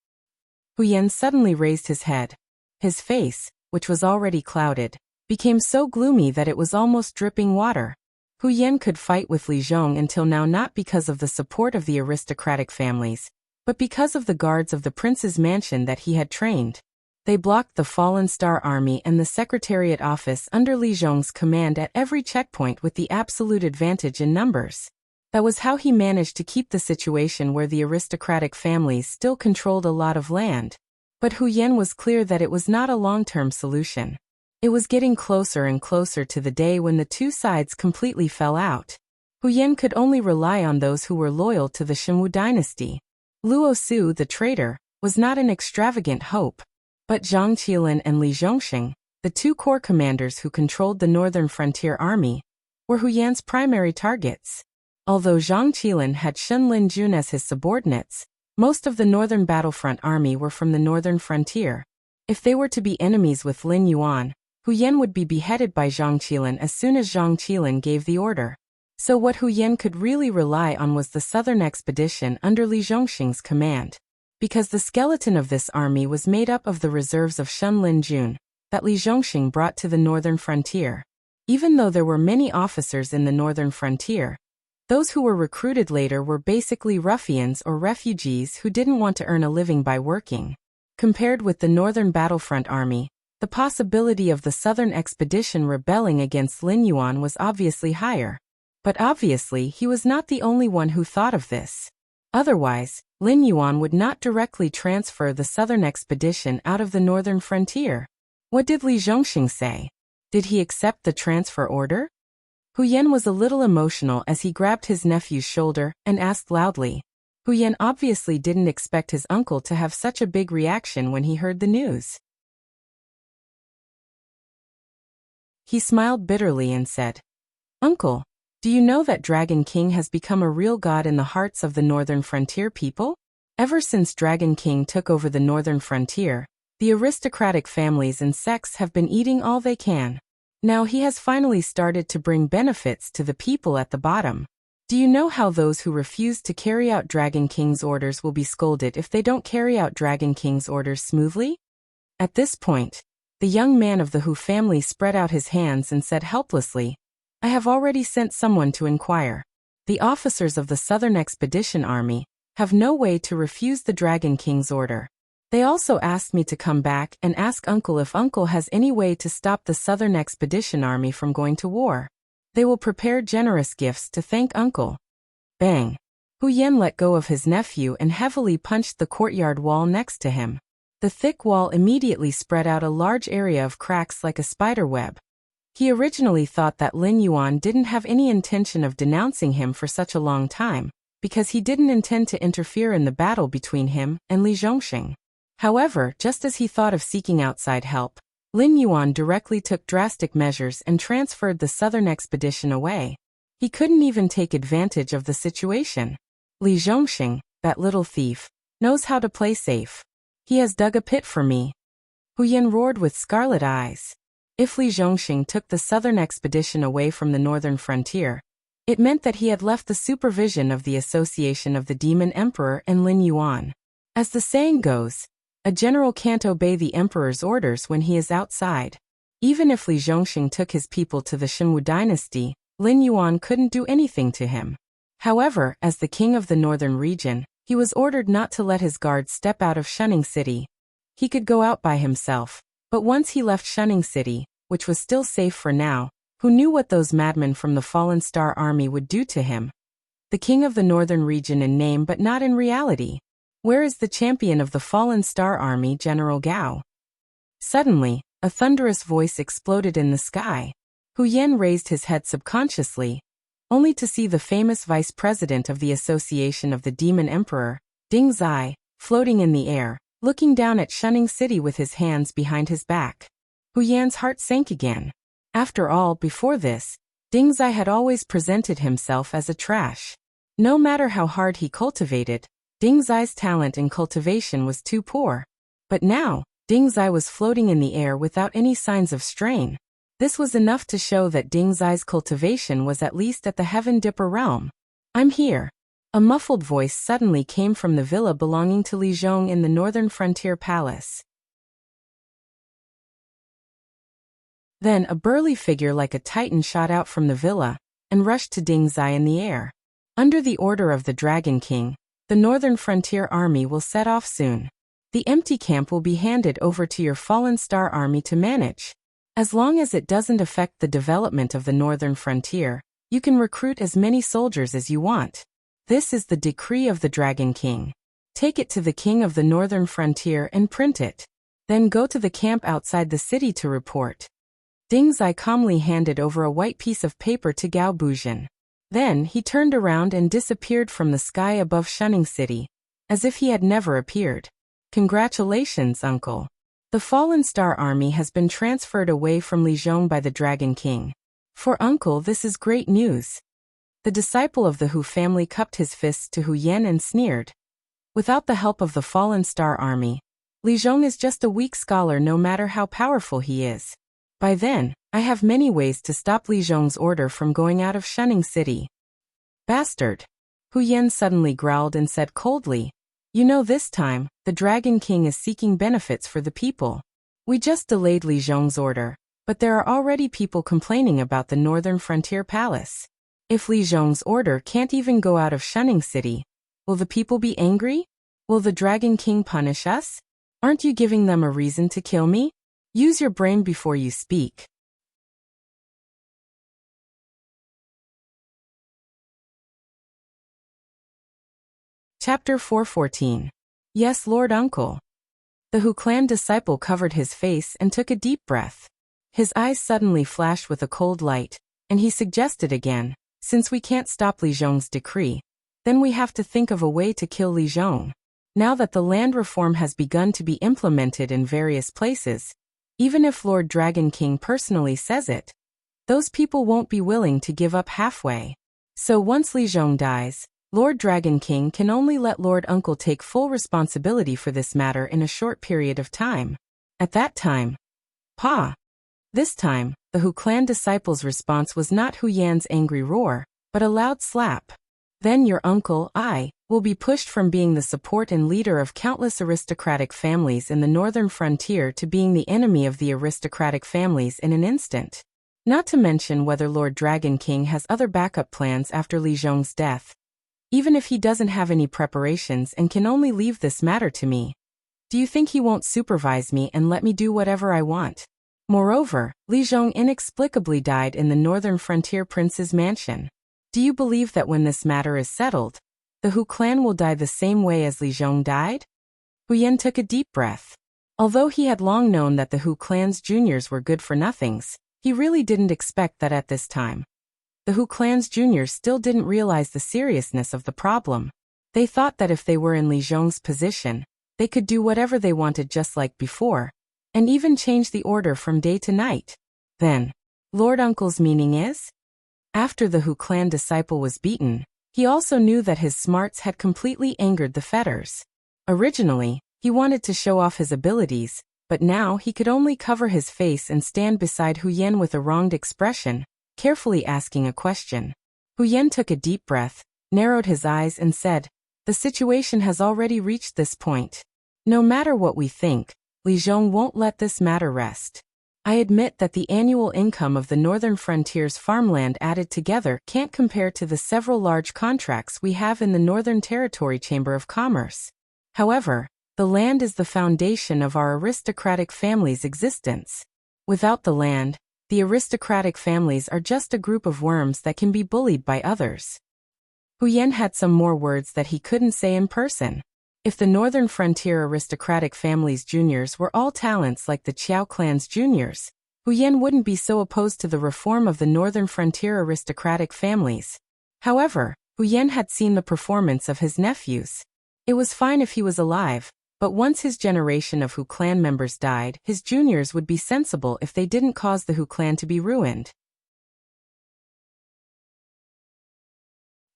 Hu Yan suddenly raised his head. His face, which was already clouded, became so gloomy that it was almost dripping water. Hu Yan could fight with Li Zhong until now not because of the support of the aristocratic families, but because of the guards of the prince's mansion that he had trained. They blocked the Fallen Star Army and the Secretariat office under Li Zhong's command at every checkpoint with the absolute advantage in numbers. That was how he managed to keep the situation where the aristocratic families still controlled a lot of land. But Hu Yan was clear that it was not a long-term solution. It was getting closer and closer to the day when the two sides completely fell out. Hu Yan could only rely on those who were loyal to the Shenwu dynasty. Luo Su, the traitor, was not an extravagant hope, but Zhang Qilin and Li Zhongxing, the two corps commanders who controlled the northern frontier army, were Hu Yan's primary targets. Although Zhang Qilin had Shen Linjun as his subordinates, most of the northern battlefront army were from the northern frontier. If they were to be enemies with Lin Yuan, Hu Yan would be beheaded by Zhang Qilin as soon as Zhang Qilin gave the order. So what Hu Yan could really rely on was the southern expedition under Li Zhongxing's command. Because the skeleton of this army was made up of the reserves of Shen Linjun that Li Zhongxing brought to the northern frontier. Even though there were many officers in the northern frontier, those who were recruited later were basically ruffians or refugees who didn't want to earn a living by working. Compared with the northern battlefront army, the possibility of the southern expedition rebelling against Lin Yuan was obviously higher. But obviously he was not the only one who thought of this. Otherwise, Lin Yuan would not directly transfer the southern expedition out of the northern frontier. What did Li Zhongxing say? Did he accept the transfer order? Hu Yan was a little emotional as he grabbed his nephew's shoulder and asked loudly. Hu Yan obviously didn't expect his uncle to have such a big reaction when he heard the news. He smiled bitterly and said, Uncle, do you know that Dragon King has become a real god in the hearts of the northern frontier people? Ever since Dragon King took over the northern frontier, the aristocratic families and sects have been eating all they can. Now he has finally started to bring benefits to the people at the bottom. Do you know how those who refuse to carry out Dragon King's orders will be scolded if they don't carry out Dragon King's orders smoothly? At this point, the young man of the Hu family spread out his hands and said helplessly, I have already sent someone to inquire. The officers of the Southern Expedition Army have no way to refuse the Dragon King's order. They also asked me to come back and ask Uncle if Uncle has any way to stop the Southern Expedition Army from going to war. They will prepare generous gifts to thank Uncle. Bang! Hu Yan let go of his nephew and heavily punched the courtyard wall next to him. The thick wall immediately spread out a large area of cracks like a spider web. He originally thought that Lin Yuan didn't have any intention of denouncing him for such a long time, because he didn't intend to interfere in the battle between him and Li Zhongxing. However, just as he thought of seeking outside help, Lin Yuan directly took drastic measures and transferred the southern expedition away. He couldn't even take advantage of the situation. Li Zhongxing, that little thief, knows how to play safe. He has dug a pit for me. Hu Yan roared with scarlet eyes. If Li Zhongxing took the southern expedition away from the northern frontier, it meant that he had left the supervision of the Association of the Demon Emperor and Lin Yuan. As the saying goes, a general can't obey the emperor's orders when he is outside. Even if Li Zhongxing took his people to the Shenwu dynasty, Lin Yuan couldn't do anything to him. However, as the king of the northern region, he was ordered not to let his guards step out of Shunning City. He could go out by himself, but once he left Shunning City, which was still safe for now, who knew what those madmen from the Fallen Star Army would do to him? The king of the northern region in name but not in reality. Where is the champion of the Fallen Star Army, General Gao? Suddenly, a thunderous voice exploded in the sky. Hu Yan raised his head subconsciously, only to see the famous vice president of the Association of the Demon Emperor, Ding Zai, floating in the air, looking down at Shunning City with his hands behind his back. Hu Yan's heart sank again. After all, before this, Ding Zai had always presented himself as a trash. No matter how hard he cultivated, Ding Zai's talent in cultivation was too poor. But now, Ding Zai was floating in the air without any signs of strain. This was enough to show that Ding Zai's cultivation was at least at the Heaven Dipper realm. I'm here. A muffled voice suddenly came from the villa belonging to Li Zhong in the northern frontier palace. Then a burly figure like a titan shot out from the villa and rushed to Ding Zai in the air. Under the order of the Dragon King, the Northern Frontier Army will set off soon. The empty camp will be handed over to your Fallen Star Army to manage. As long as it doesn't affect the development of the Northern Frontier, you can recruit as many soldiers as you want. This is the decree of the Dragon King. Take it to the King of the Northern Frontier and print it. Then go to the camp outside the city to report. Ding Zai calmly handed over a white piece of paper to Gao Buzhen. Then he turned around and disappeared from the sky above Shunning City, as if he had never appeared. Congratulations, uncle. The Fallen Star Army has been transferred away from Li Zhong by the Dragon King. For uncle, this is great news. The disciple of the Hu family cupped his fists to Hu Yan and sneered. Without the help of the Fallen Star Army, Li Zhong is just a weak scholar no matter how powerful he is. By then, I have many ways to stop Li Zhong's order from going out of Shunning City. Bastard! Hu Yan suddenly growled and said coldly, You know, this time, the Dragon King is seeking benefits for the people. We just delayed Li Zhong's order, but there are already people complaining about the Northern Frontier Palace. If Li Zhong's order can't even go out of Shunning City, will the people be angry? Will the Dragon King punish us? Aren't you giving them a reason to kill me? Use your brain before you speak. Chapter 414. Yes, Lord Uncle. The Hu clan disciple covered his face and took a deep breath. His eyes suddenly flashed with a cold light, and he suggested again, since we can't stop Li Zhong's decree, then we have to think of a way to kill Li Zhong. Now that the land reform has begun to be implemented in various places, even if Lord Dragon King personally says it, those people won't be willing to give up halfway. So once Li Zhong dies, Lord Dragon King can only let Lord Uncle take full responsibility for this matter in a short period of time. At that time, Pa! This time, the Hu clan disciple's response was not Hu Yan's angry roar, but a loud slap. Then your uncle, I, will be pushed from being the support and leader of countless aristocratic families in the northern frontier to being the enemy of the aristocratic families in an instant. Not to mention whether Lord Dragon King has other backup plans after Li Zhong's death. Even if he doesn't have any preparations and can only leave this matter to me, do you think he won't supervise me and let me do whatever I want? Moreover, Li Zhong inexplicably died in the northern frontier prince's mansion. Do you believe that when this matter is settled, the Hu clan will die the same way as Li Zhong died? Hu Yan took a deep breath. Although he had long known that the Hu clan's juniors were good for nothings, he really didn't expect that at this time. The Hu clan's juniors still didn't realize the seriousness of the problem. They thought that if they were in Li Zhong's position, They could do whatever they wanted just like before, and even change the order from day to night. Then, Lord Uncle's meaning is? After the Hu clan disciple was beaten, he also knew that his smarts had completely angered the fetters. Originally, he wanted to show off his abilities, but now he could only cover his face and stand beside Hu Yen with a wronged expression, carefully asking a question. Hu Yen took a deep breath, narrowed his eyes and said, "The situation has already reached this point. No matter what we think, Li Zhong won't let this matter rest. I admit that the annual income of the Northern Frontier's farmland added together can't compare to the several large contracts we have in the Northern Territory Chamber of Commerce. However, the land is the foundation of our aristocratic family's existence. Without the land, the aristocratic families are just a group of worms that can be bullied by others." Hu Yen had some more words that he couldn't say in person. If the Northern Frontier aristocratic family's juniors were all talents like the Qiao clan's juniors, Hu Yen wouldn't be so opposed to the reform of the Northern Frontier aristocratic families. However, Hu Yen had seen the performance of his nephews. It was fine if he was alive, but once his generation of Hu clan members died, his juniors would be sensible if they didn't cause the Hu clan to be ruined.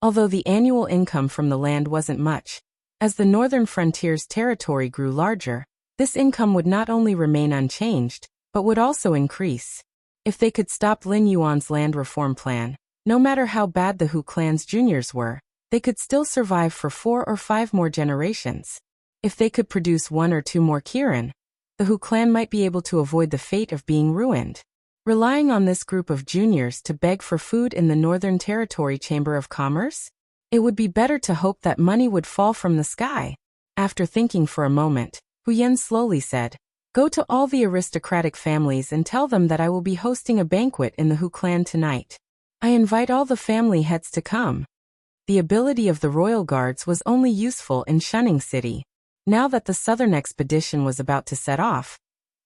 Although the annual income from the land wasn't much, as the Northern Frontier's territory grew larger, this income would not only remain unchanged, but would also increase. If they could stop Lin Yuan's land reform plan, no matter how bad the Hu clan's juniors were, they could still survive for 4 or 5 more generations. If they could produce 1 or 2 more Kirin, the Hu clan might be able to avoid the fate of being ruined. Relying on this group of juniors to beg for food in the Northern Territory Chamber of Commerce? It would be better to hope that money would fall from the sky. After thinking for a moment, Hu Yen slowly said, "Go to all the aristocratic families and tell them that I will be hosting a banquet in the Hu clan tonight. I invite all the family heads to come." The ability of the royal guards was only useful in Shunning City. Now that the southern expedition was about to set off,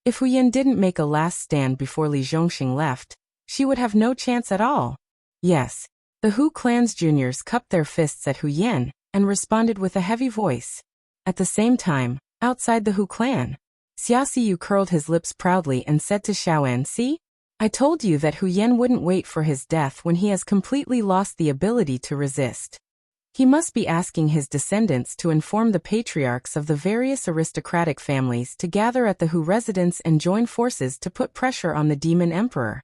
if Hu Yen didn't make a last stand before Li Zhongxing left, she would have no chance at all. Yes. The Hu clan's juniors cupped their fists at Hu Yen and responded with a heavy voice. At the same time, outside the Hu clan, Xia Siyu curled his lips proudly and said to Xiaoan, "See? I told you that Hu Yen wouldn't wait for his death when he has completely lost the ability to resist. He must be asking his descendants to inform the patriarchs of the various aristocratic families to gather at the Hu residence and join forces to put pressure on the demon emperor."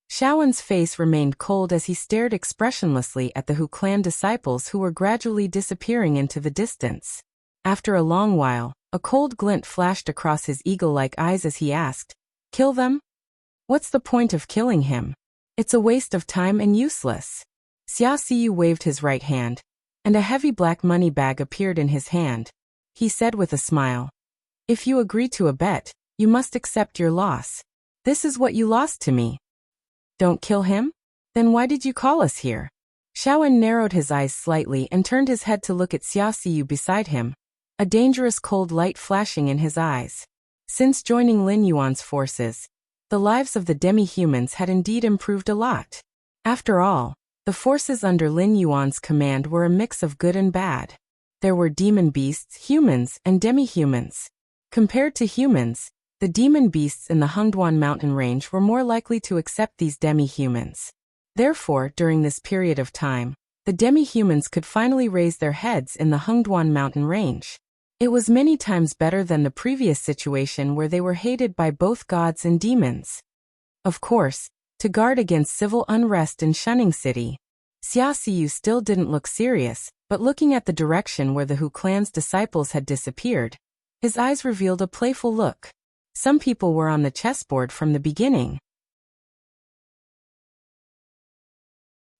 Xiaoan's face remained cold as he stared expressionlessly at the Hu clan disciples who were gradually disappearing into the distance. After a long while, a cold glint flashed across his eagle-like eyes as he asked, "Kill them? What's the point of killing him? It's a waste of time and useless." Xia Siyu waved his right hand, and a heavy black money bag appeared in his hand. He said with a smile, "If you agree to a bet, you must accept your loss. This is what you lost to me. Don't kill him? Then why did you call us here?" Xiaoan narrowed his eyes slightly and turned his head to look at Xia Siyu beside him, a dangerous cold light flashing in his eyes. Since joining Lin Yuan's forces, the lives of the demi-humans had indeed improved a lot. After all, the forces under Lin Yuan's command were a mix of good and bad. There were demon beasts, humans, and demi-humans. Compared to humans, the demon beasts in the Hengduan mountain range were more likely to accept these demi-humans. Therefore, during this period of time, the demi-humans could finally raise their heads in the Hengduan mountain range. It was many times better than the previous situation where they were hated by both gods and demons. Of course, to guard against civil unrest in Shunning City, Xia Siyu still didn't look serious, but looking at the direction where the Hu clan's disciples had disappeared, his eyes revealed a playful look. Some people were on the chessboard from the beginning.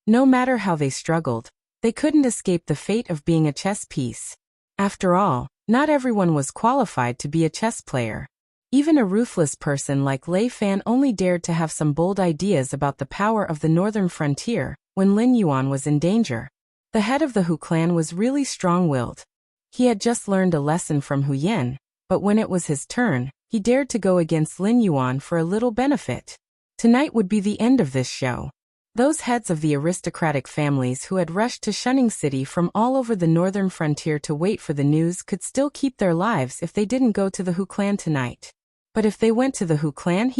No matter how they struggled, they couldn't escape the fate of being a chess piece. After all, not everyone was qualified to be a chess player. Even a ruthless person like Lei Fan only dared to have some bold ideas about the power of the northern frontier when Lin Yuan was in danger. The head of the Hu clan was really strong-willed. He had just learned a lesson from Hu Yen, but when it was his turn, he dared to go against Lin Yuan for a little benefit. Tonight would be the end of this show. Those heads of the aristocratic families who had rushed to Shunning City from all over the northern frontier to wait for the news could still keep their lives if they didn't go to the Hu clan tonight. But if they went to the Hu clan,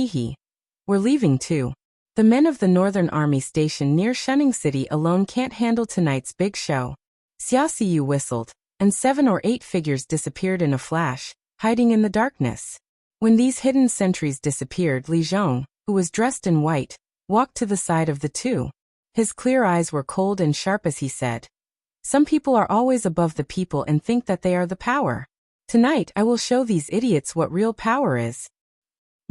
we're leaving too. The men of the northern army stationed near Shunning City alone can't handle tonight's big show. Xia Siyu whistled, and 7 or 8 figures disappeared in a flash, hiding in the darkness. When these hidden sentries disappeared, Li Zhong, who was dressed in white, walked to the side of the two. His clear eyes were cold and sharp as he said, "Some people are always above the people and think that they are the power. Tonight I will show these idiots what real power is."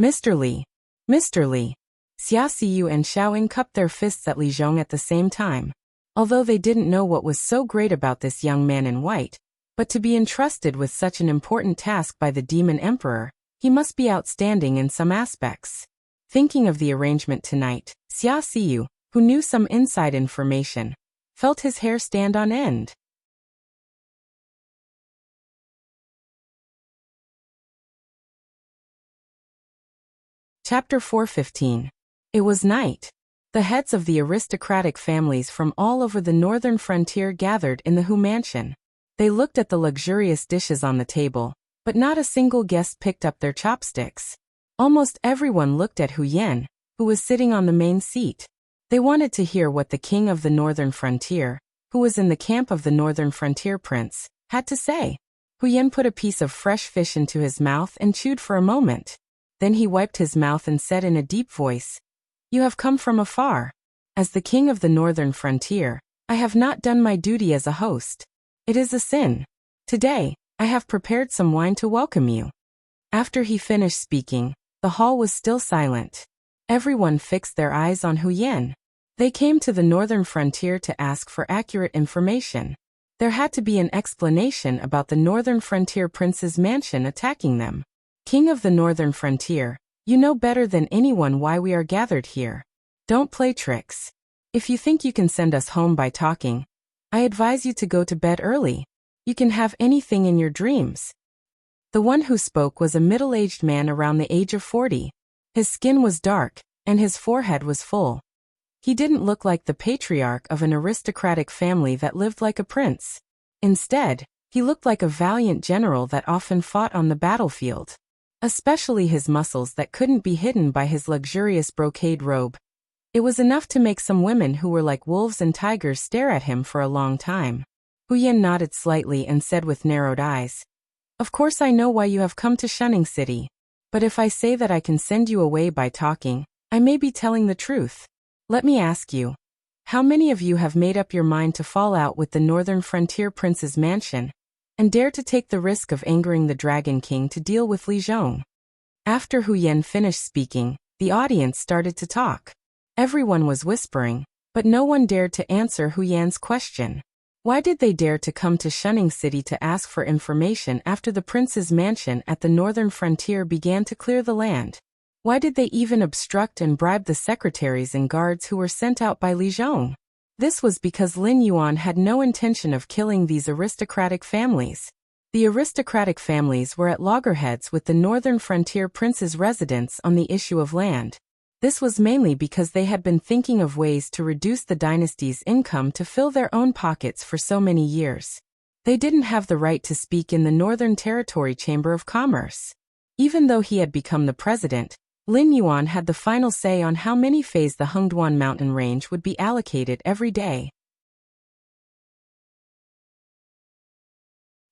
Mr. Li. Mr. Li. Xia Siyu and Xiaoying cupped their fists at Li Zhong at the same time. Although they didn't know what was so great about this young man in white, but to be entrusted with such an important task by the Demon Emperor, he must be outstanding in some aspects. Thinking of the arrangement tonight, Xia Siyu, who knew some inside information, felt his hair stand on end. Chapter 4:15. It was night. The heads of the aristocratic families from all over the northern frontier gathered in the Hu mansion. They looked at the luxurious dishes on the table, but not a single guest picked up their chopsticks. Almost everyone looked at Hu Yan, who was sitting on the main seat. They wanted to hear what the king of the northern frontier, who was in the camp of the northern frontier prince, had to say. Hu Yan put a piece of fresh fish into his mouth and chewed for a moment. Then he wiped his mouth and said in a deep voice, "You have come from afar. As the king of the northern frontier, I have not done my duty as a host. It is a sin. Today, I have prepared some wine to welcome you." After he finished speaking, the hall was still silent. Everyone fixed their eyes on Hu Yan. They came to the northern frontier to ask for accurate information. There had to be an explanation about the northern frontier prince's mansion attacking them. "King of the northern frontier, you know better than anyone why we are gathered here. Don't play tricks. If you think you can send us home by talking, I advise you to go to bed early. You can have anything in your dreams." The one who spoke was a middle-aged man around the age of 40. His skin was dark, and his forehead was full. He didn't look like the patriarch of an aristocratic family that lived like a prince. Instead, he looked like a valiant general that often fought on the battlefield. Especially his muscles that couldn't be hidden by his luxurious brocade robe. It was enough to make some women who were like wolves and tigers stare at him for a long time. Hu Yan nodded slightly and said with narrowed eyes, "Of course I know why you have come to Shunning City. But if I say that I can send you away by talking, I may be telling the truth. Let me ask you, how many of you have made up your mind to fall out with the northern frontier prince's mansion, and dare to take the risk of angering the Dragon King to deal with Li Zhong?" After Hu Yan finished speaking, the audience started to talk. Everyone was whispering, but no one dared to answer Hu Yan's question. Why did they dare to come to Shunning City to ask for information after the prince's mansion at the northern frontier began to clear the land? Why did they even obstruct and bribe the secretaries and guards who were sent out by Li Zhong? This was because Lin Yuan had no intention of killing these aristocratic families. The aristocratic families were at loggerheads with the northern frontier prince's residence on the issue of land. This was mainly because they had been thinking of ways to reduce the dynasty's income to fill their own pockets for so many years. They didn't have the right to speak in the Northern Territory Chamber of Commerce. Even though he had become the president, Lin Yuan had the final say on how many phases the Hengduan mountain range would be allocated every day.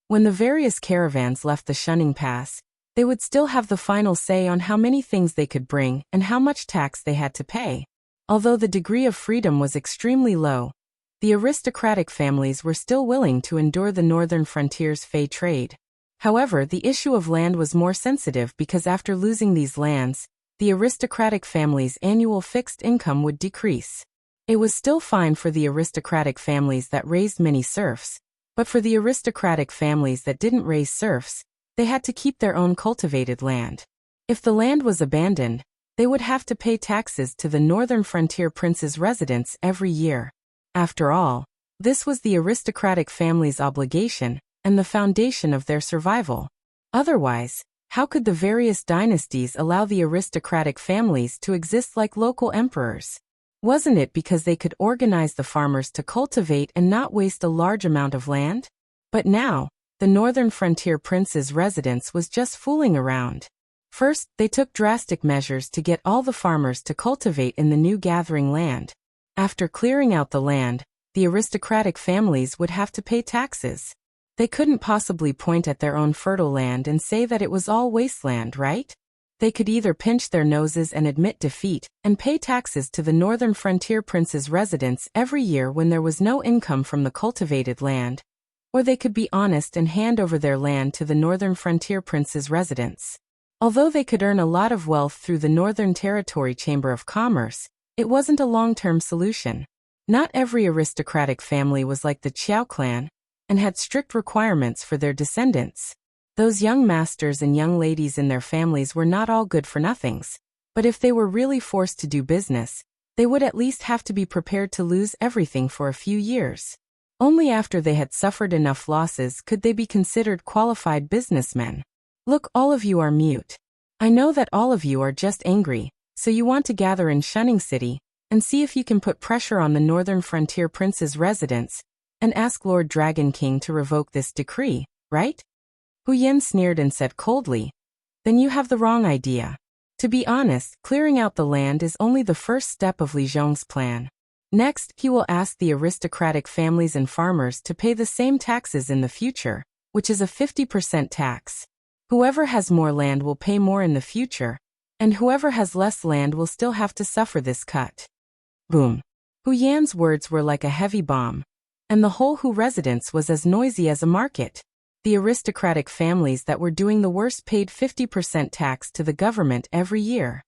When the various caravans left the Shunning Pass, they would still have the final say on how many things they could bring and how much tax they had to pay. Although the degree of freedom was extremely low, the aristocratic families were still willing to endure the northern frontier's fey trade. However, the issue of land was more sensitive because after losing these lands, the aristocratic family's annual fixed income would decrease. It was still fine for the aristocratic families that raised many serfs, but for the aristocratic families that didn't raise serfs, they had to keep their own cultivated land. If the land was abandoned, they would have to pay taxes to the northern frontier prince's residence every year. After all, this was the aristocratic family's obligation and the foundation of their survival. Otherwise, how could the various dynasties allow the aristocratic families to exist like local emperors? Wasn't it because they could organize the farmers to cultivate and not waste a large amount of land? But now, the northern frontier prince's residence was just fooling around. First, they took drastic measures to get all the farmers to cultivate in the new gathering land. After clearing out the land, the aristocratic families would have to pay taxes. They couldn't possibly point at their own fertile land and say that it was all wasteland, right? They could either pinch their noses and admit defeat, and pay taxes to the northern frontier prince's residence every year when there was no income from the cultivated land, or they could be honest and hand over their land to the northern frontier prince's residence. Although they could earn a lot of wealth through the Northern Territory Chamber of Commerce, it wasn't a long-term solution. Not every aristocratic family was like the Qiao clan, and had strict requirements for their descendants. Those young masters and young ladies in their families were not all good-for-nothings, but if they were really forced to do business, they would at least have to be prepared to lose everything for a few years. Only after they had suffered enough losses could they be considered qualified businessmen. Look, all of you are mute. I know that all of you are just angry, so you want to gather in Shunning City, and see if you can put pressure on the northern frontier prince's residence, and ask Lord Dragon King to revoke this decree, right? Hu Yen sneered and said coldly, "Then you have the wrong idea. To be honest, clearing out the land is only the first step of Li Zhong's plan. Next, he will ask the aristocratic families and farmers to pay the same taxes in the future, which is a 50% tax. Whoever has more land will pay more in the future, and whoever has less land will still have to suffer this cut." Boom. Hu Yan's words were like a heavy bomb, and the whole Hu residence was as noisy as a market. The aristocratic families that were doing the worst paid 50% tax to the government every year.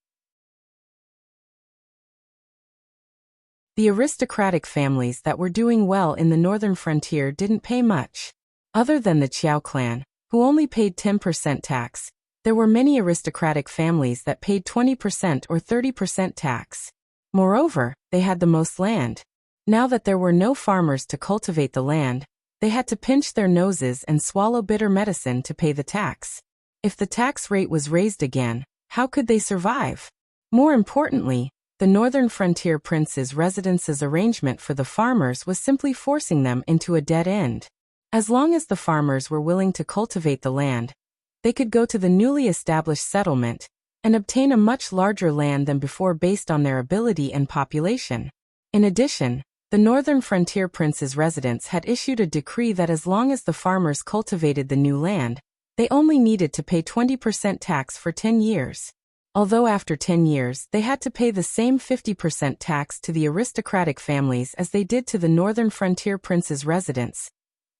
The aristocratic families that were doing well in the northern frontier didn't pay much. Other than the Qiao clan, who only paid 10% tax, there were many aristocratic families that paid 20% or 30% tax. Moreover, they had the most land. Now that there were no farmers to cultivate the land, they had to pinch their noses and swallow bitter medicine to pay the tax. If the tax rate was raised again, how could they survive? More importantly, the northern frontier prince's residence's arrangement for the farmers was simply forcing them into a dead end. As long as the farmers were willing to cultivate the land, they could go to the newly established settlement and obtain a much larger land than before based on their ability and population. In addition, the northern frontier prince's residence had issued a decree that as long as the farmers cultivated the new land, they only needed to pay 20% tax for 10 years. Although after 10 years they had to pay the same 50% tax to the aristocratic families as they did to the northern frontier prince's residence.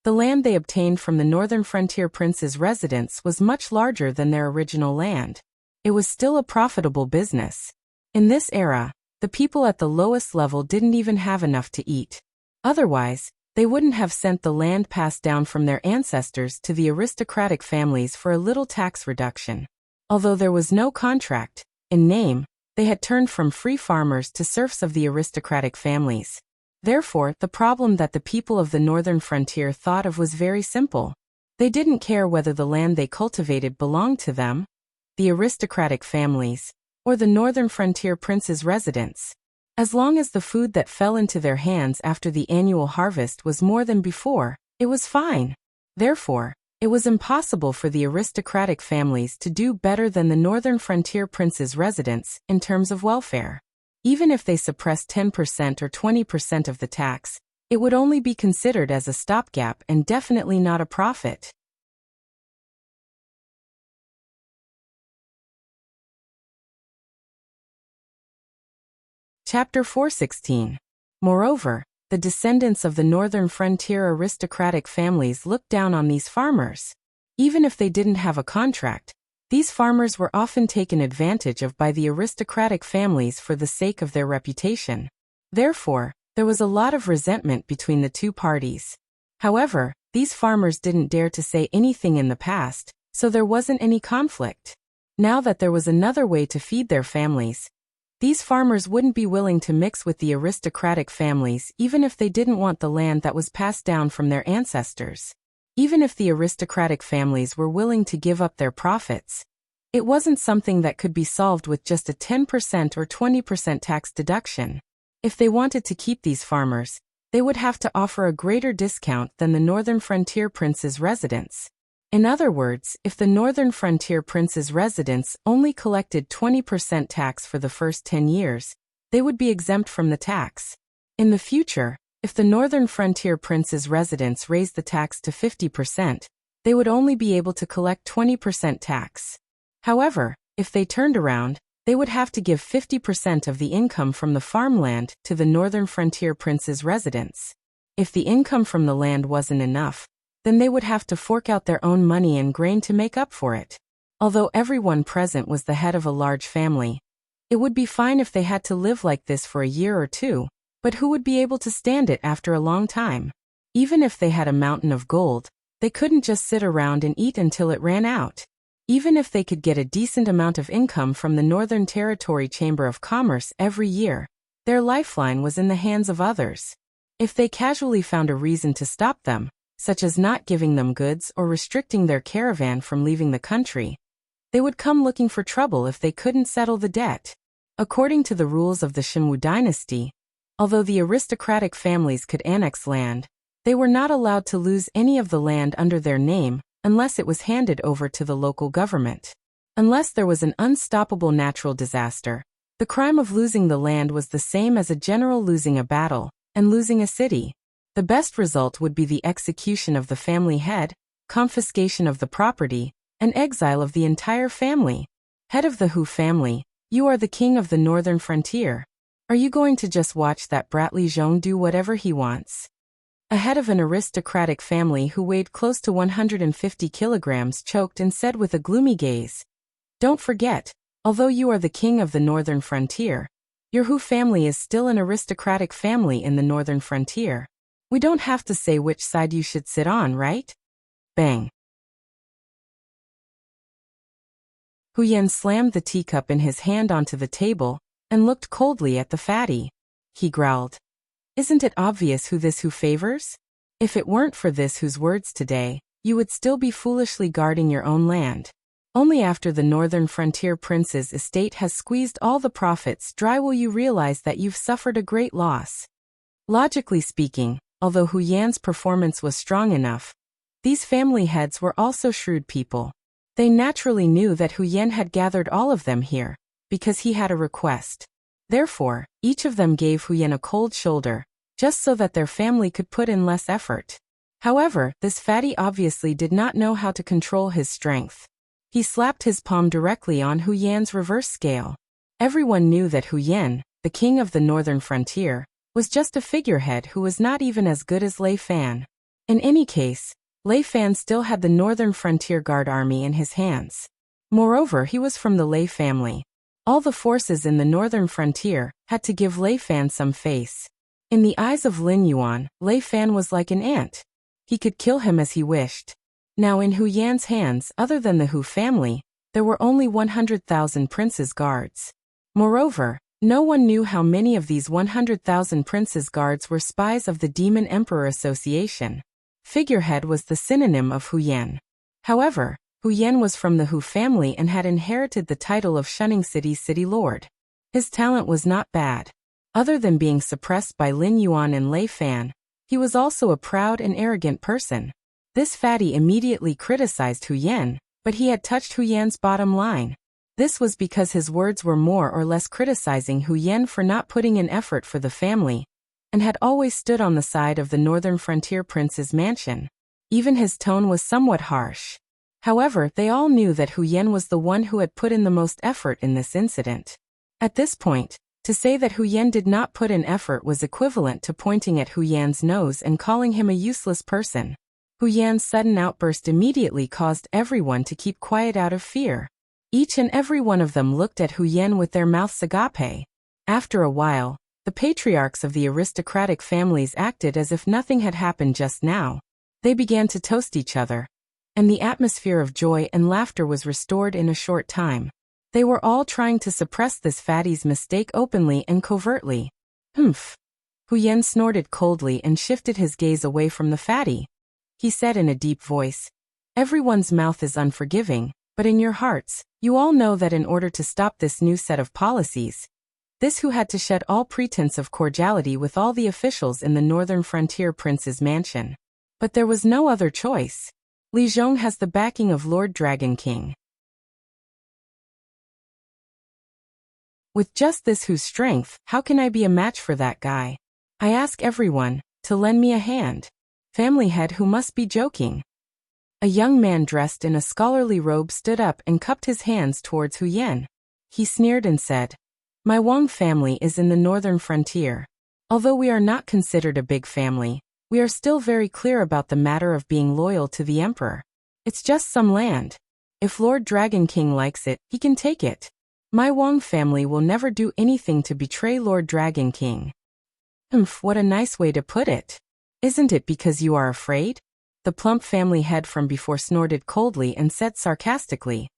The land they obtained from the northern frontier prince's residence was much larger than their original land. It was still a profitable business. In this era, the people at the lowest level didn't even have enough to eat. Otherwise, they wouldn't have sent the land passed down from their ancestors to the aristocratic families for a little tax reduction. Although there was no contract, in name, they had turned from free farmers to serfs of the aristocratic families. Therefore, the problem that the people of the northern frontier thought of was very simple. They didn't care whether the land they cultivated belonged to them, the aristocratic families, or the northern frontier prince's residence. As long as the food that fell into their hands after the annual harvest was more than before, it was fine. Therefore, it was impossible for the aristocratic families to do better than the northern frontier prince's residence in terms of welfare. Even if they suppressed 10% or 20% of the tax, it would only be considered as a stopgap and definitely not a profit. Chapter 416. Moreover, the descendants of the northern frontier aristocratic families looked down on these farmers. Even if they didn't have a contract, these farmers were often taken advantage of by the aristocratic families for the sake of their reputation. Therefore, there was a lot of resentment between the two parties. However, these farmers didn't dare to say anything in the past, so there wasn't any conflict. Now that there was another way to feed their families, these farmers wouldn't be willing to mix with the aristocratic families even if they didn't want the land that was passed down from their ancestors. Even if the aristocratic families were willing to give up their profits, it wasn't something that could be solved with just a 10% or 20% tax deduction. If they wanted to keep these farmers, they would have to offer a greater discount than the Northern Frontier Prince's residents. In other words, if the Northern Frontier Prince's residents only collected 20% tax for the first 10 years, they would be exempt from the tax. In the future, if the Northern Frontier Prince's residents raised the tax to 50%, they would only be able to collect 20% tax. However, if they turned around, they would have to give 50% of the income from the farmland to the Northern Frontier Prince's residents. If the income from the land wasn't enough, then they would have to fork out their own money and grain to make up for it. Although everyone present was the head of a large family, it would be fine if they had to live like this for a year or two, but who would be able to stand it after a long time? Even if they had a mountain of gold, they couldn't just sit around and eat until it ran out. Even if they could get a decent amount of income from the Northern Territory Chamber of Commerce every year, their lifeline was in the hands of others. If they casually found a reason to stop them, such as not giving them goods or restricting their caravan from leaving the country, they would come looking for trouble if they couldn't settle the debt. According to the rules of the Shunwu dynasty, although the aristocratic families could annex land, they were not allowed to lose any of the land under their name unless it was handed over to the local government. Unless there was an unstoppable natural disaster, the crime of losing the land was the same as a general losing a battle and losing a city. The best result would be the execution of the family head, confiscation of the property, and exile of the entire family. Head of the Hu family, you are the king of the Northern Frontier. Are you going to just watch that Bratly Zhong do whatever he wants? A head of an aristocratic family who weighed close to 150 kilograms choked and said with a gloomy gaze, "Don't forget, although you are the king of the Northern Frontier, your Hu family is still an aristocratic family in the Northern Frontier. We don't have to say which side you should sit on, right?" Bang. Hu Yan slammed the teacup in his hand onto the table and looked coldly at the fatty. He growled, "Isn't it obvious who this Hu favors? If it weren't for this Hu's words today, you would still be foolishly guarding your own land. Only after the Northern Frontier Prince's estate has squeezed all the profits dry will you realize that you've suffered a great loss." Logically speaking, although Hu Yan's performance was strong enough, these family heads were also shrewd people. They naturally knew that Hu Yan had gathered all of them here, because he had a request. Therefore, each of them gave Hu Yan a cold shoulder, just so that their family could put in less effort. However, this fatty obviously did not know how to control his strength. He slapped his palm directly on Hu Yan's reverse scale. Everyone knew that Hu Yan, the king of the Northern Frontier, was just a figurehead who was not even as good as Lei Fan. In any case, Lei Fan still had the Northern Frontier Guard Army in his hands. Moreover, he was from the Lei family. All the forces in the Northern Frontier had to give Lei Fan some face. In the eyes of Lin Yuan, Lei Fan was like an ant. He could kill him as he wished. Now in Hu Yan's hands, other than the Hu family, there were only 100,000 prince's guards. Moreover, no one knew how many of these 100,000 prince's guards were spies of the Demon Emperor Association. Figurehead was the synonym of Hu Yan. However, Hu Yan was from the Hu family and had inherited the title of Shunning City's city lord. His talent was not bad. Other than being suppressed by Lin Yuan and Lei Fan, he was also a proud and arrogant person. This fatty immediately criticized Hu Yan, but he had touched Hu Yan's bottom line. This was because his words were more or less criticizing Hu Yan for not putting in effort for the family, and had always stood on the side of the Northern Frontier Prince's mansion. Even his tone was somewhat harsh. However, they all knew that Hu Yan was the one who had put in the most effort in this incident. At this point, to say that Hu Yan did not put in effort was equivalent to pointing at Hu Yan's nose and calling him a useless person. Hu Yan's sudden outburst immediately caused everyone to keep quiet out of fear. Each and every one of them looked at Hu Yan with their mouths agape. After a while, the patriarchs of the aristocratic families acted as if nothing had happened just now. They began to toast each other, and the atmosphere of joy and laughter was restored in a short time. They were all trying to suppress this fatty's mistake openly and covertly. Humph. Hu Yan snorted coldly and shifted his gaze away from the fatty. He said in a deep voice, "Everyone's mouth is unforgiving, but in your hearts, you all know that in order to stop this new set of policies, this who had to shed all pretense of cordiality with all the officials in the northern frontier prince's mansion. But there was no other choice. Li Zhong has the backing of Lord Dragon King. With just this whose strength, how can I be a match for that guy? I ask everyone to lend me a hand. Family head who must be joking. A young man dressed in a scholarly robe stood up and cupped his hands towards Hu Yan. He sneered and said, "My Wang family is in the northern frontier. Although we are not considered a big family, we are still very clear about the matter of being loyal to the emperor. It's just some land. If Lord Dragon King likes it, he can take it. My Wang family will never do anything to betray Lord Dragon King." What a nice way to put it. Isn't it because you are afraid? The plump family head from before snorted coldly and said sarcastically,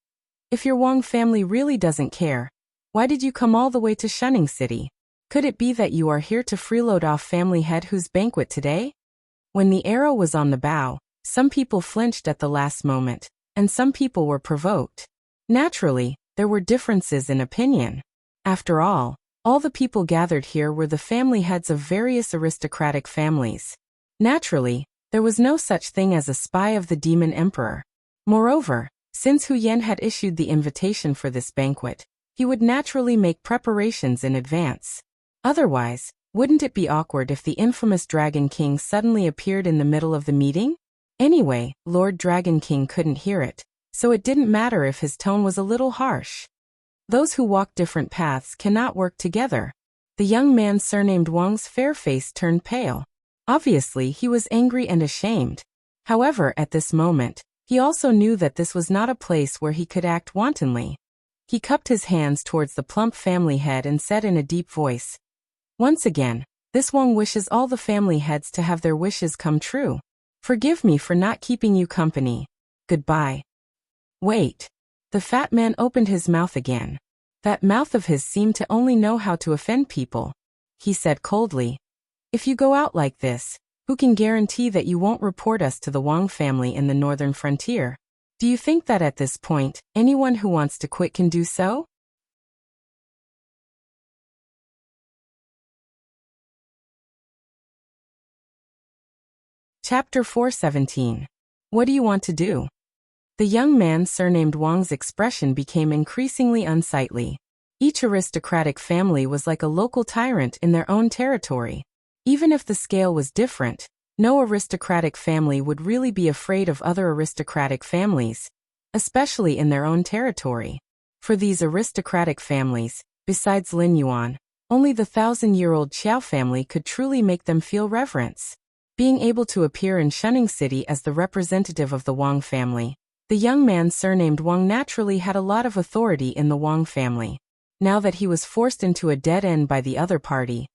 "If your Wang family really doesn't care, why did you come all the way to Shunning City? Could it be that you are here to freeload off family head whose banquet today?" When the arrow was on the bow, some people flinched at the last moment, and some people were provoked. Naturally, there were differences in opinion. After all the people gathered here were the family heads of various aristocratic families. Naturally, there was no such thing as a spy of the demon emperor. Moreover, since Hu Yan had issued the invitation for this banquet, he would naturally make preparations in advance. Otherwise, wouldn't it be awkward if the infamous Dragon King suddenly appeared in the middle of the meeting? Anyway, Lord Dragon King couldn't hear it, so it didn't matter if his tone was a little harsh. Those who walk different paths cannot work together. The young man surnamed Wang's fair face turned pale. Obviously, he was angry and ashamed. However, at this moment, he also knew that this was not a place where he could act wantonly. He cupped his hands towards the plump family head and said in a deep voice, "Once again, this Wang wishes all the family heads to have their wishes come true. Forgive me for not keeping you company. Goodbye." Wait. The fat man opened his mouth again. That mouth of his seemed to only know how to offend people. He said coldly, "If you go out like this, who can guarantee that you won't report us to the Wang family in the northern frontier? Do you think that at this point, anyone who wants to quit can do so?" Chapter 417. What do you want to do? The young man surnamed Wang's expression became increasingly unsightly. Each aristocratic family was like a local tyrant in their own territory. Even if the scale was different, no aristocratic family would really be afraid of other aristocratic families, especially in their own territory. For these aristocratic families, besides Lin Yuan, only the 1,000-year-old Xiao family could truly make them feel reverence. Being able to appear in Shunning City as the representative of the Wang family, the young man surnamed Wang naturally had a lot of authority in the Wang family. Now that he was forced into a dead end by the other party,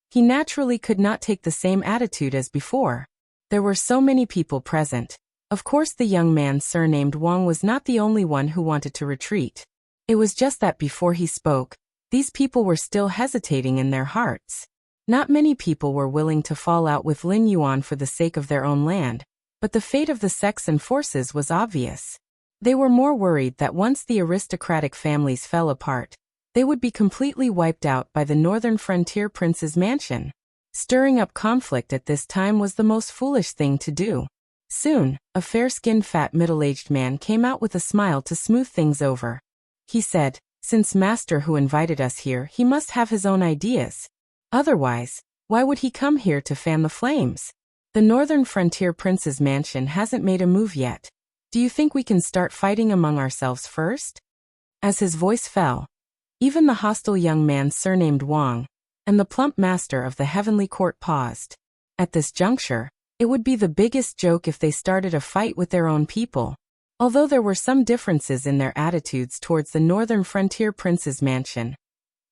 he naturally could not take the same attitude as before. There were so many people present. Of course, the young man surnamed Wang was not the only one who wanted to retreat. It was just that before he spoke, these people were still hesitating in their hearts. Not many people were willing to fall out with Lin Yuan for the sake of their own land, but the fate of the sects and forces was obvious. They were more worried that once the aristocratic families fell apart, they would be completely wiped out by the northern frontier prince's mansion. Stirring up conflict at this time was the most foolish thing to do. Soon, a fair-skinned fat middle-aged man came out with a smile to smooth things over. He said, "Since Master who invited us here, he must have his own ideas. Otherwise, why would he come here to fan the flames? The northern frontier prince's mansion hasn't made a move yet. Do you think we can start fighting among ourselves first?" As his voice fell, even the hostile young man surnamed Wang and the plump master of the heavenly court paused. At this juncture, it would be the biggest joke if they started a fight with their own people. Although there were some differences in their attitudes towards the northern frontier prince's mansion,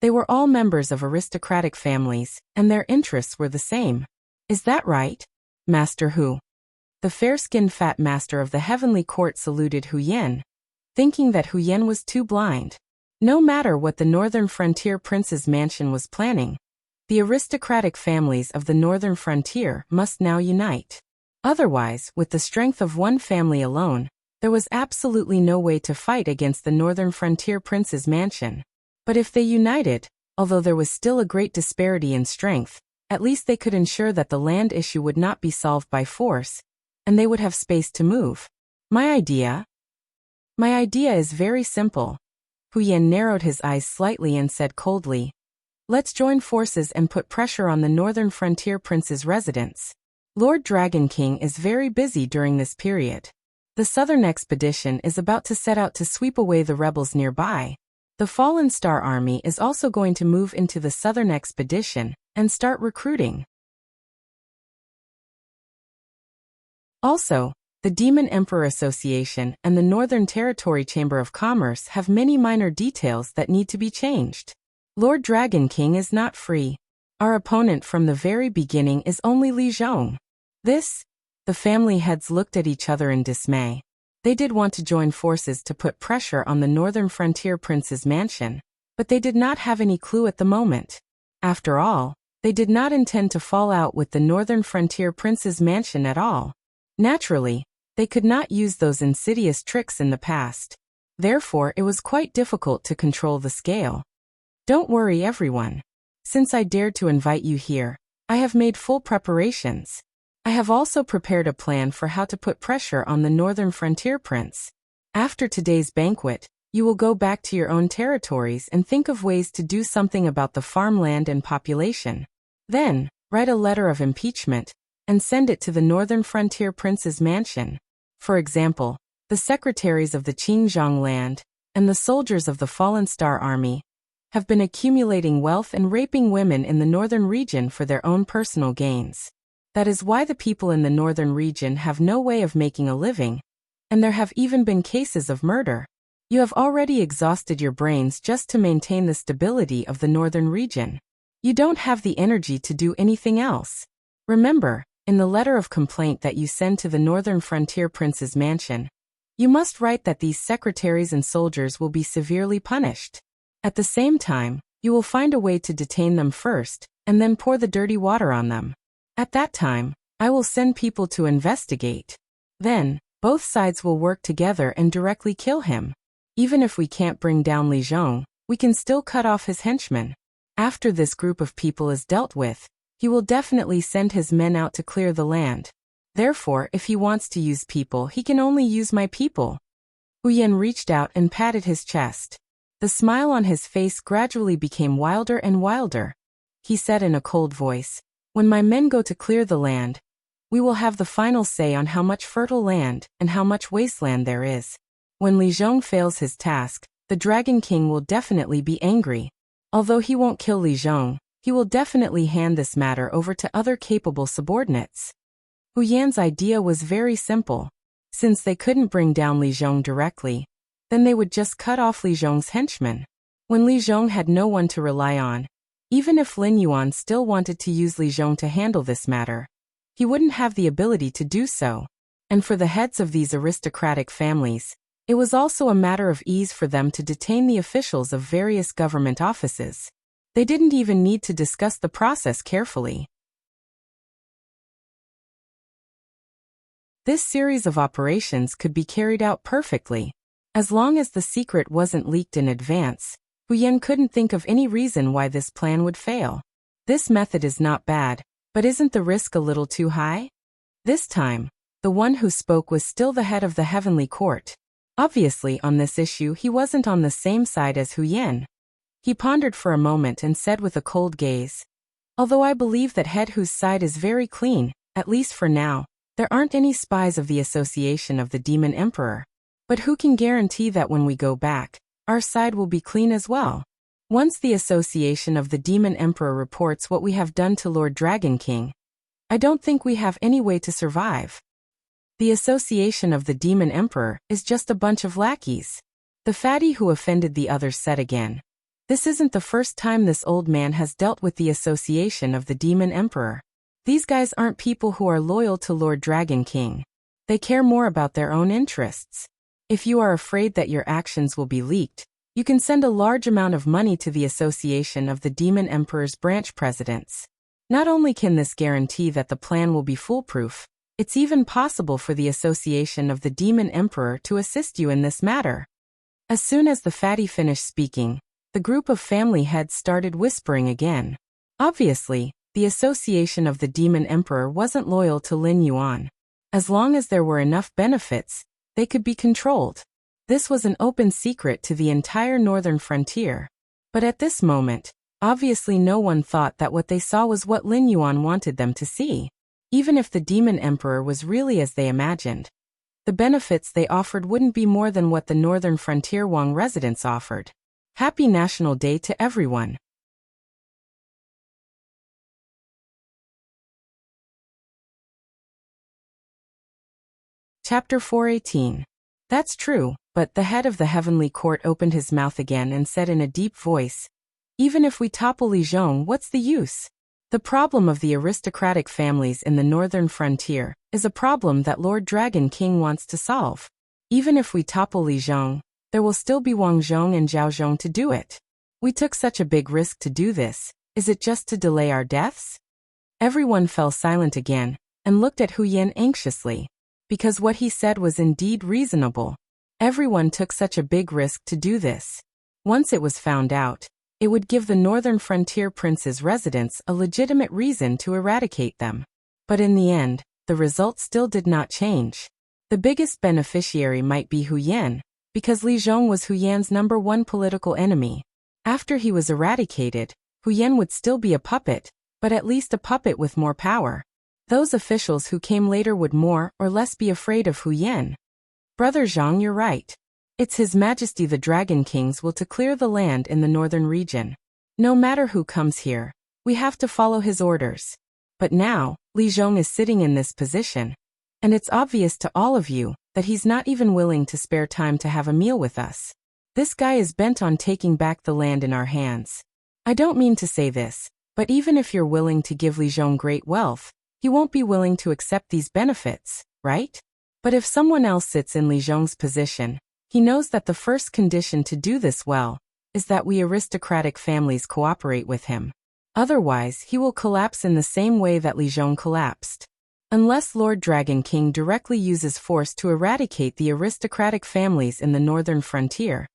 they were all members of aristocratic families, and their interests were the same. "Is that right, Master Hu?" The fair-skinned fat master of the heavenly court saluted Hu Yan, thinking that Hu Yan was too blind. No matter what the northern frontier prince's mansion was planning, the aristocratic families of the northern frontier must now unite. Otherwise, with the strength of one family alone, there was absolutely no way to fight against the northern frontier prince's mansion. But if they united, Although there was still a great disparity in strength, at least they could ensure that the land issue would not be solved by force, and they would have space to move. My idea is very simple. Hu Yan narrowed his eyes slightly and said coldly, let's join forces and put pressure on the northern frontier prince's residence. Lord Dragon King is very busy during this period. The southern expedition is about to set out to sweep away the rebels nearby. The Fallen Star Army is also going to move into the southern expedition and start recruiting. Also, the Demon Emperor Association and the Northern Territory Chamber of Commerce have many minor details that need to be changed. Lord Dragon King is not free. Our opponent from the very beginning is only Li Zhong. The family heads looked at each other in dismay. They did want to join forces to put pressure on the northern frontier prince's mansion, but they did not have any clue at the moment. After all, they did not intend to fall out with the northern frontier prince's mansion at all. Naturally, they could not use those insidious tricks in the past. Therefore, it was quite difficult to control the scale. Don't worry, everyone. Since I dared to invite you here, I have made full preparations. I have also prepared a plan for how to put pressure on the northern frontier prince. After today's banquet, you will go back to your own territories and think of ways to do something about the farmland and population. Then, write a letter of impeachment and send it to the northern frontier prince's mansion. For example, the secretaries of the Qingzhong land and the soldiers of the Fallen Star Army have been accumulating wealth and raping women in the northern region for their own personal gains. That is why the people in the northern region have no way of making a living, and there have even been cases of murder. You have already exhausted your brains just to maintain the stability of the northern region. You don't have the energy to do anything else. Remember, in the letter of complaint that you send to the northern frontier prince's mansion, you must write that these secretaries and soldiers will be severely punished. At the same time, you will find a way to detain them first, and then pour the dirty water on them. At that time, I will send people to investigate. Then, both sides will work together and directly kill him. Even if we can't bring down Li Zhong, we can still cut off his henchmen. After this group of people is dealt with, he will definitely send his men out to clear the land. Therefore, if he wants to use people, he can only use my people. Hu Yan reached out and patted his chest. The smile on his face gradually became wilder and wilder. He said in a cold voice, when my men go to clear the land, we will have the final say on how much fertile land and how much wasteland there is. When Li Zhong fails his task, the Dragon King will definitely be angry. Although he won't kill Li Zhong, he will definitely hand this matter over to other capable subordinates. Hu Yan's idea was very simple. Since they couldn't bring down Li Zhong directly, then they would just cut off Li Zhong's henchmen. When Li Zhong had no one to rely on, even if Lin Yuan still wanted to use Li Zhong to handle this matter, he wouldn't have the ability to do so. And for the heads of these aristocratic families, it was also a matter of ease for them to detain the officials of various government offices. They didn't even need to discuss the process carefully. This series of operations could be carried out perfectly. As long as the secret wasn't leaked in advance, Hu Yan couldn't think of any reason why this plan would fail. This method is not bad, but isn't the risk a little too high? This time, the one who spoke was still the head of the Heavenly Court. Obviously, on this issue he wasn't on the same side as Hu Yan. He pondered for a moment and said with a cold gaze, although I believe that head whose side is very clean, at least for now, there aren't any spies of the Association of the Demon Emperor. But who can guarantee that when we go back, our side will be clean as well? Once the Association of the Demon Emperor reports what we have done to Lord Dragon King, I don't think we have any way to survive. The Association of the Demon Emperor is just a bunch of lackeys. The fatty who offended the others said again. This isn't the first time this old man has dealt with the Association of the Demon Emperor. These guys aren't people who are loyal to Lord Dragon King. They care more about their own interests. If you are afraid that your actions will be leaked, you can send a large amount of money to the Association of the Demon Emperor's branch presidents. Not only can this guarantee that the plan will be foolproof, it's even possible for the Association of the Demon Emperor to assist you in this matter. As soon as the fatty finished speaking, The group of family heads started whispering again. Obviously, the association of the demon emperor wasn't loyal to Lin Yuan. As long as there were enough benefits, they could be controlled. This was an open secret to the entire northern frontier. But at this moment, obviously no one thought that what they saw was what Lin Yuan wanted them to see. Even if the demon emperor was really as they imagined, the benefits they offered wouldn't be more than what the northern frontier Wang residents offered. Happy National Day to everyone. Chapter 418. That's true, but the head of the heavenly court opened his mouth again and said in a deep voice, even if we topple Li Zhong, what's the use? The problem of the aristocratic families in the northern frontier is a problem that Lord Dragon King wants to solve. Even if we topple Li Zhong, there will still be Wang Zhong and Zhao Zhong to do it. We took such a big risk to do this. Is it just to delay our deaths? Everyone fell silent again and looked at Hu Yan anxiously, because what he said was indeed reasonable. Everyone took such a big risk to do this. Once it was found out, it would give the northern frontier prince's residents a legitimate reason to eradicate them. But in the end, the result still did not change. The biggest beneficiary might be Hu Yan, because Li Zhong was Hu Yan's #1 political enemy. After he was eradicated, Hu Yan would still be a puppet, but at least a puppet with more power. Those officials who came later would more or less be afraid of Hu Yan. Brother Zhang, you're right. It's His Majesty the Dragon Kings will to clear the land in the northern region. No matter who comes here, we have to follow his orders. But now, Li Zhong is sitting in this position, and it's obvious to all of you that he's not even willing to spare time to have a meal with us. This guy is bent on taking back the land in our hands. I don't mean to say this, but even if you're willing to give Li Zhong great wealth, he won't be willing to accept these benefits, right? But if someone else sits in Li Zhong's position, he knows that the first condition to do this well is that we aristocratic families cooperate with him. Otherwise, he will collapse in the same way that Li Zhong collapsed. Unless Lord Dragon King directly uses force to eradicate the aristocratic families in the northern frontier,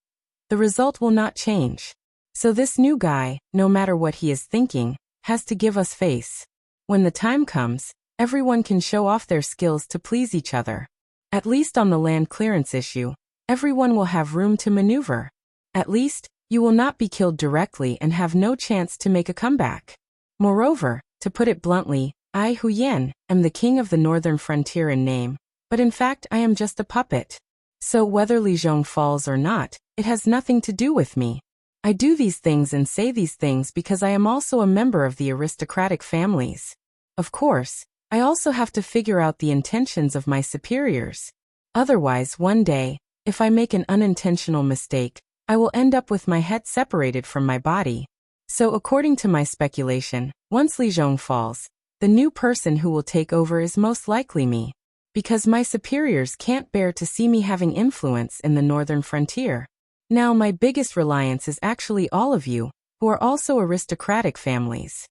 the result will not change. So this new guy, no matter what he is thinking, has to give us face. When the time comes, everyone can show off their skills to please each other. At least on the land clearance issue, everyone will have room to maneuver. At least, you will not be killed directly and have no chance to make a comeback. Moreover, to put it bluntly, I, Hu Yan, am the king of the northern frontier in name, but in fact I am just a puppet. So whether Li Zhong falls or not, it has nothing to do with me. I do these things and say these things because I am also a member of the aristocratic families. Of course, I also have to figure out the intentions of my superiors. Otherwise, one day, if I make an unintentional mistake, I will end up with my head separated from my body. So according to my speculation, once Li Zhong falls, the new person who will take over is most likely me. Because my superiors can't bear to see me having influence in the northern frontier. Now my biggest reliance is actually all of you, who are also aristocratic families.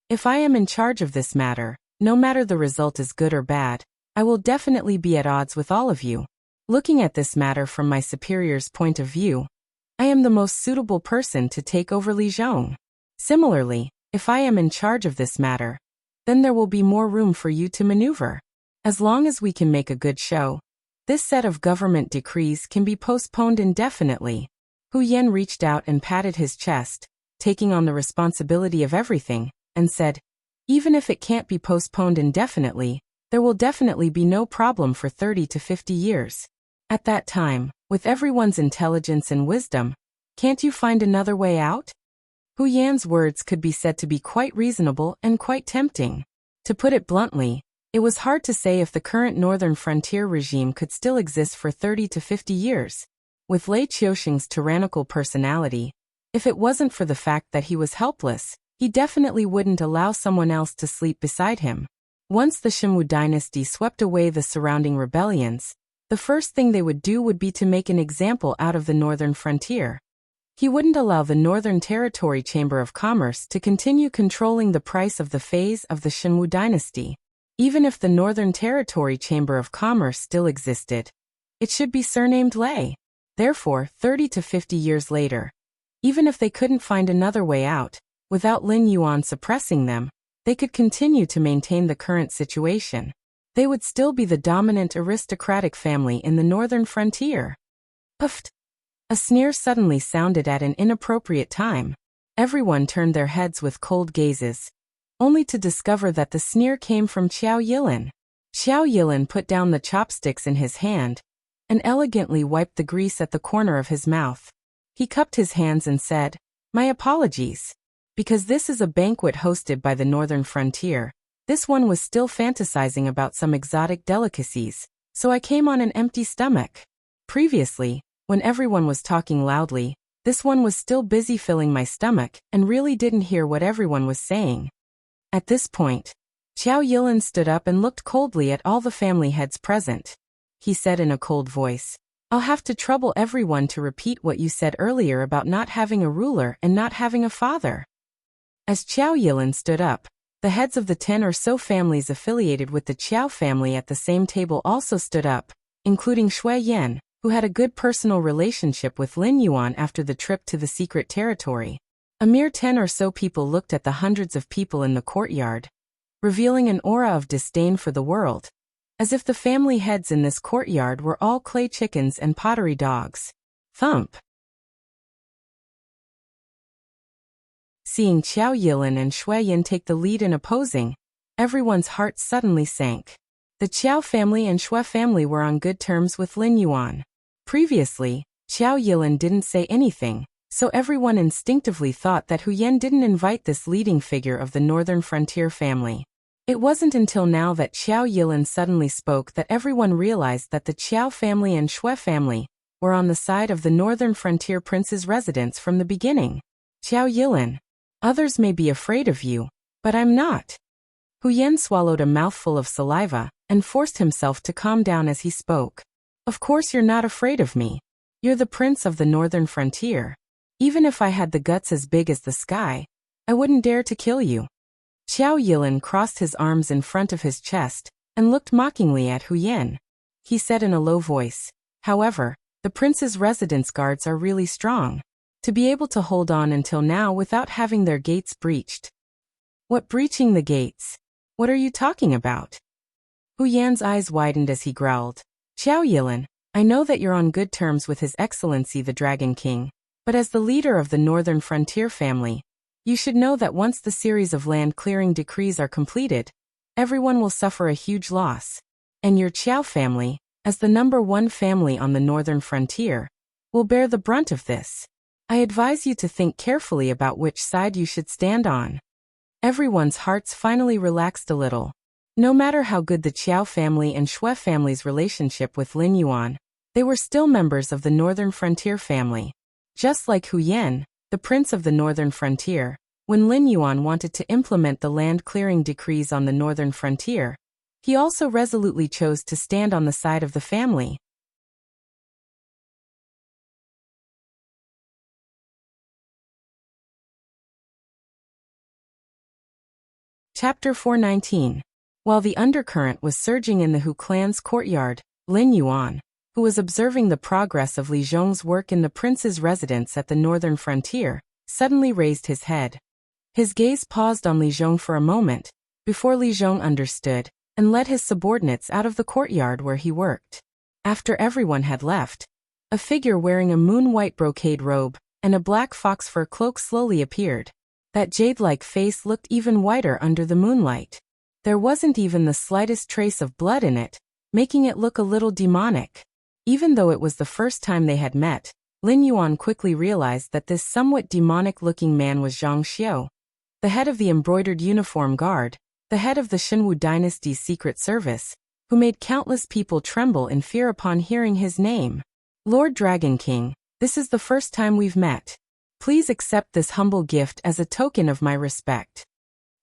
If I am in charge of this matter, no matter the result is good or bad, I will definitely be at odds with all of you. Looking at this matter from my superior's point of view, I am the most suitable person to take over Li Zhong. Similarly, if I am in charge of this matter, then there will be more room for you to maneuver. As long as we can make a good show, this set of government decrees can be postponed indefinitely. Hu Yan reached out and patted his chest, taking on the responsibility of everything, and said, even if it can't be postponed indefinitely, there will definitely be no problem for 30 to 50 years. At that time, with everyone's intelligence and wisdom, can't you find another way out? Hu Yan's words could be said to be quite reasonable and quite tempting. To put it bluntly, it was hard to say if the current northern frontier regime could still exist for 30 to 50 years. With Lei Qiuxing's tyrannical personality, if it wasn't for the fact that he was helpless, he definitely wouldn't allow someone else to sleep beside him. Once the Xinwu dynasty swept away the surrounding rebellions, the first thing they would do would be to make an example out of the northern frontier. He wouldn't allow the Northern Territory Chamber of Commerce to continue controlling the price of the phase of the Xinwu dynasty. Even if the Northern Territory Chamber of Commerce still existed, it should be surnamed Lei. Therefore, 30 to 50 years later, even if they couldn't find another way out, without Lin Yuan suppressing them, they could continue to maintain the current situation. They would still be the dominant aristocratic family in the northern frontier. Puffed. A sneer suddenly sounded at an inappropriate time. Everyone turned their heads with cold gazes, only to discover that the sneer came from Qiao Yilin. Qiao Yilin put down the chopsticks in his hand and elegantly wiped the grease at the corner of his mouth. He cupped his hands and said, "My apologies. Because this is a banquet hosted by the northern frontier, this one was still fantasizing about some exotic delicacies, so I came on an empty stomach. Previously, when everyone was talking loudly, this one was still busy filling my stomach and really didn't hear what everyone was saying." At this point, Qiao Yilin stood up and looked coldly at all the family heads present. He said in a cold voice, "I'll have to trouble everyone to repeat what you said earlier about not having a ruler and not having a father." As Qiao Yilin stood up, the heads of the 10 or so families affiliated with the Qiao family at the same table also stood up, including Shui Yan, who had a good personal relationship with Lin Yuan after the trip to the secret territory. A mere 10 or so people looked at the hundreds of people in the courtyard, revealing an aura of disdain for the world, as if the family heads in this courtyard were all clay chickens and pottery dogs. Thump. Seeing Qiao Yilin and Shui Yan take the lead in opposing, everyone's heart suddenly sank. The Qiao family and Shui family were on good terms with Lin Yuan. Previously, Qiao Yilin didn't say anything, so everyone instinctively thought that Hu Yan didn't invite this leading figure of the northern frontier family. It wasn't until now that Qiao Yilin suddenly spoke that everyone realized that the Qiao family and Shui family were on the side of the northern frontier prince's residence from the beginning. "Qiao Yilin, others may be afraid of you, but I'm not." Hu Yan swallowed a mouthful of saliva and forced himself to calm down as he spoke. "Of course you're not afraid of me. You're the prince of the northern frontier. Even if I had the guts as big as the sky, I wouldn't dare to kill you." Qiao Yilin crossed his arms in front of his chest and looked mockingly at Hu Yan. He said in a low voice, "However, the prince's residence guards are really strong. To be able to hold on until now without having their gates breached." "What breaching the gates? What are you talking about?" Hu Yan's eyes widened as he growled, "Qiao Yilin, I know that you're on good terms with His Excellency the Dragon King, but as the leader of the northern frontier family, you should know that once the series of land clearing decrees are completed, everyone will suffer a huge loss. And your Qiao family, as the #1 family on the northern frontier, will bear the brunt of this. I advise you to think carefully about which side you should stand on." Everyone's hearts finally relaxed a little. No matter how good the Qiao family and Shui family's relationship with Lin Yuan, they were still members of the northern frontier family. Just like Hu Yan, the prince of the northern frontier, when Lin Yuan wanted to implement the land clearing decrees on the northern frontier, he also resolutely chose to stand on the side of the family. Chapter 419. While the undercurrent was surging in the Hu clan's courtyard, Lin Yuan, who was observing the progress of Li Zhong's work in the prince's residence at the northern frontier, suddenly raised his head. His gaze paused on Li Zhong for a moment, before Li Zhong understood, and led his subordinates out of the courtyard where he worked. After everyone had left, a figure wearing a moon-white brocade robe and a black fox fur cloak slowly appeared. That jade-like face looked even whiter under the moonlight. There wasn't even the slightest trace of blood in it, making it look a little demonic. Even though it was the first time they had met, Lin Yuan quickly realized that this somewhat demonic-looking man was Zhang Xiu, the head of the embroidered uniform guard, the head of the Shenwu dynasty's secret service, who made countless people tremble in fear upon hearing his name. "Lord Dragon King, this is the first time we've met. Please accept this humble gift as a token of my respect."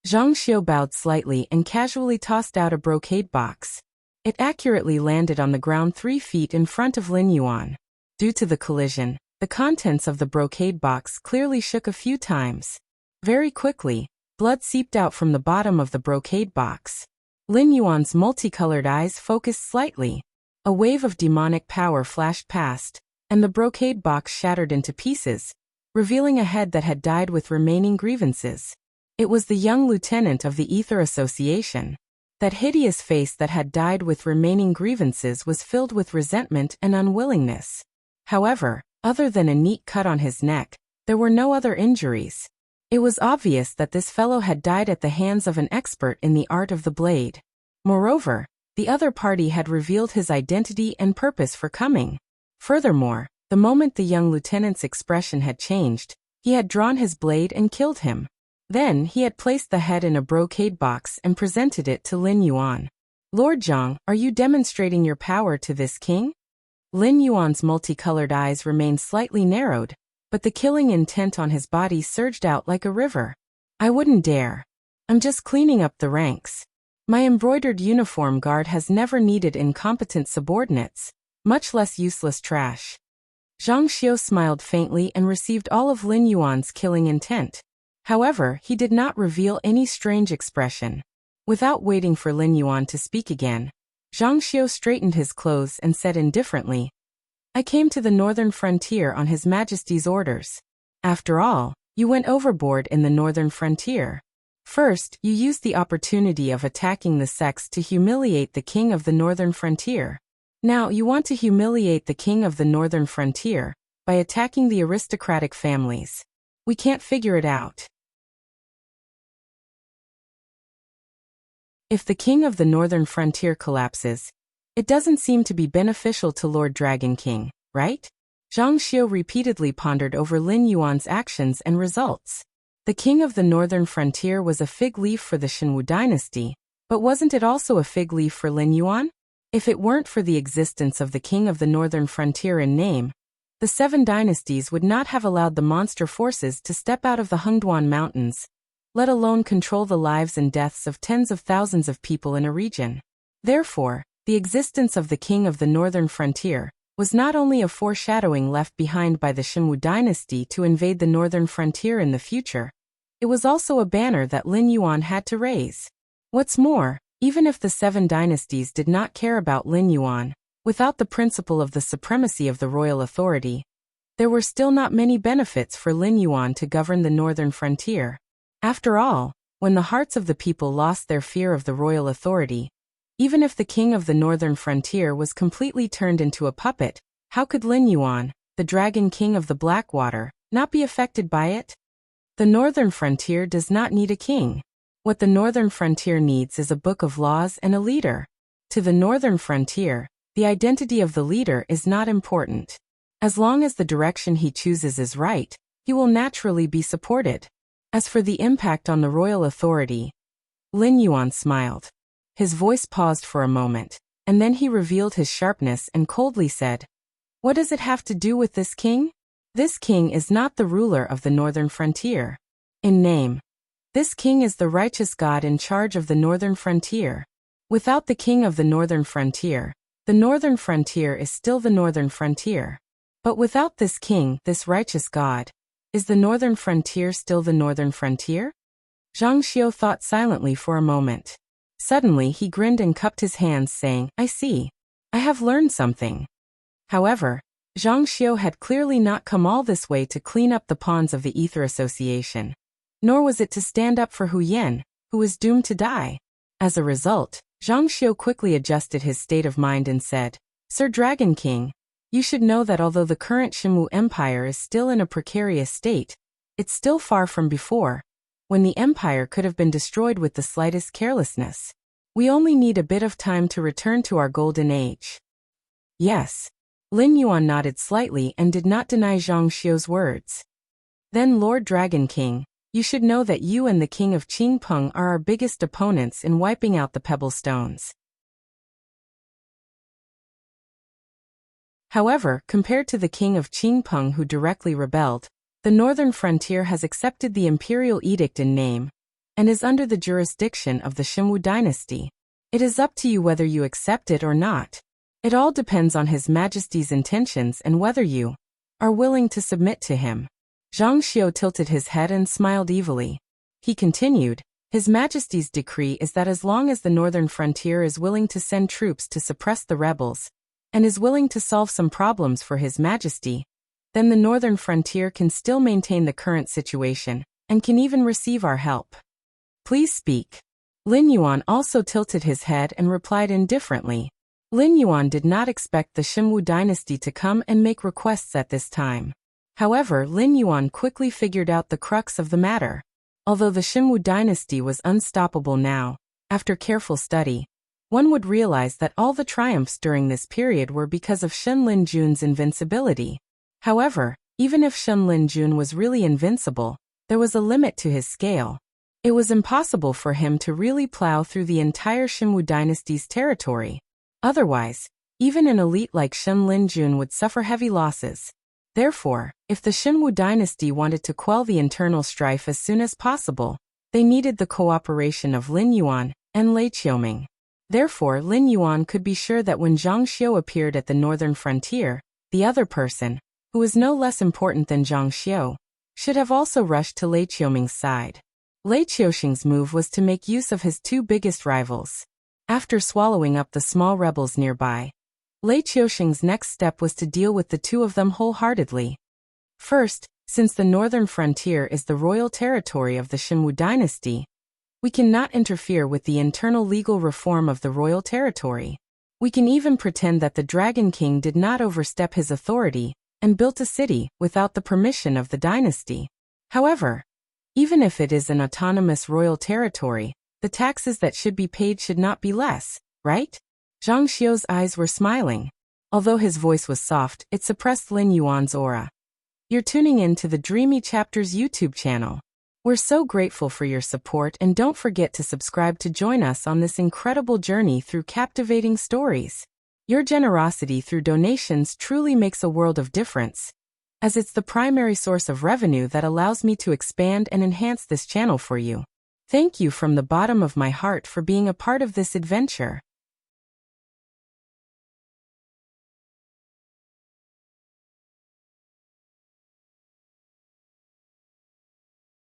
Zhang Xiu bowed slightly and casually tossed out a brocade box. It accurately landed on the ground 3 feet in front of Lin Yuan. Due to the collision, the contents of the brocade box clearly shook a few times. Very quickly, blood seeped out from the bottom of the brocade box. Lin Yuan's multicolored eyes focused slightly. A wave of demonic power flashed past, and the brocade box shattered into pieces, revealing a head that had died with remaining grievances. It was the young lieutenant of the Ether Association. That hideous face that had died with remaining grievances was filled with resentment and unwillingness. However, other than a neat cut on his neck, there were no other injuries. It was obvious that this fellow had died at the hands of an expert in the art of the blade. Moreover, the other party had revealed his identity and purpose for coming. Furthermore, the moment the young lieutenant's expression had changed, he had drawn his blade and killed him. Then he had placed the head in a brocade box and presented it to Lin Yuan. "Lord Zhang, are you demonstrating your power to this king?" Lin Yuan's multicolored eyes remained slightly narrowed, but the killing intent on his body surged out like a river. "I wouldn't dare. I'm just cleaning up the ranks. My embroidered uniform guard has never needed incompetent subordinates, much less useless trash." Zhang Xiu smiled faintly and received all of Lin Yuan's killing intent. However, he did not reveal any strange expression. Without waiting for Lin Yuan to speak again, Zhang Xiu straightened his clothes and said indifferently, "I came to the northern frontier on His Majesty's orders. After all, you went overboard in the northern frontier. First, you used the opportunity of attacking the sects to humiliate the king of the northern frontier. Now you want to humiliate the king of the northern frontier by attacking the aristocratic families. We can't figure it out. If the king of the northern frontier collapses, it doesn't seem to be beneficial to Lord Dragon King, right?" Zhang Xiu repeatedly pondered over Lin Yuan's actions and results. The king of the northern frontier was a fig leaf for the Shenwu dynasty, but wasn't it also a fig leaf for Lin Yuan? If it weren't for the existence of the king of the northern frontier in name, the 7 dynasties would not have allowed the monster forces to step out of the Hengduan Mountains, let alone control the lives and deaths of tens of thousands of people in a region. Therefore, the existence of the king of the northern frontier was not only a foreshadowing left behind by the Shenwu dynasty to invade the northern frontier in the future, it was also a banner that Lin Yuan had to raise. What's more, even if the 7 dynasties did not care about Lin Yuan, without the principle of the supremacy of the royal authority, there were still not many benefits for Lin Yuan to govern the northern frontier. After all, when the hearts of the people lost their fear of the royal authority, even if the king of the northern frontier was completely turned into a puppet, how could Lin Yuan, the dragon king of the Blackwater, not be affected by it? The northern frontier does not need a king. What the northern frontier needs is a book of laws and a leader. To the northern frontier, the identity of the leader is not important. As long as the direction he chooses is right, he will naturally be supported. As for the impact on the royal authority, Lin Yuan smiled. His voice paused for a moment, and then he revealed his sharpness and coldly said, "What does it have to do with this king? This king is not the ruler of the northern frontier. In name, this king is the righteous God in charge of the northern frontier. Without the king of the northern frontier is still the northern frontier. But without this king, this righteous God, is the northern frontier still the northern frontier?" Zhang Xiu thought silently for a moment. Suddenly he grinned and cupped his hands, saying, "I see. I have learned something." However, Zhang Xiu had clearly not come all this way to clean up the pawns of the Ether Association, nor was it to stand up for Hu Yan, who was doomed to die. As a result, Zhang Xiu quickly adjusted his state of mind and said, "Sir Dragon King, you should know that although the current Shenwu Empire is still in a precarious state, it's still far from before, when the empire could have been destroyed with the slightest carelessness. We only need a bit of time to return to our golden age." "Yes." Lin Yuan nodded slightly and did not deny Zhang Xiu's words. "Then Lord Dragon King, you should know that you and the king of Qingpeng are our biggest opponents in wiping out the Pebble Stones. However, compared to the king of Qingpeng who directly rebelled, the northern frontier has accepted the imperial edict in name, and is under the jurisdiction of the Shenwu dynasty. It is up to you whether you accept it or not. It all depends on His Majesty's intentions and whether you are willing to submit to him." Zhang Xiu tilted his head and smiled evilly. He continued, "His Majesty's decree is that as long as the northern frontier is willing to send troops to suppress the rebels, and is willing to solve some problems for His Majesty, then the northern frontier can still maintain the current situation, and can even receive our help. Please speak. Lin Yuan also tilted his head and replied indifferently. Lin Yuan did not expect the Xinwu dynasty to come and make requests at this time. However, Lin Yuan quickly figured out the crux of the matter. Although the Xinwu dynasty was unstoppable now, after careful study, one would realize that all the triumphs during this period were because of Shen Linjun's invincibility. However, even if Shen Linjun was really invincible, there was a limit to his scale. It was impossible for him to really plow through the entire Xinwu dynasty's territory. Otherwise, even an elite like Shen Linjun would suffer heavy losses. Therefore, if the Xinwu dynasty wanted to quell the internal strife as soon as possible, they needed the cooperation of Lin Yuan and Lei Qiuming. Therefore, Lin Yuan could be sure that when Zhang Xiu appeared at the northern frontier, the other person, who was no less important than Zhang Xiu, should have also rushed to Lei Qiuming's side. Lei Qiuxing's move was to make use of his two biggest rivals. After swallowing up the small rebels nearby, Lei Qiuxing's next step was to deal with the two of them wholeheartedly. First, since the northern frontier is the royal territory of the Xinwu dynasty, we cannot interfere with the internal legal reform of the royal territory. We can even pretend that the Dragon King did not overstep his authority and built a city without the permission of the dynasty. However, even if it is an autonomous royal territory, the taxes that should be paid should not be less, right? Zhang Xiu's eyes were smiling. Although his voice was soft, it suppressed Lin Yuan's aura. You're tuning in to the Dreamy Chapters YouTube channel. We're so grateful for your support, and don't forget to subscribe to join us on this incredible journey through captivating stories. Your generosity through donations truly makes a world of difference, as it's the primary source of revenue that allows me to expand and enhance this channel for you. Thank you from the bottom of my heart for being a part of this adventure.